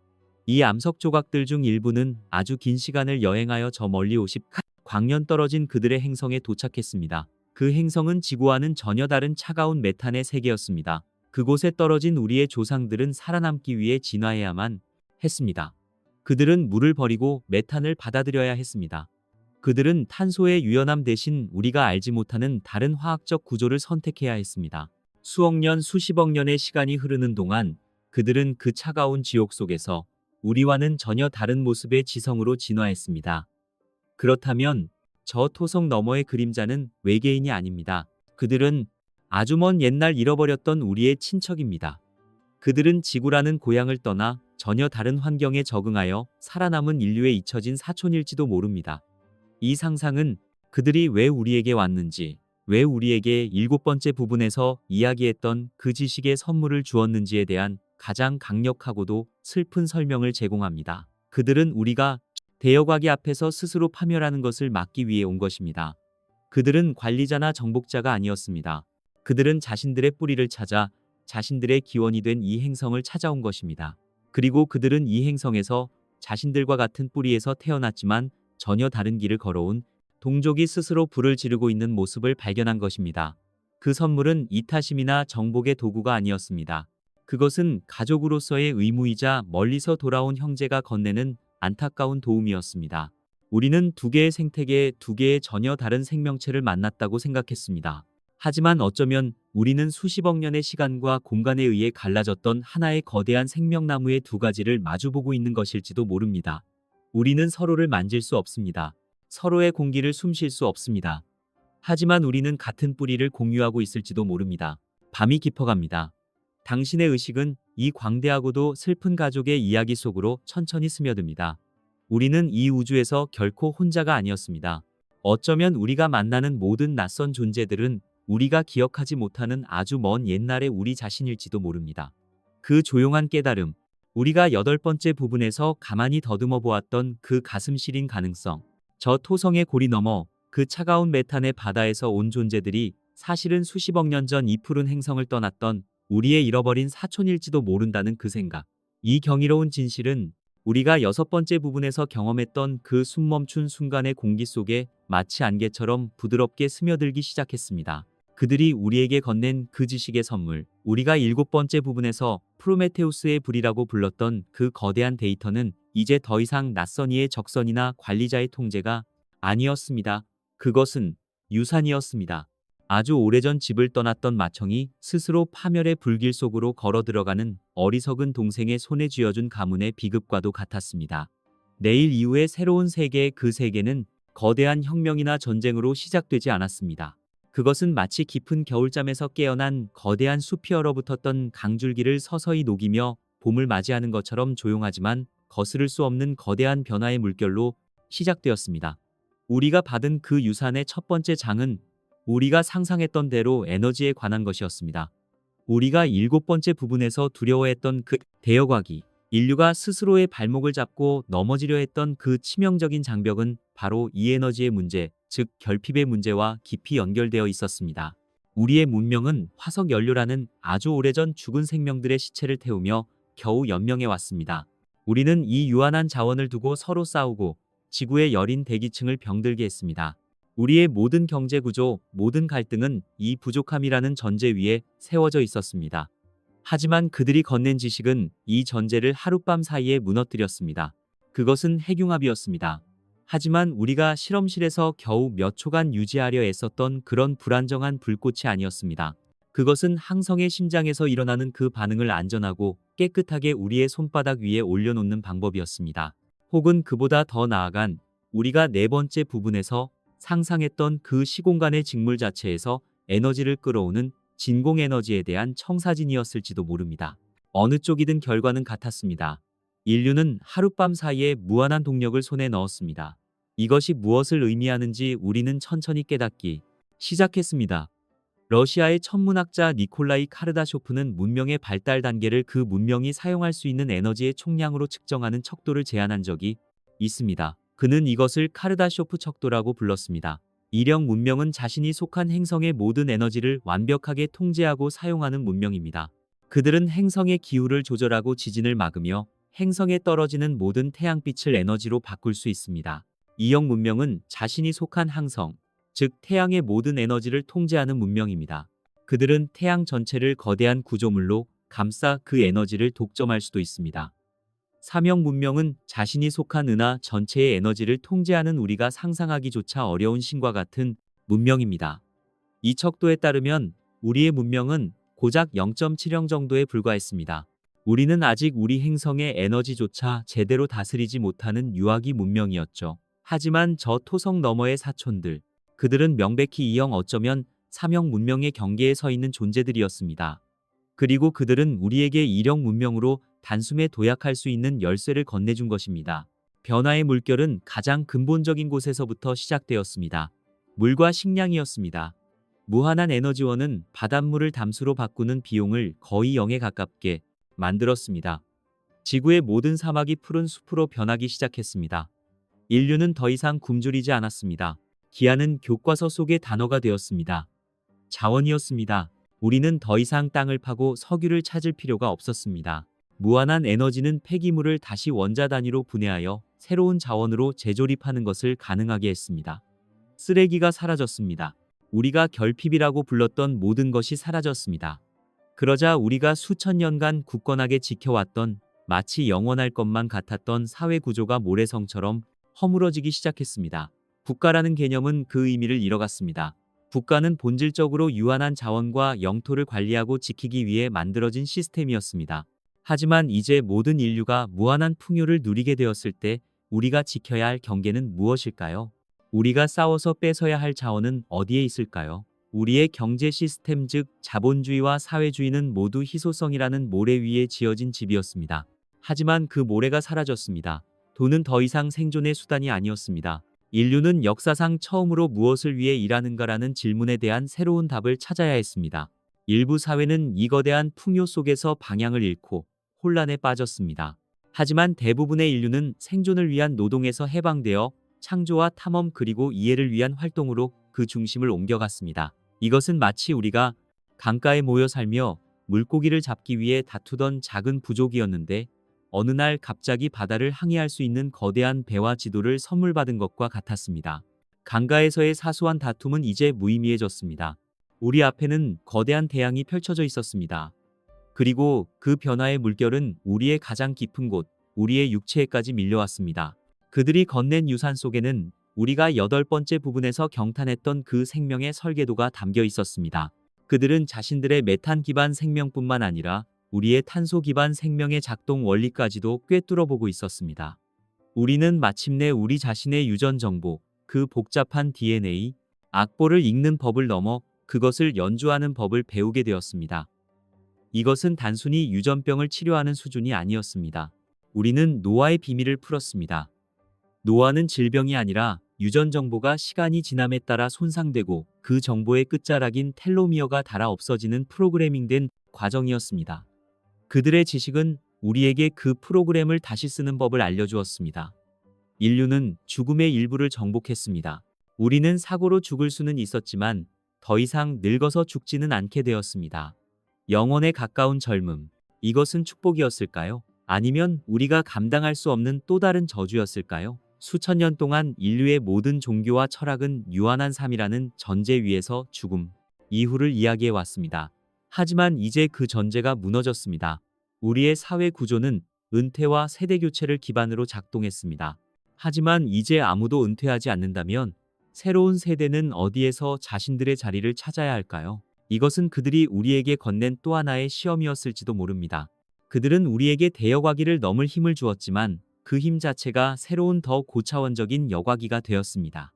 이 암석 조각들 중 일부는 아주 긴 시간을 여행하여 저 멀리 50광년 떨어진 그들의 행성에 도착했습니다. 그 행성은 지구와는 전혀 다른 차가운 메탄의 세계였습니다. 그곳에 떨어진 우리의 조상들은 살아남기 위해 진화해야만 했습니다. 그들은 물을 버리고 메탄을 받아들여야 했습니다. 그들은 탄소의 유연함 대신 우리가 알지 못하는 다른 화학적 구조를 선택해야 했습니다. 수억 년, 수십억 년의 시간이 흐르는 동안 그들은 그 차가운 지옥 속에서 우리와는 전혀 다른 모습의 지성으로 진화했습니다. 그렇다면 저 토성 너머의 그림자는 외계인이 아닙니다. 그들은 아주 먼 옛날 잃어버렸던 우리의 친척입니다. 그들은 지구라는 고향을 떠나 전혀 다른 환경에 적응하여 살아남은 인류에 잊혀진 사촌일지도 모릅니다. 이 상상은 그들이 왜 우리에게 왔는지, 왜 우리에게 7번째 부분에서 이야기했던 그 지식의 선물을 주었는지에 대한 가장 강력하고도 슬픈 설명을 제공합니다. 그들은 우리가 대여과기 앞에서 스스로 파멸하는 것을 막기 위해 온 것입니다. 그들은 관리자나 정복자가 아니었습니다. 그들은 자신들의 뿌리를 찾아 자신들의 기원이 된 이 행성을 찾아온 것입니다. 그리고 그들은 이 행성에서 자신들과 같은 뿌리에서 태어났지만 전혀 다른 길을 걸어온 동족이 스스로 불을 지르고 있는 모습을 발견한 것입니다. 그 선물은 이타심이나 정복의 도구가 아니었습니다. 그것은 가족으로서의 의무이자 멀리서 돌아온 형제가 건네는 안타까운 도움이었습니다. 우리는 두 개의 생태계에 두 개의 전혀 다른 생명체를 만났다고 생각했습니다. 하지만 어쩌면 우리는 수십억 년의 시간과 공간에 의해 갈라졌던 하나의 거대한 생명나무의 두 가지를 마주보고 있는 것일지도 모릅니다. 우리는 서로를 만질 수 없습니다. 서로의 공기를 숨쉴 수 없습니다. 하지만 우리는 같은 뿌리를 공유하고 있을지도 모릅니다. 밤이 깊어갑니다. 당신의 의식은 이 광대하고도 슬픈 가족의 이야기 속으로 천천히 스며듭니다. 우리는 이 우주에서 결코 혼자가 아니었습니다. 어쩌면 우리가 만나는 모든 낯선 존재들은 우리가 기억하지 못하는 아주 먼 옛날의 우리 자신일지도 모릅니다. 그 조용한 깨달음, 우리가 8번째 부분에서 가만히 더듬어 보았던 그 가슴 시린 가능성, 저 토성의 고리 너머 그 차가운 메탄의 바다에서 온 존재들이 사실은 수십억 년 전 이 푸른 행성을 떠났던 우리의 잃어버린 사촌일지도 모른다는 그 생각. 이 경이로운 진실은 우리가 6번째 부분에서 경험했던 그 숨멈춘 순간의 공기 속에 마치 안개처럼 부드럽게 스며들기 시작했습니다. 그들이 우리에게 건넨 그 지식의 선물, 우리가 7번째 부분에서 프로메테우스의 불이라고 불렀던 그 거대한 데이터는 이제 더 이상 낯선 이의 적선이나 관리자의 통제가 아니었습니다. 그것은 유산이었습니다. 아주 오래전 집을 떠났던 마청이 스스로 파멸의 불길 속으로 걸어 들어가는 어리석은 동생의 손에 쥐어준 가문의 비극과도 같았습니다. 내일 이후의 새로운 세계, 그 세계는 거대한 혁명이나 전쟁으로 시작되지 않았습니다. 그것은 마치 깊은 겨울잠에서 깨어난 거대한 숲이 얼어붙었던 강줄기를 서서히 녹이며 봄을 맞이하는 것처럼 조용하지만 거스를 수 없는 거대한 변화의 물결로 시작되었습니다. 우리가 받은 그 유산의 첫 번째 장은 우리가 상상했던 대로 에너지에 관한 것이었습니다. 우리가 7번째 부분에서 두려워했던 그 대여과기, 인류가 스스로의 발목을 잡고 넘어지려 했던 그 치명적인 장벽은 바로 이 에너지의 문제, 즉 결핍의 문제와 깊이 연결되어 있었습니다. 우리의 문명은 화석 연료라는 아주 오래전 죽은 생명들의 시체를 태우며 겨우 연명해 왔습니다. 우리는 이 유한한 자원을 두고 서로 싸우고 지구의 여린 대기층을 병들게 했습니다. 우리의 모든 경제 구조, 모든 갈등은 이 부족함이라는 전제 위에 세워져 있었습니다. 하지만 그들이 건넨 지식은 이 전제를 하룻밤 사이에 무너뜨렸습니다. 그것은 핵융합이었습니다. 하지만 우리가 실험실에서 겨우 몇 초간 유지하려 애썼던 그런 불안정한 불꽃이 아니었습니다. 그것은 항성의 심장에서 일어나는 그 반응을 안전하고 깨끗하게 우리의 손바닥 위에 올려놓는 방법이었습니다. 혹은 그보다 더 나아간 우리가 네 번째 부분에서 상상했던 그 시공간의 직물 자체에서 에너지를 끌어오는 진공에너지에 대한 청사진이었을지도 모릅니다. 어느 쪽이든 결과는 같았습니다. 인류는 하룻밤 사이에 무한한 동력을 손에 넣었습니다. 이것이 무엇을 의미하는지 우리는 천천히 깨닫기 시작했습니다. 러시아의 천문학자 니콜라이 카르다쇼프는 문명의 발달 단계를 그 문명이 사용할 수 있는 에너지의 총량으로 측정하는 척도를 제안한 적이 있습니다. 그는 이것을 카르다쇼프 척도라고 불렀습니다. 이령 문명은 자신이 속한 행성의 모든 에너지를 완벽하게 통제하고 사용하는 문명입니다. 그들은 행성의 기후를 조절하고 지진을 막으며 행성에 떨어지는 모든 태양빛을 에너지로 바꿀 수 있습니다. 이형 문명은 자신이 속한 항성, 즉 태양의 모든 에너지를 통제하는 문명입니다. 그들은 태양 전체를 거대한 구조물로 감싸 그 에너지를 독점할 수도 있습니다. 사명 문명은 자신이 속한 은하 전체의 에너지를 통제하는 우리가 상상하기조차 어려운 신과 같은 문명입니다. 이 척도에 따르면 우리의 문명은 고작 0.7형 정도에 불과했습니다. 우리는 아직 우리 행성의 에너지조차 제대로 다스리지 못하는 유아기 문명이었죠. 하지만 저 토성 너머의 사촌들, 그들은 명백히 2형 어쩌면 3형 문명의 경계에 서 있는 존재들이었습니다. 그리고 그들은 우리에게 1형 문명으로 단숨에 도약할 수 있는 열쇠를 건네준 것입니다. 변화의 물결은 가장 근본적인 곳에서부터 시작되었습니다. 물과 식량이었습니다. 무한한 에너지원은 바닷물을 담수로 바꾸는 비용을 거의 0에 가깝게 만들었습니다. 지구의 모든 사막이 푸른 숲으로 변하기 시작했습니다. 인류는 더 이상 굶주리지 않았습니다. 기아는 교과서 속의 단어가 되었습니다. 자원이었습니다. 우리는 더 이상 땅을 파고 석유를 찾을 필요가 없었습니다. 무한한 에너지는 폐기물을 다시 원자 단위로 분해하여 새로운 자원으로 재조립하는 것을 가능하게 했습니다. 쓰레기가 사라졌습니다. 우리가 결핍이라고 불렀던 모든 것이 사라졌습니다. 그러자 우리가 수천 년간 굳건하게 지켜왔던 마치 영원할 것만 같았던 사회 구조가 모래성처럼 허물어지기 시작했습니다. 국가라는 개념은 그 의미를 잃어갔습니다. 국가는 본질적으로 유한한 자원과 영토를 관리하고 지키기 위해 만들어진 시스템이었습니다. 하지만 이제 모든 인류가 무한한 풍요를 누리게 되었을 때 우리가 지켜야 할 경계는 무엇일까요? 우리가 싸워서 뺏어야 할 자원은 어디에 있을까요? 우리의 경제 시스템 즉 자본주의와 사회주의는 모두 희소성이라는 모래 위에 지어진 집이었습니다. 하지만 그 모래가 사라졌습니다. 돈은 더 이상 생존의 수단이 아니었습니다. 인류는 역사상 처음으로 무엇을 위해 일하는가라는 질문에 대한 새로운 답을 찾아야 했습니다. 일부 사회는 이 거대한 풍요 속에서 방향을 잃고 혼란에 빠졌습니다. 하지만 대부분의 인류는 생존을 위한 노동에서 해방되어 창조와 탐험 그리고 이해를 위한 활동으로 그 중심을 옮겨갔습니다. 이것은 마치 우리가 강가에 모여 살며 물고기를 잡기 위해 다투던 작은 부족이었는데 어느 날 갑자기 바다를 항해할 수 있는 거대한 배와 지도를 선물 받은 것과 같았습니다. 강가에서의 사소한 다툼은 이제 무의미해졌습니다. 우리 앞에는 거대한 대양이 펼쳐져 있었습니다. 그리고 그 변화의 물결은 우리의 가장 깊은 곳, 우리의 육체에까지 밀려왔습니다. 그들이 건넨 유산 속에는 우리가 8번째 부분에서 경탄했던 그 생명의 설계도가 담겨 있었습니다. 그들은 자신들의 메탄 기반 생명뿐만 아니라 우리의 탄소 기반 생명의 작동 원리까지도 꿰뚫어 보고 있었습니다. 우리는 마침내 우리 자신의 유전 정보, 그 복잡한 DNA, 악보를 읽는 법을 넘어 그것을 연주하는 법을 배우게 되었습니다. 이것은 단순히 유전병을 치료하는 수준이 아니었습니다. 우리는 노화의 비밀을 풀었습니다. 노화는 질병이 아니라 유전 정보가 시간이 지남에 따라 손상되고 그 정보의 끝자락인 텔로미어가 닳아 없어지는 프로그래밍된 과정이었습니다. 그들의 지식은 우리에게 그 프로그램을 다시 쓰는 법을 알려주었습니다. 인류는 죽음의 일부를 정복했습니다. 우리는 사고로 죽을 수는 있었지만 더 이상 늙어서 죽지는 않게 되었습니다. 영원에 가까운 젊음. 이것은 축복이었을까요? 아니면 우리가 감당할 수 없는 또 다른 저주였을까요? 수천 년 동안 인류의 모든 종교와 철학은 유한한 삶이라는 전제 위에서 죽음, 이후를 이야기해 왔습니다. 하지만 이제 그 전제가 무너졌습니다. 우리의 사회 구조는 은퇴와 세대 교체를 기반으로 작동했습니다. 하지만 이제 아무도 은퇴하지 않는다면 새로운 세대는 어디에서 자신들의 자리를 찾아야 할까요? 이것은 그들이 우리에게 건넨 또 하나의 시험이었을지도 모릅니다. 그들은 우리에게 대여과기를 넘을 힘을 주었지만 그 힘 자체가 새로운 더 고차원적인 여과기가 되었습니다.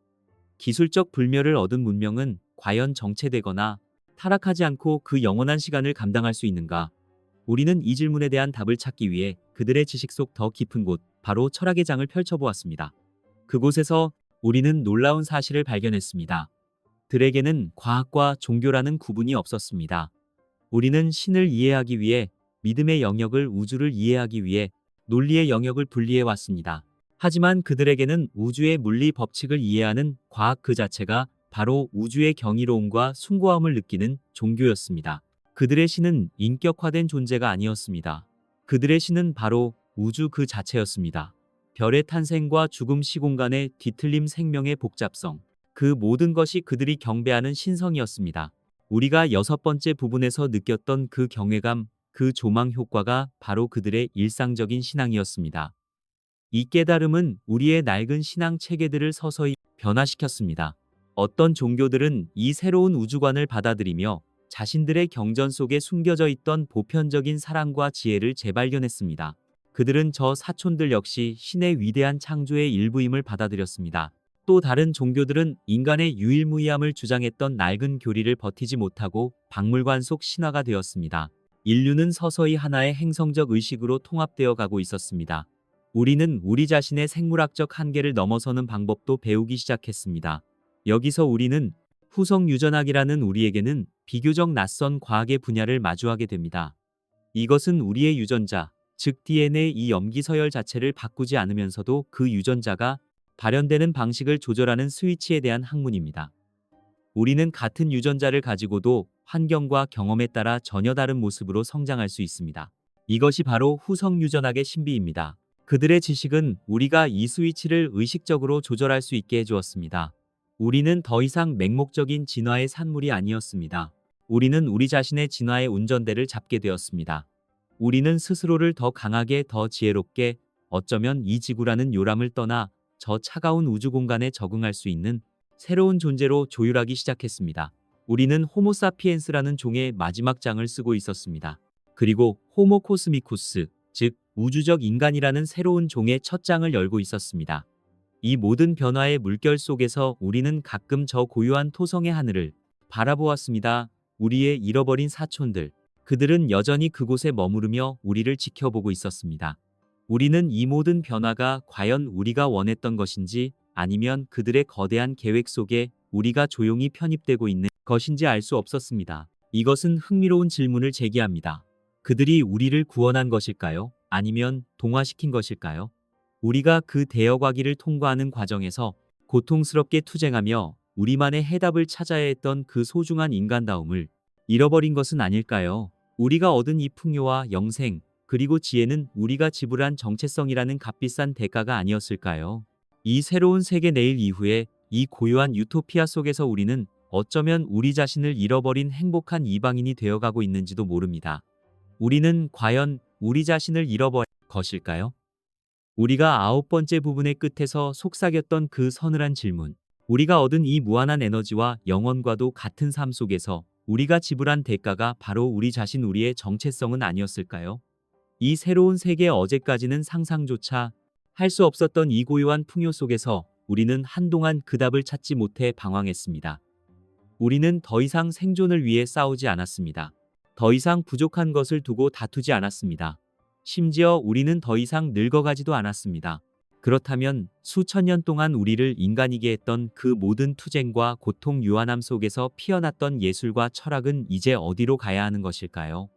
기술적 불멸을 얻은 문명은 과연 정체되거나 타락하지 않고 그 영원한 시간을 감당할 수 있는가? 우리는 이 질문에 대한 답을 찾기 위해 그들의 지식 속 더 깊은 곳, 바로 철학의 장을 펼쳐보았습니다. 그곳에서 우리는 놀라운 사실을 발견했습니다. 들에게는 과학과 종교라는 구분이 없었습니다. 우리는 신을 이해하기 위해 믿음의 영역을, 우주를 이해하기 위해 논리의 영역을 분리해 왔습니다. 하지만 그들에게는 우주의 물리 법칙을 이해하는 과학 그 자체가 바로 우주의 경이로움과 숭고함을 느끼는 종교였습니다. 그들의 신은 인격화된 존재가 아니었습니다. 그들의 신은 바로 우주 그 자체였습니다. 별의 탄생과 죽음, 시공간의 뒤틀림, 생명의 복잡성, 그 모든 것이 그들이 경배하는 신성이었습니다. 우리가 6번째 부분에서 느꼈던 그 경외감, 그 조망 효과가 바로 그들의 일상적인 신앙이었습니다. 이 깨달음은 우리의 낡은 신앙 체계들을 서서히 변화시켰습니다. 어떤 종교들은 이 새로운 우주관을 받아들이며 자신들의 경전 속에 숨겨져 있던 보편적인 사랑과 지혜를 재발견했습니다. 그들은 저 사촌들 역시 신의 위대한 창조의 일부임을 받아들였습니다. 또 다른 종교들은 인간의 유일무이함을 주장했던 낡은 교리를 버티지 못하고 박물관 속 신화가 되었습니다. 인류는 서서히 하나의 행성적 의식으로 통합되어 가고 있었습니다. 우리는 우리 자신의 생물학적 한계를 넘어서는 방법도 배우기 시작했습니다. 여기서 우리는 후성 유전학이라는 우리에게는 비교적 낯선 과학의 분야를 마주하게 됩니다. 이것은 우리의 유전자, 즉 DNA 이 염기 서열 자체를 바꾸지 않으면서도 그 유전자가 발현되는 방식을 조절하는 스위치에 대한 학문입니다. 우리는 같은 유전자를 가지고도 환경과 경험에 따라 전혀 다른 모습으로 성장할 수 있습니다. 이것이 바로 후성 유전학의 신비입니다. 그들의 지식은 우리가 이 스위치를 의식적으로 조절할 수 있게 해주었습니다. 우리는 더 이상 맹목적인 진화의 산물이 아니었습니다. 우리는 우리 자신의 진화의 운전대를 잡게 되었습니다. 우리는 스스로를 더 강하게, 더 지혜롭게, 어쩌면 이 지구라는 요람을 떠나 저 차가운 우주 공간에 적응할 수 있는 새로운 존재로 조율하기 시작했습니다. 우리는 호모사피엔스라는 종의 마지막 장을 쓰고 있었습니다. 그리고 호모 코스미쿠스, 즉 우주적 인간이라는 새로운 종의 첫 장을 열고 있었습니다. 이 모든 변화의 물결 속에서 우리는 가끔 저 고요한 토성의 하늘을 바라보았습니다. 우리의 잃어버린 사촌들, 그들은 여전히 그곳에 머무르며 우리를 지켜보고 있었습니다. 우리는 이 모든 변화가 과연 우리가 원했던 것인지 아니면 그들의 거대한 계획 속에 우리가 조용히 편입되고 있는 것인지 알 수 없었습니다. 이것은 흥미로운 질문을 제기합니다. 그들이 우리를 구원한 것일까요? 아니면 동화시킨 것일까요? 우리가 그 대여과기를 통과하는 과정에서 고통스럽게 투쟁하며 우리만의 해답을 찾아야 했던 그 소중한 인간다움을 잃어버린 것은 아닐까요? 우리가 얻은 이 풍요와 영생, 그리고 지혜는 우리가 지불한 정체성이라는 값비싼 대가가 아니었을까요? 이 새로운 세계 내일 이후에 이 고요한 유토피아 속에서 우리는 어쩌면 우리 자신을 잃어버린 행복한 이방인이 되어가고 있는지도 모릅니다. 우리는 과연 우리 자신을 잃어버린 것일까요? 우리가 9번째 부분의 끝에서 속삭였던 그 서늘한 질문. 우리가 얻은 이 무한한 에너지와 영원과도 같은 삶 속에서 우리가 지불한 대가가 바로 우리 자신, 우리의 정체성은 아니었을까요? 이 새로운 세계, 어제까지는 상상조차 할 수 없었던 이 고요한 풍요 속에서 우리는 한동안 그 답을 찾지 못해 방황했습니다. 우리는 더 이상 생존을 위해 싸우지 않았습니다. 더 이상 부족한 것을 두고 다투지 않았습니다. 심지어 우리는 더 이상 늙어가지도 않았습니다. 그렇다면 수천 년 동안 우리를 인간이게 했던 그 모든 투쟁과 고통, 유한함 속에서 피어났던 예술과 철학은 이제 어디로 가야 하는 것일까요?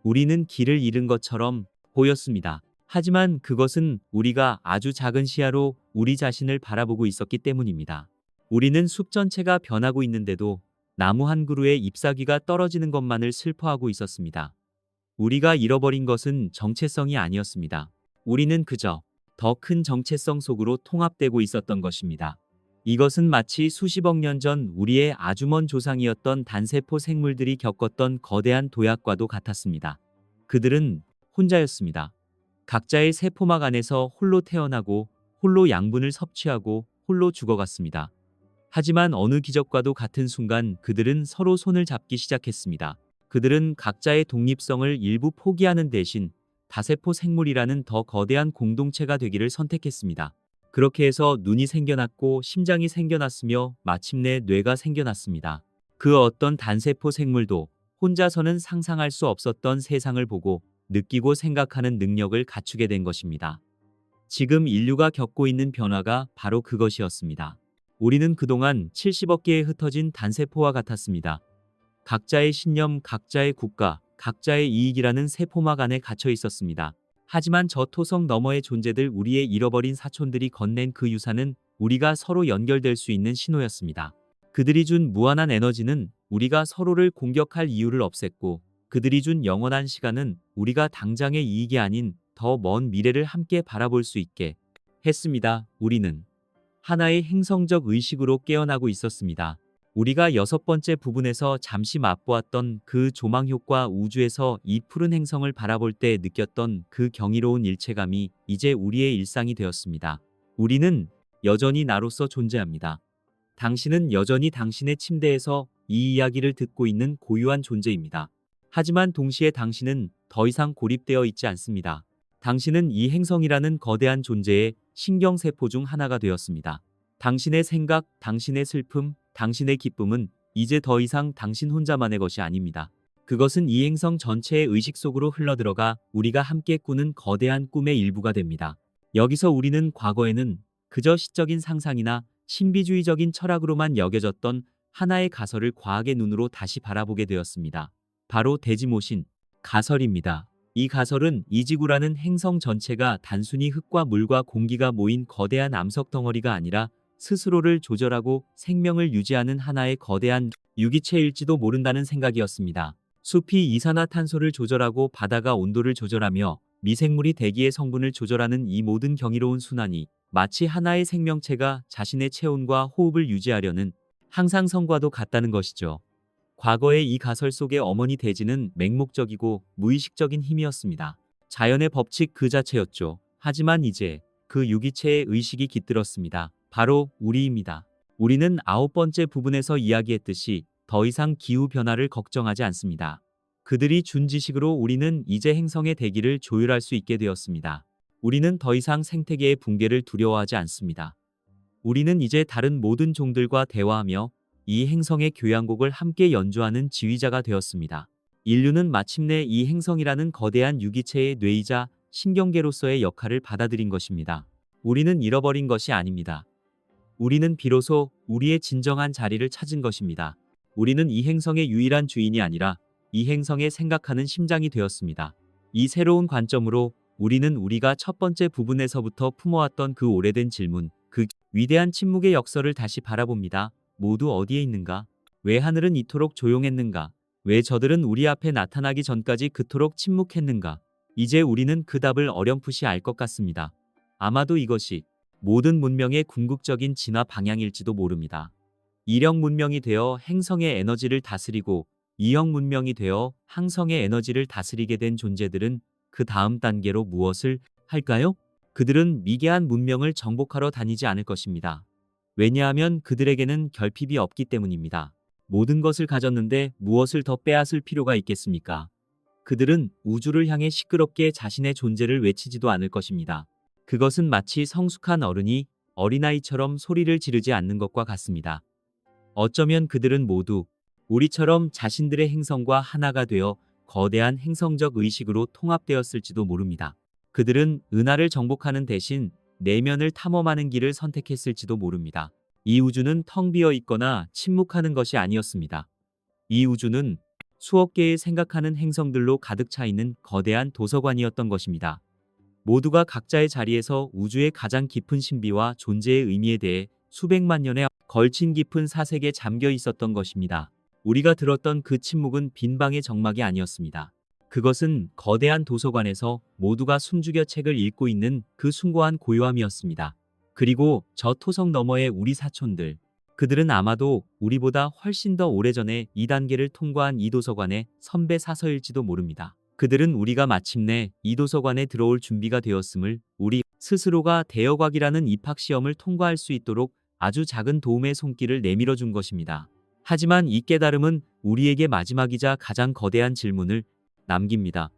우리는 길을 잃은 것처럼 보였습니다. 하지만 그것은 우리가 아주 작은 시야로 우리 자신을 바라보고 있었기 때문입니다. 우리는 숲 전체가 변하고 있는데도 나무 한 그루의 잎사귀가 떨어지는 것만을 슬퍼하고 있었습니다. 우리가 잃어버린 것은 정체성이 아니었습니다. 우리는 그저 더 큰 정체성 속으로 통합되고 있었던 것입니다. 이것은 마치 수십억 년 전 우리의 아주 먼 조상이었던 단세포 생물들이 겪었던 거대한 도약과도 같았습니다. 그들은 혼자였습니다. 각자의 세포막 안에서 홀로 태어나고 홀로 양분을 섭취하고 홀로 죽어갔습니다. 하지만 어느 기적과도 같은 순간 그들은 서로 손을 잡기 시작했습니다. 그들은 각자의 독립성을 일부 포기하는 대신 다세포 생물이라는 더 거대한 공동체가 되기를 선택했습니다. 그렇게 해서 눈이 생겨났고 심장이 생겨났으며 마침내 뇌가 생겨났습니다. 그 어떤 단세포 생물도 혼자서는 상상할 수 없었던 세상을 보고 느끼고 생각하는 능력을 갖추게 된 것입니다. 지금 인류가 겪고 있는 변화가 바로 그것이었습니다. 우리는 그동안 70억 개의 흩어진 단세포와 같았습니다. 각자의 신념, 각자의 국가, 각자의 이익이라는 세포막 안에 갇혀 있었습니다. 하지만 저 토성 너머의 존재들, 우리의 잃어버린 사촌들이 건넨 그 유산은 우리가 서로 연결될 수 있는 신호였습니다. 그들이 준 무한한 에너지는 우리가 서로를 공격할 이유를 없앴고, 그들이 준 영원한 시간은 우리가 당장의 이익이 아닌 더 먼 미래를 함께 바라볼 수 있게 했습니다. 우리는 하나의 행성적 의식으로 깨어나고 있었습니다. 우리가 6번째 부분에서 잠시 맛보았던 그 조망효과, 우주에서 이 푸른 행성을 바라볼 때 느꼈던 그 경이로운 일체감이 이제 우리의 일상이 되었습니다. 우리는 여전히 나로서 존재합니다. 당신은 여전히 당신의 침대에서 이 이야기를 듣고 있는 고유한 존재입니다. 하지만 동시에 당신은 더 이상 고립되어 있지 않습니다. 당신은 이 행성이라는 거대한 존재의 신경세포 중 하나가 되었습니다. 당신의 생각, 당신의 슬픔, 당신의 기쁨은 이제 더 이상 당신 혼자만의 것이 아닙니다. 그것은 이 행성 전체의 의식 속으로 흘러들어가 우리가 함께 꾸는 거대한 꿈의 일부가 됩니다. 여기서 우리는 과거에는 그저 시적인 상상이나 신비주의적인 철학으로만 여겨졌던 하나의 가설을 과학의 눈으로 다시 바라보게 되었습니다. 바로 대지모신 가설입니다. 이 가설은 이 지구라는 행성 전체가 단순히 흙과 물과 공기가 모인 거대한 암석 덩어리가 아니라 스스로를 조절하고 생명을 유지하는 하나의 거대한 유기체일지도 모른다는 생각이었습니다. 숲이 이산화탄소를 조절하고 바다가 온도를 조절하며 미생물이 대기의 성분을 조절하는 이 모든 경이로운 순환이 마치 하나의 생명체가 자신의 체온과 호흡을 유지하려는 항상성과도 같다는 것이죠. 과거의 이 가설 속의 어머니 대지는 맹목적이고 무의식적인 힘이었습니다. 자연의 법칙 그 자체였죠. 하지만 이제 그 유기체의 의식이 깃들었습니다. 바로 우리입니다. 우리는 9번째 부분에서 이야기했듯이 더 이상 기후변화를 걱정하지 않습니다. 그들이 준 지식으로 우리는 이제 행성의 대기를 조율할 수 있게 되었습니다. 우리는 더 이상 생태계의 붕괴를 두려워하지 않습니다. 우리는 이제 다른 모든 종들과 대화하며 이 행성의 교향곡을 함께 연주하는 지휘자가 되었습니다. 인류는 마침내 이 행성이라는 거대한 유기체의 뇌이자 신경계로서의 역할을 받아들인 것입니다. 우리는 잃어버린 것이 아닙니다. 우리는 비로소 우리의 진정한 자리를 찾은 것입니다. 우리는 이 행성의 유일한 주인이 아니라 이 행성의 생각하는 심장이 되었습니다. 이 새로운 관점으로 우리는 우리가 첫 번째 부분에서부터 품어왔던 그 오래된 질문, 그 위대한 침묵의 역설을 다시 바라봅니다. 모두 어디에 있는가? 왜 하늘은 이토록 조용했는가? 왜 저들은 우리 앞에 나타나기 전까지 그토록 침묵했는가? 이제 우리는 그 답을 어렴풋이 알 것 같습니다. 아마도 이것이 모든 문명의 궁극적인 진화 방향일지도 모릅니다. 이형 문명이 되어 행성의 에너지를 다스리고 이형 문명이 되어 항성의 에너지를 다스리게 된 존재들은 그 다음 단계로 무엇을 할까요? 그들은 미개한 문명을 정복하러 다니지 않을 것입니다. 왜냐하면 그들에게는 결핍이 없기 때문입니다. 모든 것을 가졌는데 무엇을 더 빼앗을 필요가 있겠습니까? 그들은 우주를 향해 시끄럽게 자신의 존재를 외치지도 않을 것입니다. 그것은 마치 성숙한 어른이 어린아이처럼 소리를 지르지 않는 것과 같습니다. 어쩌면 그들은 모두 우리처럼 자신들의 행성과 하나가 되어 거대한 행성적 의식으로 통합되었을지도 모릅니다. 그들은 은하를 정복하는 대신 내면을 탐험하는 길을 선택했을지도 모릅니다. 이 우주는 텅 비어 있거나 침묵하는 것이 아니었습니다. 이 우주는 수억 개의 생각하는 행성들로 가득 차 있는 거대한 도서관이었던 것입니다. 모두가 각자의 자리에서 우주의 가장 깊은 신비와 존재의 의미에 대해 수백만 년에 걸친 깊은 사색에 잠겨 있었던 것입니다. 우리가 들었던 그 침묵은 빈방의 정막이 아니었습니다. 그것은 거대한 도서관에서 모두가 숨죽여 책을 읽고 있는 그 숭고한 고요함이었습니다. 그리고 저 토성 너머의 우리 사촌들. 그들은 아마도 우리보다 훨씬 더 오래전에 이 단계를 통과한 이 도서관의 선배 사서일지도 모릅니다. 그들은 우리가 마침내 이 도서관에 들어올 준비가 되었음을, 우리 스스로가 대여곽이라는 입학시험을 통과할 수 있도록 아주 작은 도움의 손길을 내밀어 준 것입니다. 하지만 이 깨달음은 우리에게 마지막이자 가장 거대한 질문을 남깁니다.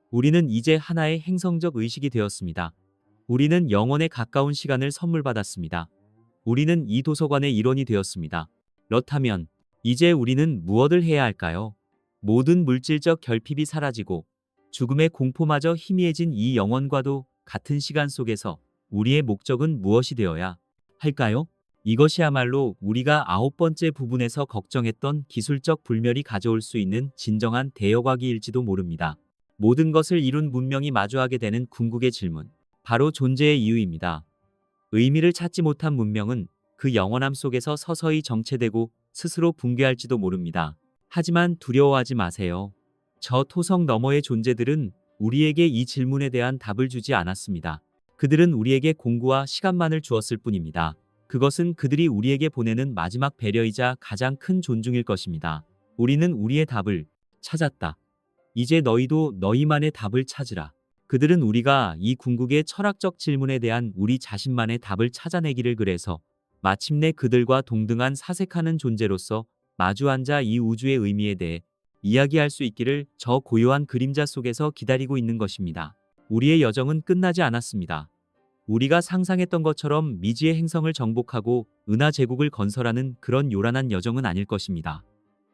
우리는 이제 하나의 행성적 의식이 되었습니다. 우리는 영원에 가까운 시간을 선물 받았습니다. 우리는 이 도서관의 일원이 되었습니다. 그렇다면 이제 우리는 무엇을 해야 할까요? 모든 물질적 결핍이 사라지고 죽음의 공포마저 희미해진 이 영원과도 같은 시간 속에서 우리의 목적은 무엇이 되어야 할까요? 이것이야말로 우리가 9번째 부분에서 걱정했던 기술적 불멸이 가져올 수 있는 진정한 대여과기일지도 모릅니다. 모든 것을 이룬 문명이 마주하게 되는 궁극의 질문. 바로 존재의 이유입니다. 의미를 찾지 못한 문명은 그 영원함 속에서 서서히 정체되고 스스로 붕괴할지도 모릅니다. 하지만 두려워하지 마세요. 저 토성 너머의 존재들은 우리에게 이 질문에 대한 답을 주지 않았습니다. 그들은 우리에게 공구와 시간만을 주었을 뿐입니다. 그것은 그들이 우리에게 보내는 마지막 배려이자 가장 큰 존중일 것입니다. 우리는 우리의 답을 찾았다. 이제 너희도 너희만의 답을 찾으라. 그들은 우리가 이 궁극의 철학적 질문에 대한 우리 자신만의 답을 찾아내기를 그래서 마침내 그들과 동등한 사색하는 존재로서 마주 앉아 이 우주의 의미에 대해 이야기할 수 있기를 저 고요한 그림자 속에서 기다리고 있는 것입니다. 우리의 여정은 끝나지 않았습니다. 우리가 상상했던 것처럼 미지의 행성을 정복하고 은하 제국을 건설하는 그런 요란한 여정은 아닐 것입니다.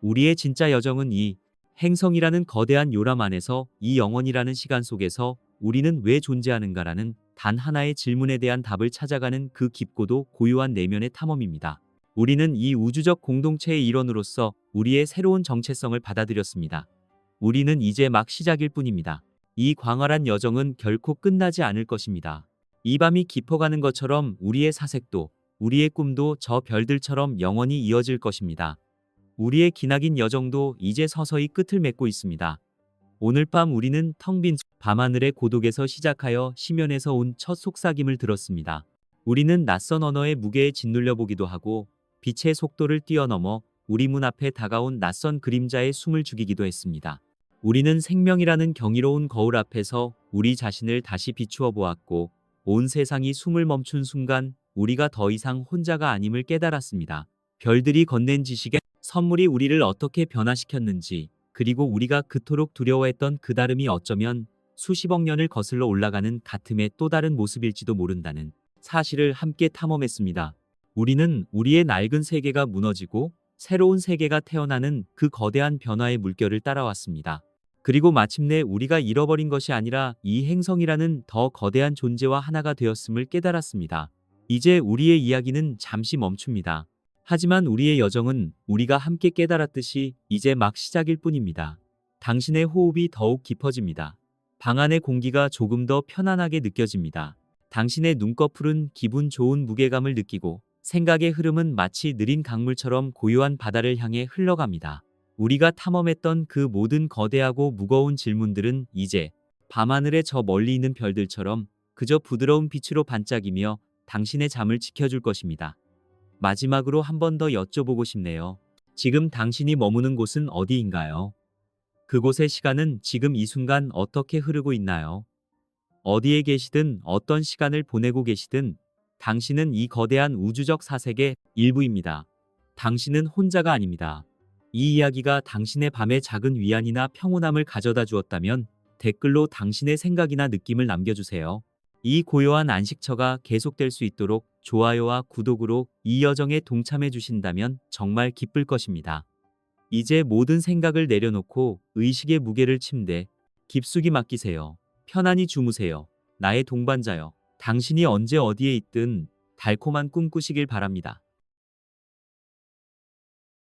우리의 진짜 여정은 이 행성이라는 거대한 요람 안에서, 이 영원이라는 시간 속에서 우리는 왜 존재하는가라는 단 하나의 질문에 대한 답을 찾아가는 그 깊고도 고요한 내면의 탐험입니다. 우리는 이 우주적 공동체의 일원으로서 우리의 새로운 정체성을 받아들였습니다. 우리는 이제 막 시작일 뿐입니다. 이 광활한 여정은 결코 끝나지 않을 것입니다. 이 밤이 깊어가는 것처럼 우리의 사색도, 우리의 꿈도 저 별들처럼 영원히 이어질 것입니다. 우리의 기나긴 여정도 이제 서서히 끝을 맺고 있습니다. 오늘 밤 우리는 텅 빈 밤하늘의 고독에서 시작하여 심연에서 온 첫 속삭임을 들었습니다. 우리는 낯선 언어의 무게에 짓눌려 보기도 하고 빛의 속도를 뛰어넘어 우리 문 앞에 다가온 낯선 그림자에 숨을 죽이기도 했습니다. 우리는 생명이라는 경이로운 거울 앞에서 우리 자신을 다시 비추어 보았고 온 세상이 숨을 멈춘 순간 우리가 더 이상 혼자가 아님을 깨달았습니다. 별들이 건넨 지식의 선물이 우리를 어떻게 변화시켰는지, 그리고 우리가 그토록 두려워했던 그 다름이 어쩌면 수십억 년을 거슬러 올라가는 가슴의 또 다른 모습일지도 모른다는 사실을 함께 탐험했습니다. 우리는 우리의 낡은 세계가 무너지고 새로운 세계가 태어나는 그 거대한 변화의 물결을 따라왔습니다. 그리고 마침내 우리가 잃어버린 것이 아니라 이 행성이라는 더 거대한 존재와 하나가 되었음을 깨달았습니다. 이제 우리의 이야기는 잠시 멈춥니다. 하지만 우리의 여정은 우리가 함께 깨달았듯이 이제 막 시작일 뿐입니다. 당신의 호흡이 더욱 깊어집니다. 방 안의 공기가 조금 더 편안하게 느껴집니다. 당신의 눈꺼풀은 기분 좋은 무게감을 느끼고 생각의 흐름은 마치 느린 강물처럼 고요한 바다를 향해 흘러갑니다. 우리가 탐험했던 그 모든 거대하고 무거운 질문들은 이제 밤하늘의 저 멀리 있는 별들처럼 그저 부드러운 빛으로 반짝이며 당신의 잠을 지켜줄 것입니다. 마지막으로 한 번 더 여쭤보고 싶네요. 지금 당신이 머무는 곳은 어디인가요? 그곳의 시간은 지금 이 순간 어떻게 흐르고 있나요? 어디에 계시든 어떤 시간을 보내고 계시든 당신은 이 거대한 우주적 사색의 일부입니다. 당신은 혼자가 아닙니다. 이 이야기가 당신의 밤에 작은 위안이나 평온함을 가져다 주었다면 댓글로 당신의 생각이나 느낌을 남겨주세요. 이 고요한 안식처가 계속될 수 있도록 좋아요와 구독으로 이 여정에 동참해 주신다면 정말 기쁠 것입니다. 이제 모든 생각을 내려놓고 의식의 무게를 침대 깊숙이 맡기세요. 편안히 주무세요. 나의 동반자여. 당신이 언제 어디에 있든 달콤한 꿈 꾸시길 바랍니다.